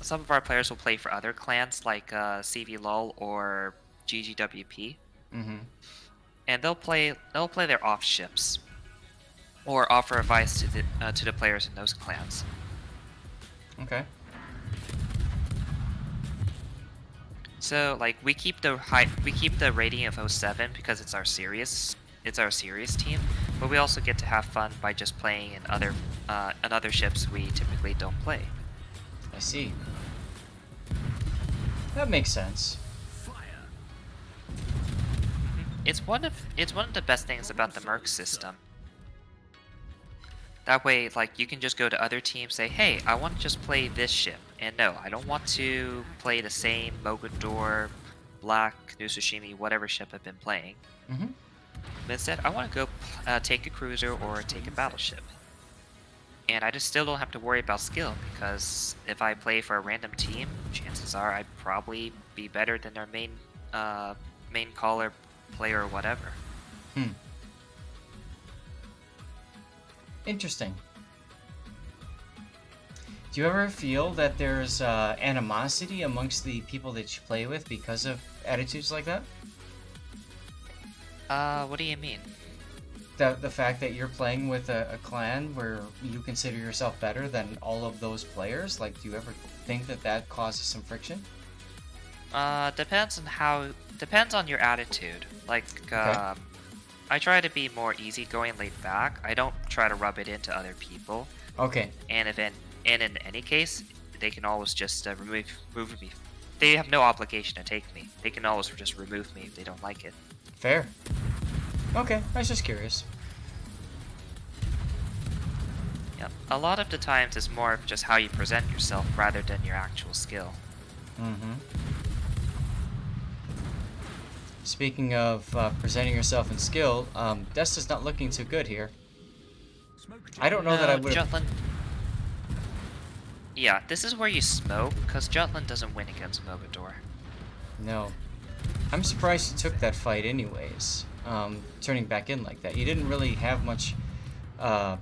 [SPEAKER 3] some of our players will play for other clans, like CV LOL or GGWP.
[SPEAKER 1] Mm-hmm.
[SPEAKER 3] And they'll play their off ships, or offer advice to the players in those clans.
[SPEAKER 1] Okay.
[SPEAKER 3] So, like, we keep the rating of 07 because it's our serious team, but we also get to have fun by just playing in other ships we typically don't play.
[SPEAKER 1] I see. That makes sense.
[SPEAKER 3] It's one of the best things about the Merc system. That way, like, you can just go to other teams, say, hey, I want to just play this ship. And no, I don't want to play the same Mogador, Black, New Tsushima, whatever ship I've been playing.
[SPEAKER 1] Mm-hmm.
[SPEAKER 3] But instead, I want to go take a cruiser or take a battleship. And I just still don't have to worry about skill, because if I play for a random team, chances are I'd probably be better than their main caller, player, or whatever.
[SPEAKER 1] Interesting. Do you ever feel that there's animosity amongst the people that you play with because of attitudes like that?
[SPEAKER 3] What do you mean?
[SPEAKER 1] The fact that you're playing with a clan where you consider yourself better than all of those players, like, do you ever think that causes some friction?
[SPEAKER 3] Depends on your attitude. Like,
[SPEAKER 1] Okay.
[SPEAKER 3] I try to be more easygoing, laid back. I don't try to rub it into other people.
[SPEAKER 1] Okay.
[SPEAKER 3] And in any case, they can always just remove me. They have no obligation to take me. They can always just remove me if they don't like it.
[SPEAKER 1] Fair. Okay, I was just curious.
[SPEAKER 3] Yep. A lot of the times it's more of just how you present yourself rather than your actual skill.
[SPEAKER 1] Mm-hmm. Speaking of presenting yourself in skill, Desta's not looking too good here. I don't know that I would.
[SPEAKER 3] Jutland. Yeah, this is where you smoke, because Jutland doesn't win against Mogador.
[SPEAKER 1] No. I'm surprised you took that fight anyways, turning back in like that. You didn't really have much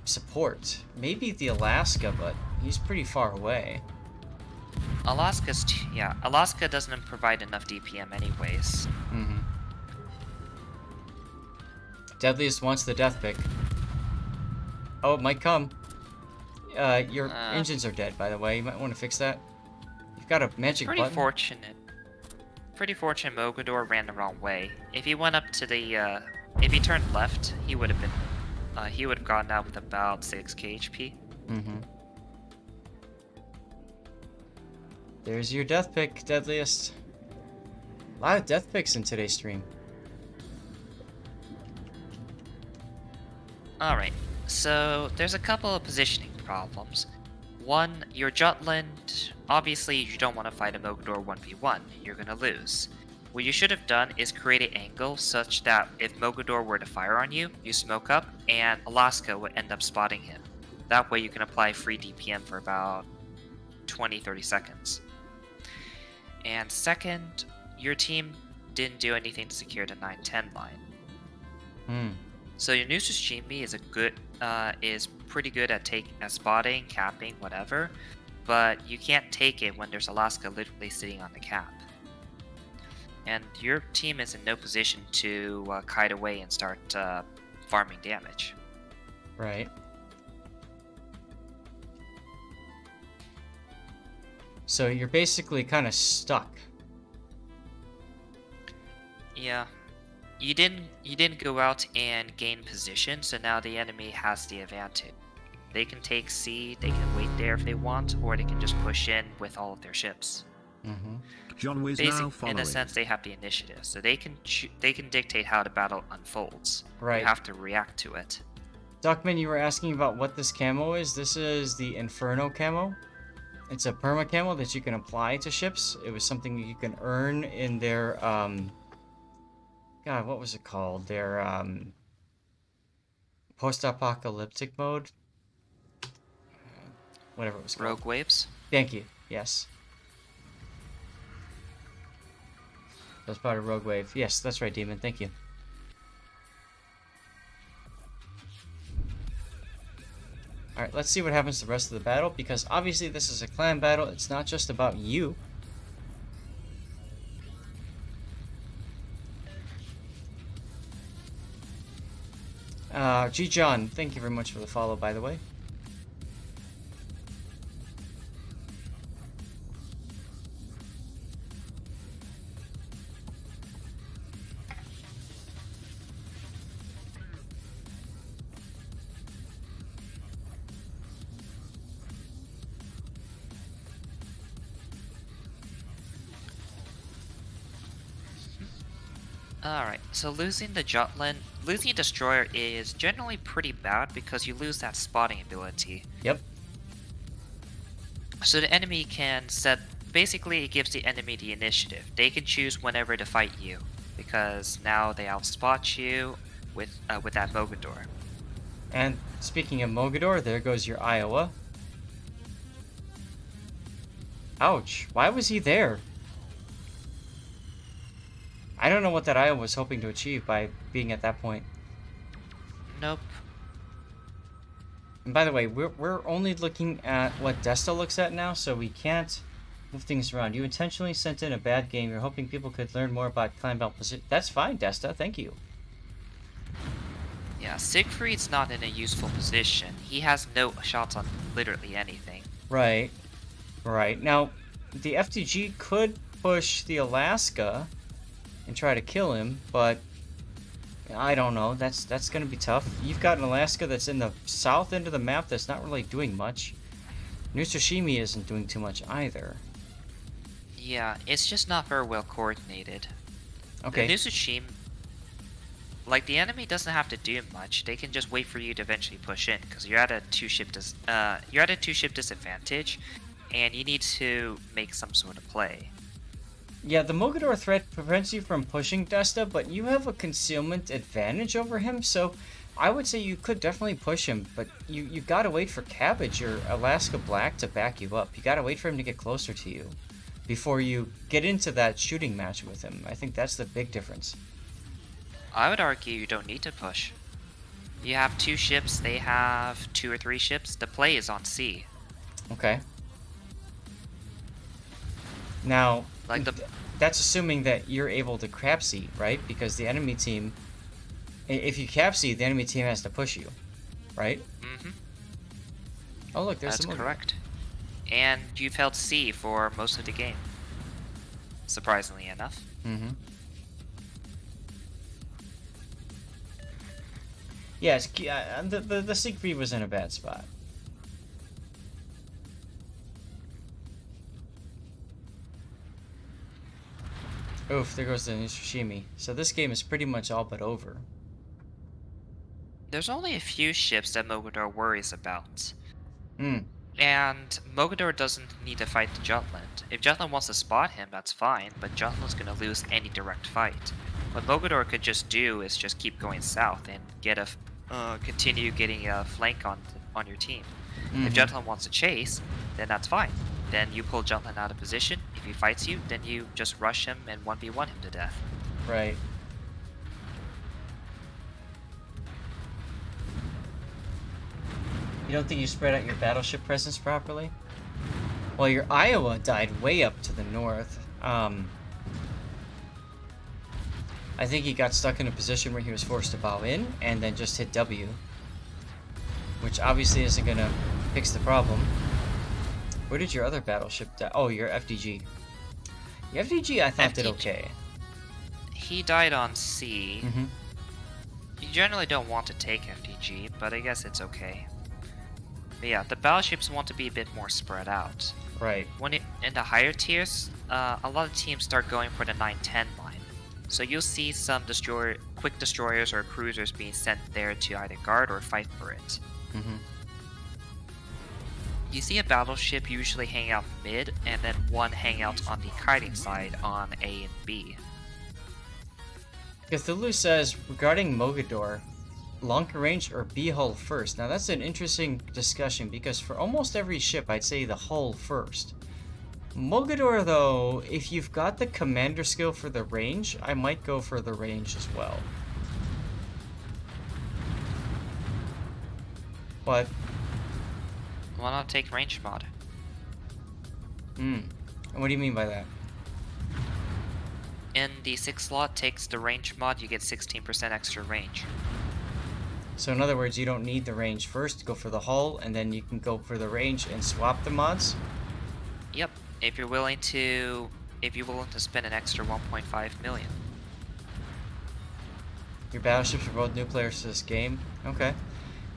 [SPEAKER 1] support. Maybe the Alaska, but he's pretty far away.
[SPEAKER 3] Alaska doesn't provide enough DPM anyways.
[SPEAKER 1] Mm-hmm. Deadliest wants the death pick. Oh, it might come. Your engines are dead, by the way. You might want to fix that. You've got a magic button.
[SPEAKER 3] Pretty fortunate Mogador ran the wrong way. If he went up to the, if he turned left, he would have gotten out with about 6k HP.
[SPEAKER 1] Mm-hmm. There's your death pick, Deadliest. A lot of death picks in today's stream.
[SPEAKER 3] Alright, so there's a couple of positioning problems. One, your Jutland, obviously you don't want to fight a Mogador 1v1, you're gonna lose. What you should have done is create an angle such that if Mogador were to fire on you, you smoke up, and Alaska would end up spotting him. That way you can apply free DPM for about 20-30 seconds. And second, your team didn't do anything to secure the 9-10 line. So your Nusus Jimmy is pretty good at spotting, capping, whatever, but you can't take it when there's Alaska literally sitting on the cap. And your team is in no position to kite away and start farming damage.
[SPEAKER 1] Right. So you're basically kind of stuck.
[SPEAKER 3] Yeah. You didn't go out and gain position, so now the enemy has the advantage. They can take C, they can wait there if they want, or they can just push in with all of their ships.
[SPEAKER 1] Mm-hmm.
[SPEAKER 4] John Wiz now following.
[SPEAKER 3] In a sense, they have the initiative, so they can dictate how the battle unfolds.
[SPEAKER 1] Right.
[SPEAKER 3] You have to react to it.
[SPEAKER 1] Duckman, you were asking about what this camo is. This is the Inferno camo. It's a perma camo that you can apply to ships. It was something you can earn in their God, what was it called? Their post-apocalyptic mode. Whatever it was called.
[SPEAKER 3] Rogue Waves?
[SPEAKER 1] Thank you. Yes. That's part of Rogue Wave. Yes, that's right, Demon. Thank you. Alright, let's see what happens the rest of the battle, because obviously this is a clan battle. It's not just about you. G. John, thank you very much for the follow, by the way.
[SPEAKER 3] Alright, so losing a destroyer is generally pretty bad because you lose that spotting ability.
[SPEAKER 1] Yep.
[SPEAKER 3] So the enemy can basically it gives the enemy the initiative. They can choose whenever to fight you, because now they outspot you with that Mogador.
[SPEAKER 1] And speaking of Mogador, there goes your Iowa. Ouch, why was he there? I don't know what that Iowa was hoping to achieve by being at that point.
[SPEAKER 3] Nope.
[SPEAKER 1] And by the way, we're only looking at what Desta looks at now, so we can't move things around. You intentionally sent in a bad game. You're hoping people could learn more about clan battle position. That's fine, Desta. Thank you.
[SPEAKER 3] Yeah, Siegfried's not in a useful position. He has no shots on literally anything.
[SPEAKER 1] Right. Right. Now, the FTG could push the Alaska and try to kill him, but I don't know. That's going to be tough. You've got an Alaska that's in the south end of the map that's not really doing much. New Tsushima isn't doing too much either.
[SPEAKER 3] Yeah, it's just not very well coordinated.
[SPEAKER 1] Okay.
[SPEAKER 3] The New Tsushima, like, the enemy doesn't have to do much. They can just wait for you to eventually push in, because you're at a two-ship disadvantage, and you need to make some sort of play.
[SPEAKER 1] Yeah, the Mogador threat prevents you from pushing Desta, but you have a concealment advantage over him, so I would say you could definitely push him, but you gotta wait for Cabbage or Alaska Black to back you up. You gotta wait for him to get closer to you before you get into that shooting match with him. I think that's the big difference.
[SPEAKER 3] I would argue you don't need to push. You have 2 ships, they have 2 or 3 ships. The play is on sea.
[SPEAKER 1] Okay. Now,
[SPEAKER 3] like
[SPEAKER 1] that's assuming that you're able to crab seat, right? Because the enemy team, if you cap seat, the enemy team has to push you, right?
[SPEAKER 3] Mm-hmm.
[SPEAKER 1] Oh, look, there's
[SPEAKER 3] That's correct. And you've held C for most of the game. Surprisingly enough.
[SPEAKER 1] Mm-hmm. Yes, the Siegfried was in a bad spot. Oof, there goes the Nishishimi. So this game is pretty much all but over.
[SPEAKER 3] There's only a few ships that Mogador worries about.
[SPEAKER 1] Hmm.
[SPEAKER 3] And Mogador doesn't need to fight the Jutland. If Jutland wants to spot him, that's fine, but Jutland's gonna lose any direct fight. What Mogador could just do is just keep going south and get a continue getting a flank on your team.
[SPEAKER 1] Mm-hmm.
[SPEAKER 3] If Jutland wants to chase, then that's fine. Then you pull Jutland out of position. If he fights you, then you just rush him and 1v1 him to death.
[SPEAKER 1] Right. You don't think you spread out your battleship presence properly? Well, your Iowa died way up to the north. I think he got stuck in a position where he was forced to bow in and then just hit W. Which obviously isn't going to fix the problem. Where did your other battleship die? Oh, your FDG. Your FDG I thought did okay.
[SPEAKER 3] He died on C.
[SPEAKER 1] Mm-hmm.
[SPEAKER 3] You generally don't want to take FDG, but I guess it's okay. But yeah, the battleships want to be a bit more spread out.
[SPEAKER 1] Right.
[SPEAKER 3] In the higher tiers, a lot of teams start going for the 9-10 line. So you'll see some quick destroyers or cruisers being sent there to either guard or fight for it.
[SPEAKER 1] Mm-hmm.
[SPEAKER 3] You see a battleship usually hang out mid, and then one hang out on the kiting side on A and B.
[SPEAKER 1] Cthulhu says, regarding Mogador, longer range or B hull first. Now that's an interesting discussion because for almost every ship I'd say the hull first. Mogador though, if you've got the commander skill for the range, I might go for the range as well. But
[SPEAKER 3] why not take range mod?
[SPEAKER 1] And what do you mean by that?
[SPEAKER 3] In the 6 slot takes the range mod, you get 16% extra range.
[SPEAKER 1] So in other words, you don't need the range first, go for the hull, and then you can go for the range and swap the mods?
[SPEAKER 3] Yep, if you're willing to spend an extra 1.5 million.
[SPEAKER 1] Your battleships are both new players to this game? Okay.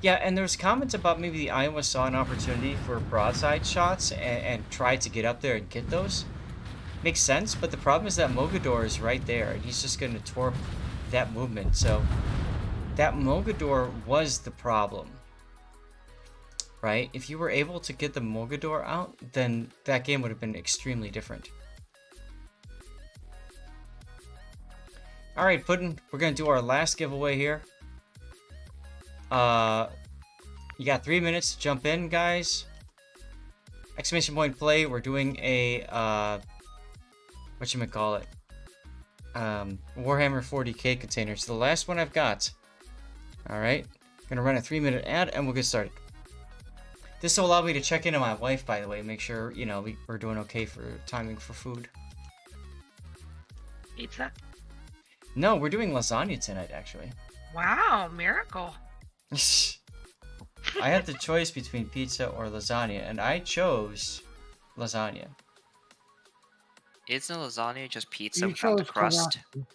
[SPEAKER 1] Yeah, and there's comments about maybe the Iowa saw an opportunity for broadside shots and tried to get up there and get those. Makes sense, but the problem is that Mogador is right there, and he's just going to torp that movement, so that Mogador was the problem, right? If you were able to get the Mogador out, then that game would have been extremely different. Alright, Puddin', we're going to do our last giveaway here. You got 3 minutes to jump in, guys. Exclamation point play, we're doing a, whatchamacallit, Warhammer 40k container. It's the last one I've got. Alright, gonna run a 3-minute ad and we'll get started. This will allow me to check in on my wife, by the way, make sure, you know, we're doing okay for timing for food.
[SPEAKER 7] Pizza?
[SPEAKER 1] No, we're doing lasagna tonight, actually.
[SPEAKER 7] Wow, miracle.
[SPEAKER 1] I had the choice between pizza or lasagna, and I chose lasagna.
[SPEAKER 3] Isn't lasagna just pizza
[SPEAKER 6] You
[SPEAKER 3] without the
[SPEAKER 6] chose
[SPEAKER 3] crust?
[SPEAKER 6] karaage.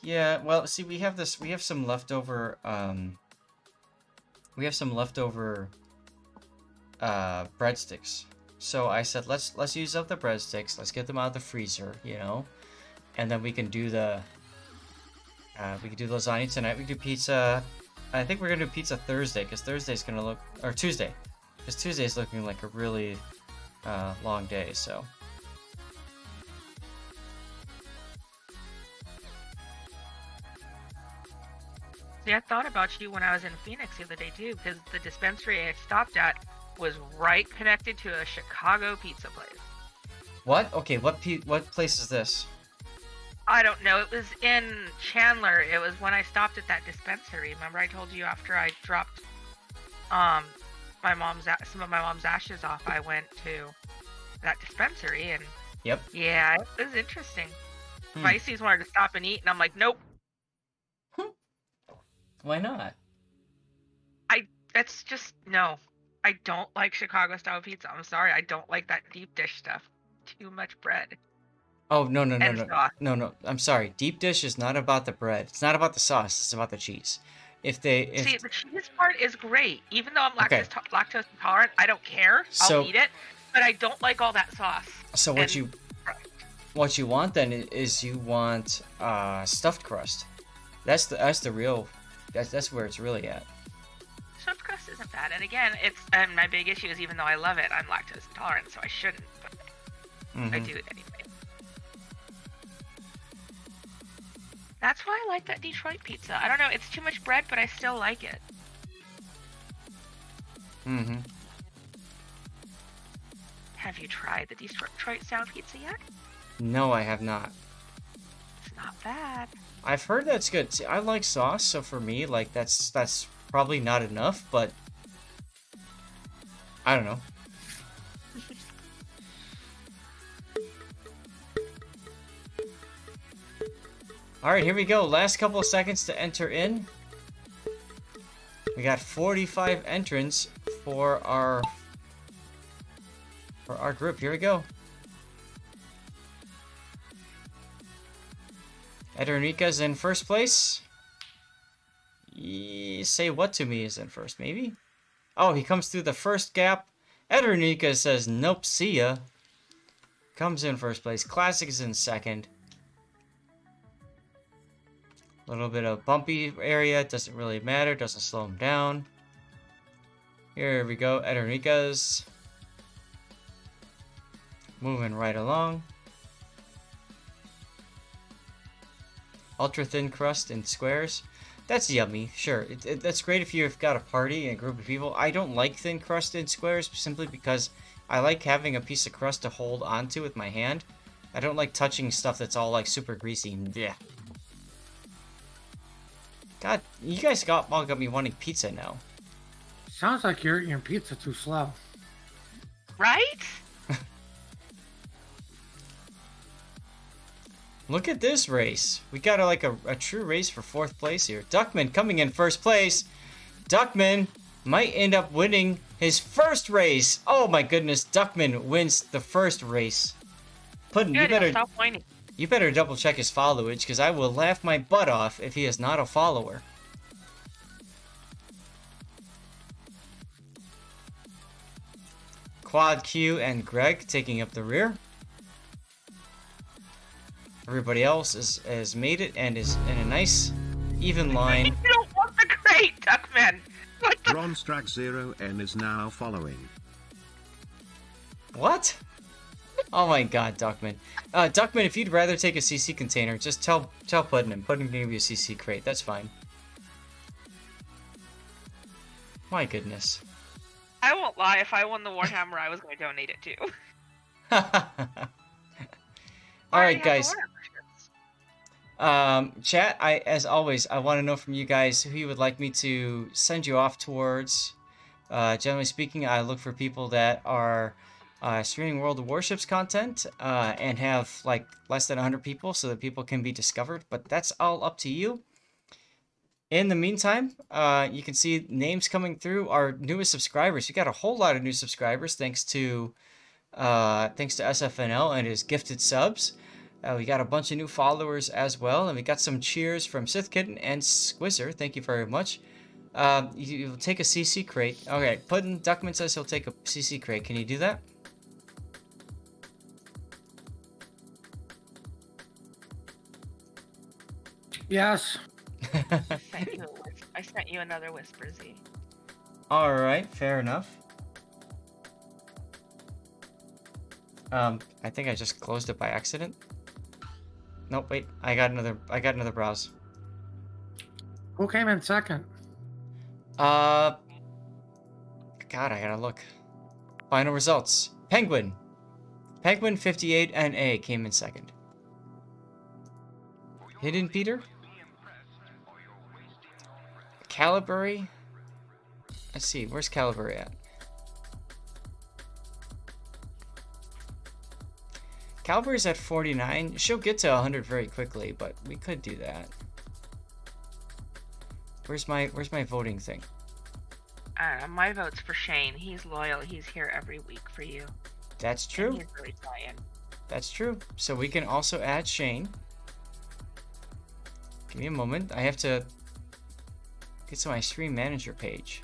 [SPEAKER 1] Yeah, well, see, we have some leftover, breadsticks. So I said, let's use up the breadsticks, let's get them out of the freezer, you know, and then we can do the lasagna tonight. We can do pizza. I think we're gonna do pizza Thursday, because Thursday's gonna look, or Tuesday, because Tuesday's looking like a really long day, so.
[SPEAKER 7] See, I thought about you when I was in Phoenix the other day too, because the dispensary I stopped at was right connected to a Chicago pizza place.
[SPEAKER 1] What? Okay, what place is this?
[SPEAKER 7] I don't know. It was in Chandler. It was when I stopped at that dispensary. Remember, I told you after I dropped some of my mom's ashes off, I went to that dispensary, and
[SPEAKER 1] yep.
[SPEAKER 7] Yeah, it was interesting. Pisces wanted to stop and eat, and I'm like, nope.
[SPEAKER 1] Why not?
[SPEAKER 7] That's just no. I don't like Chicago style pizza. I'm sorry, I don't like that deep dish stuff. Too much bread.
[SPEAKER 1] Oh, no.
[SPEAKER 7] sauce.
[SPEAKER 1] No. I'm sorry. Deep dish is not about the bread. It's not about the sauce. It's about the cheese. See,
[SPEAKER 7] the cheese part is great. Even though I'm lactose intolerant, I don't care. I'll eat it, but I don't like all that sauce.
[SPEAKER 1] So what you want then is you want stuffed crust. That's where it's really at.
[SPEAKER 7] Stuffed crust isn't bad, and again, and my big issue is, even though I love it, I'm lactose intolerant, so I shouldn't. But I do it anyway. That's why I like that Detroit pizza. I don't know, it's too much bread, but I still like it. Have you tried the Detroit style pizza yet?
[SPEAKER 1] No, I have not.
[SPEAKER 7] It's not bad.
[SPEAKER 1] I've heard that's good. See, I like sauce, so for me, like, that's probably not enough, but I don't know. Alright, here we go. Last couple of seconds to enter in. We got 45 entrants for our group. Here we go. Edernika's in first place. Say what to me is in first, maybe? Oh, he comes through the first gap. Edernika says, nope, see ya. Comes in first place. Classic is in second. A little bit of bumpy area. Doesn't really matter. Doesn't slow him down. Here we go. Edernika's moving right along. Ultra thin crust in squares. That's yummy, sure. That's great if you've got a party and a group of people. I don't like thin crust in squares simply because I like having a piece of crust to hold onto with my hand. I don't like touching stuff that's all like super greasy. Yeah. God, you guys all got me wanting pizza now.
[SPEAKER 6] Sounds like you're eating pizza too slow.
[SPEAKER 7] Right?
[SPEAKER 1] Look at this race. We got a true race for fourth place here. Duckman coming in first place. Duckman might end up winning his first race. Oh my goodness, Duckman wins the first race. Puddin', you better double check his followage, because I will laugh my butt off if he is not a follower. Quad Q and Greg taking up the rear. Everybody else has made it and is in a nice, even line.
[SPEAKER 7] You don't want the crate, Duckman!
[SPEAKER 4] Ronstrag 0N is now following.
[SPEAKER 1] What? Oh my god, Duckman. Duckman, if you'd rather take a CC container, just tell Puddin', and Puddin' can give you a CC crate. That's fine. My goodness.
[SPEAKER 7] I won't lie, if I won the Warhammer, I was going to donate it too.
[SPEAKER 1] Alright, guys. Chat, as always, I want to know from you guys who you would like me to send you off towards. Generally speaking, I look for people that are streaming World of Warships content and have like less than 100 people so that people can be discovered, but that's all up to you. In the meantime, you can see names coming through. Our newest subscribers. We got a whole lot of new subscribers thanks to SFNL and his gifted subs. We got a bunch of new followers as well, and we got some cheers from Sith Kitten and Squizzer. Thank you very much. You'll take a CC crate. Okay, Puddin Duckman says he'll take a CC crate. Can you do that?
[SPEAKER 6] Yes.
[SPEAKER 7] I sent you another Whisper Z.
[SPEAKER 1] Alright, fair enough. I think I just closed it by accident. Nope, wait. I got another browse.
[SPEAKER 6] Who came in second?
[SPEAKER 1] God, I gotta look. Final results. Penguin 58 and A came in second. Hidden Peter? Caliburry? Let's see, where's Caliburry at? Caliburry's at 49. She'll get to 100 very quickly, but we could do that. Where's my voting thing?
[SPEAKER 7] My vote's for Shane. He's loyal. He's here every week for you.
[SPEAKER 1] That's true.
[SPEAKER 7] And he's really trying.
[SPEAKER 1] That's true. So we can also add Shane. Give me a moment. I have to get to my stream manager page.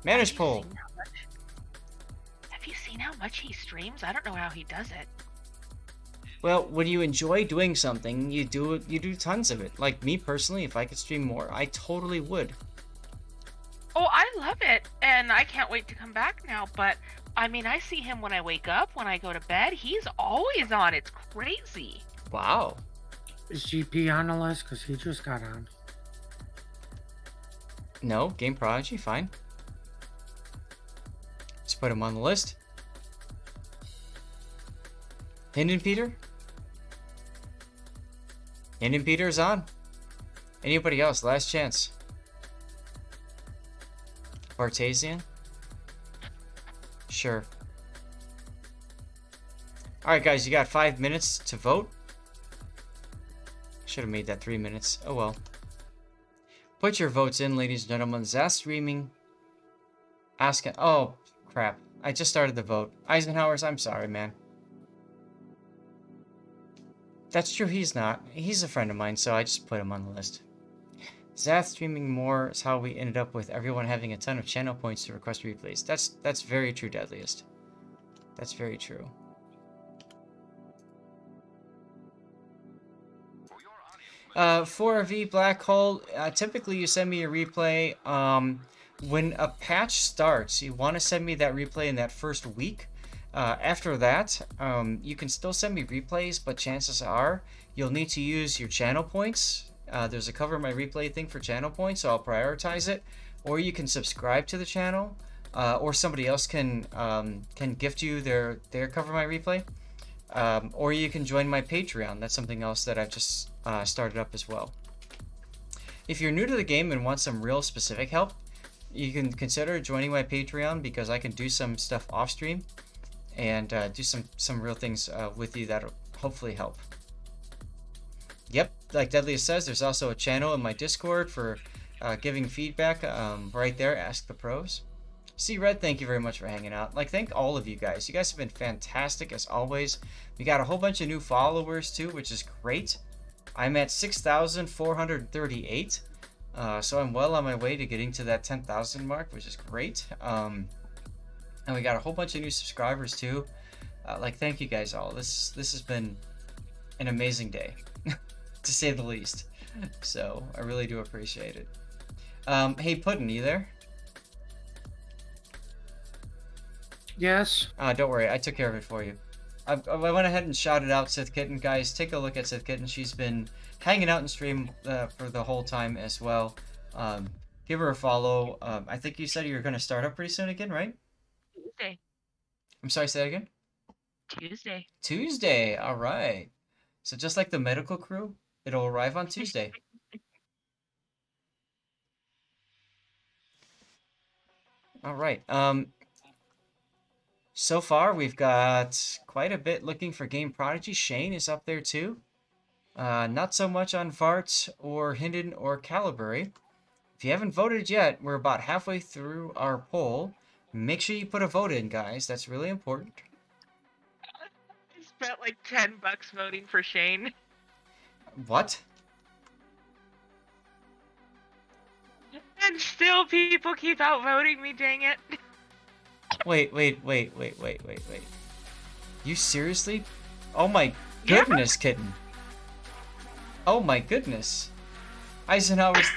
[SPEAKER 1] Manage poll.
[SPEAKER 7] Have you seen how much he streams? I don't know how he does it.
[SPEAKER 1] Well, when you enjoy doing something, you do tons of it. Like me personally, if I could stream more, I totally would.
[SPEAKER 7] Oh, I love it, and I can't wait to come back now, but I mean, I see him when I wake up, when I go to bed. He's always on. It's crazy.
[SPEAKER 1] Wow.
[SPEAKER 6] Is GP on the list? Because he just got on.
[SPEAKER 1] No, Game Prodigy, fine. Let's put him on the list. Hidden Peter? Hidden Peter is on. Anybody else? Last chance. Bartasian? Sure. Alright guys, you got 5 minutes to vote. Should have made that 3 minutes. Oh well. Put your votes in, ladies and gentlemen. Zast streaming. Asking. Oh, crap. I just started the vote. Eisenhower's, I'm sorry, man. That's true, he's not. He's a friend of mine, so I just put him on the list. Zath streaming more is how we ended up with everyone having a ton of channel points to request replays. That's very true, Deadliest. That's very true. For V Black Hole, typically you send me a replay when a patch starts. You want to send me that replay in that first week. After that, you can still send me replays, but chances are you'll need to use your channel points. There's a cover my replay thing for channel points, so I'll prioritize it. Or you can subscribe to the channel, or somebody else can gift you their cover my replay. Or you can join my Patreon. That's something else that I've just started up as well. If you're new to the game and want some real specific help, you can consider joining my Patreon, because I can do some stuff off stream and do some real things with you that'll hopefully help. Yep, like Deadliest says, there's also a channel in my Discord for giving feedback right there. Ask the Pros. See Red, thank you very much for hanging out. Like, thank all of you guys. You guys have been fantastic as always. We got a whole bunch of new followers too, which is great. I'm at 6,438. So I'm well on my way to getting to that 10,000 mark, which is great. And we got a whole bunch of new subscribers too. Like, thank you guys all. This has been an amazing day, to say the least. So I really do appreciate it. Hey Puddin', you there?
[SPEAKER 6] Yes.
[SPEAKER 1] Don't worry, I took care of it for you. I went ahead and shouted out Sith Kitten. Guys, take a look at Sith Kitten. She's been hanging out in stream for the whole time as well. Give her a follow. I think you said you were going to start up pretty soon again, right?
[SPEAKER 7] Tuesday.
[SPEAKER 1] I'm sorry, say that again?
[SPEAKER 7] Tuesday.
[SPEAKER 1] Tuesday, alright. So just like the medical crew, it'll arrive on Tuesday. Alright, so far we've got quite a bit looking for Game Prodigy. Shane is up there too. Not so much on Vart or Hinden or Calibre. If you haven't voted yet, we're about halfway through our poll. Make sure you put a vote in, guys. That's really important.
[SPEAKER 7] I spent like $10 voting for Shane.
[SPEAKER 1] What?
[SPEAKER 7] And still people keep outvoting me, dang it.
[SPEAKER 1] Wait. You seriously? Oh my goodness, kitten. Oh my goodness. Eisenhower's...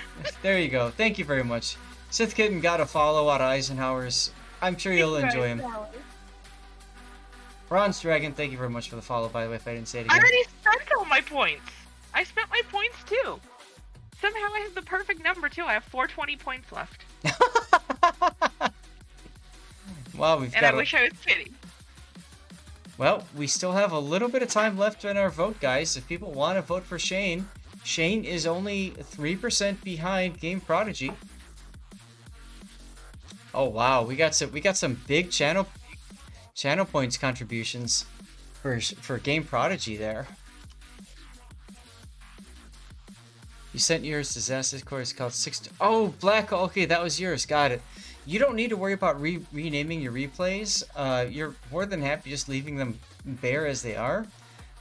[SPEAKER 1] There you go. Thank you very much. Sith Kitten got a follow out of Eisenhower's. I'm sure you'll enjoy him. Bronze Dragon, thank you very much for the follow, by the way, if I didn't say it again.
[SPEAKER 7] I already spent all my points. I spent my points too. Somehow I have the perfect number too. I have 420 points left.
[SPEAKER 1] Wow,
[SPEAKER 7] And I wish I was kidding.
[SPEAKER 1] Well, we still have a little bit of time left in our vote, guys. If people want to vote for Shane, Shane is only 3% behind Game Prodigy. Oh wow, we got some big channel points contributions for Game Prodigy there. You sent yours to Disaster Course called 6. Oh, Black. Okay, that was yours. Got it. You don't need to worry about renaming your replays. You're more than happy just leaving them bare as they are.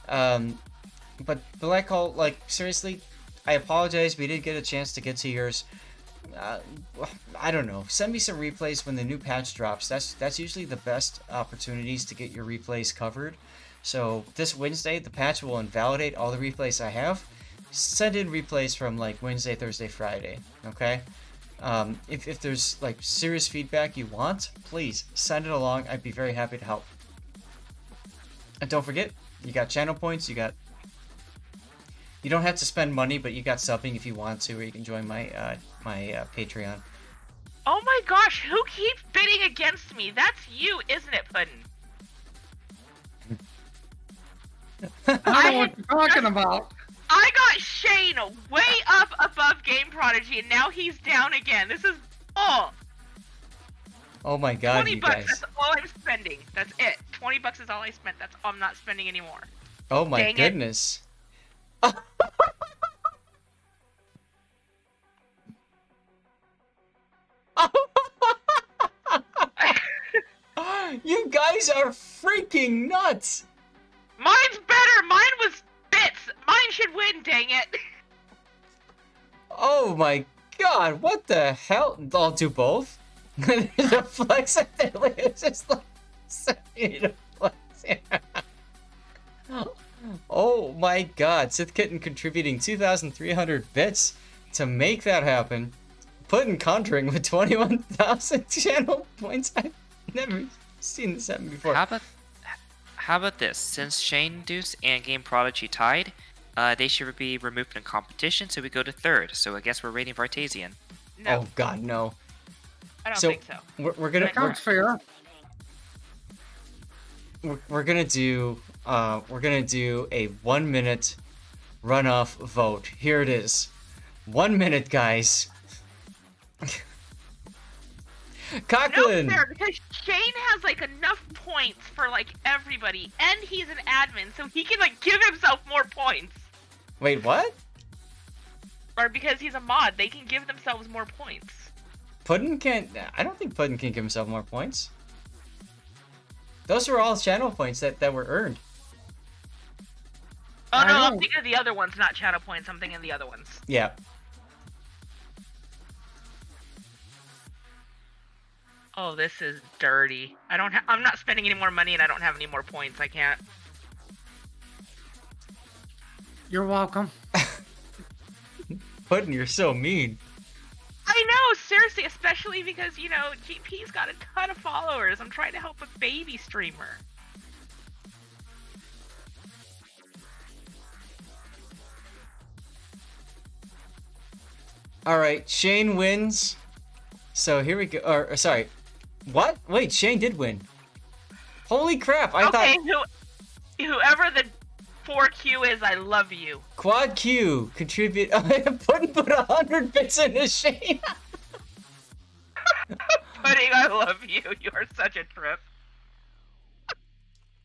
[SPEAKER 1] But Black Hole, like, seriously, I apologize. We didn't get a chance to get to yours. I don't know. Send me some replays when the new patch drops. That's usually the best opportunities to get your replays covered. So this Wednesday, the patch will invalidate all the replays I have. Send in replays from like Wednesday, Thursday, Friday. Okay. If there's like serious feedback you want, please send it along. I'd be very happy to help. And don't forget, you got channel points. You don't have to spend money, but you got subbing if you want to, or you can join my Patreon.
[SPEAKER 7] Oh my gosh, who keeps bidding against me? That's you, isn't it, Puddin'?
[SPEAKER 6] I don't know what you're talking about.
[SPEAKER 7] I got Shane way up above Game Prodigy, and now he's down again. This is all.
[SPEAKER 1] Oh my god,
[SPEAKER 7] $20,
[SPEAKER 1] you guys.
[SPEAKER 7] that's all I'm spending. That's it. $20 is all I spent. That's all I'm not spending anymore.
[SPEAKER 1] Oh my
[SPEAKER 7] Dang
[SPEAKER 1] goodness. You guys are freaking nuts!
[SPEAKER 7] Mine's better! Mine was bits! Mine should win, dang it!
[SPEAKER 1] Oh my god, what the hell? I'll do both? The flex it's just like flex. Oh my god, Sith Kitten contributing 2,300 bits to make that happen. Puddin' conjuring with 21,000 channel points. I've never seen this happen before.
[SPEAKER 3] How about this? Since Shane, Deuce, and Game Prodigy tied, they should be removed from competition, so we go to third. So I guess we're rating Vartasian.
[SPEAKER 7] No.
[SPEAKER 1] Oh god, no.
[SPEAKER 7] I don't think so.
[SPEAKER 1] We're gonna.
[SPEAKER 6] Sounds fair.
[SPEAKER 1] We're gonna do a 1 minute runoff vote. Here it is. 1 minute, guys. Cochlin!
[SPEAKER 7] No, fair, because Shane has like enough points for like everybody, and he's an admin, so he can like give himself more points.
[SPEAKER 1] Wait, what?
[SPEAKER 7] Or because he's a mod, they can give themselves more points.
[SPEAKER 1] Puddin' can't. I don't think Puddin' can give himself more points. Those were all channel points that were earned.
[SPEAKER 7] Oh no, I'm thinking of the other ones, not channel points. I'm thinking of the other ones.
[SPEAKER 1] Yeah.
[SPEAKER 7] Oh, this is dirty. I'm not spending any more money, and I don't have any more points. I can't.
[SPEAKER 6] You're welcome.
[SPEAKER 1] Puddin', you're so mean.
[SPEAKER 7] I know, seriously, especially because, you know, GP's got a ton of followers. I'm trying to help a baby streamer.
[SPEAKER 1] Alright, Shane wins. So here we go. Or sorry. What? Wait, Shane did win. Holy crap, I thought...
[SPEAKER 7] Whoever the 4Q is, I love you.
[SPEAKER 1] Quad Q contribute... Puddin' put 100 bits into Shane.
[SPEAKER 7] Pudding, I love you. You are such a trip.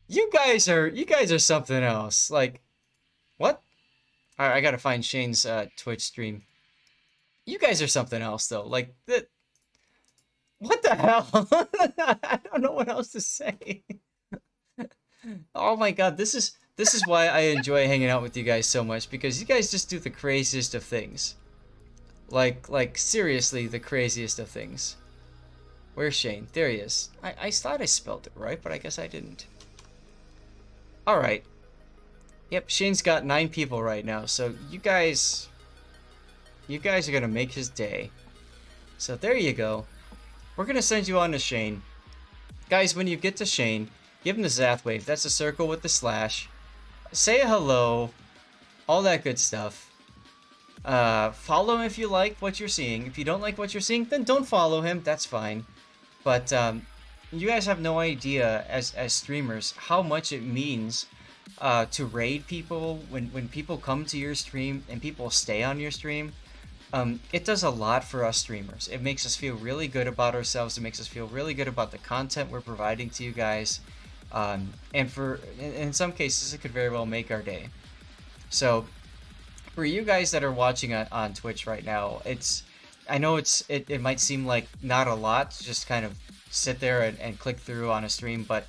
[SPEAKER 1] You guys are something else. Like, what? All right, I gotta find Shane's Twitch stream. You guys are something else, though. Like, what the hell? I don't know what else to say. Oh my god, this is why I enjoy hanging out with you guys so much, because you guys just do the craziest of things. Like seriously, the craziest of things. Where's Shane? There he is. I thought I spelled it right, but I guess I didn't. Alright. Yep, Shane's got 9 people right now, so you guys are gonna make his day. So there you go. We're gonna send you on to Shane. Guys, when you get to Shane, give him the Zath wave. That's a circle with the slash. Say hello. All that good stuff. Follow him if you like what you're seeing. If you don't like what you're seeing, then don't follow him. That's fine. But you guys have no idea as streamers how much it means to raid people when people come to your stream and people stay on your stream. It does a lot for us streamers. It makes us feel really good about ourselves. It makes us feel really good about the content we're providing to you guys. And in some cases, it could very well make our day. So for you guys that are watching on Twitch right now, I know it might seem like not a lot to just kind of sit there and click through on a stream, but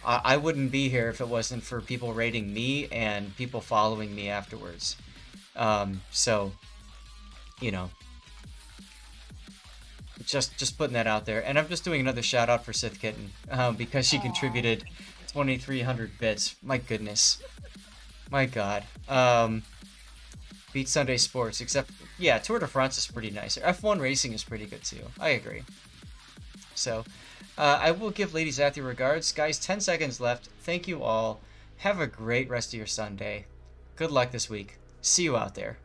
[SPEAKER 1] I wouldn't be here if it wasn't for people rating me and people following me afterwards. So, you know, just putting that out there. And I'm just doing another shout out for Sith Kitten because she contributed 2,300 bits. My goodness. My god. Beat Sunday Sports, except, yeah, Tour de France is pretty nice. F1 Racing is pretty good too. I agree. So, I will give Lady Zathi regards. Guys, 10 seconds left. Thank you all. Have a great rest of your Sunday. Good luck this week. See you out there.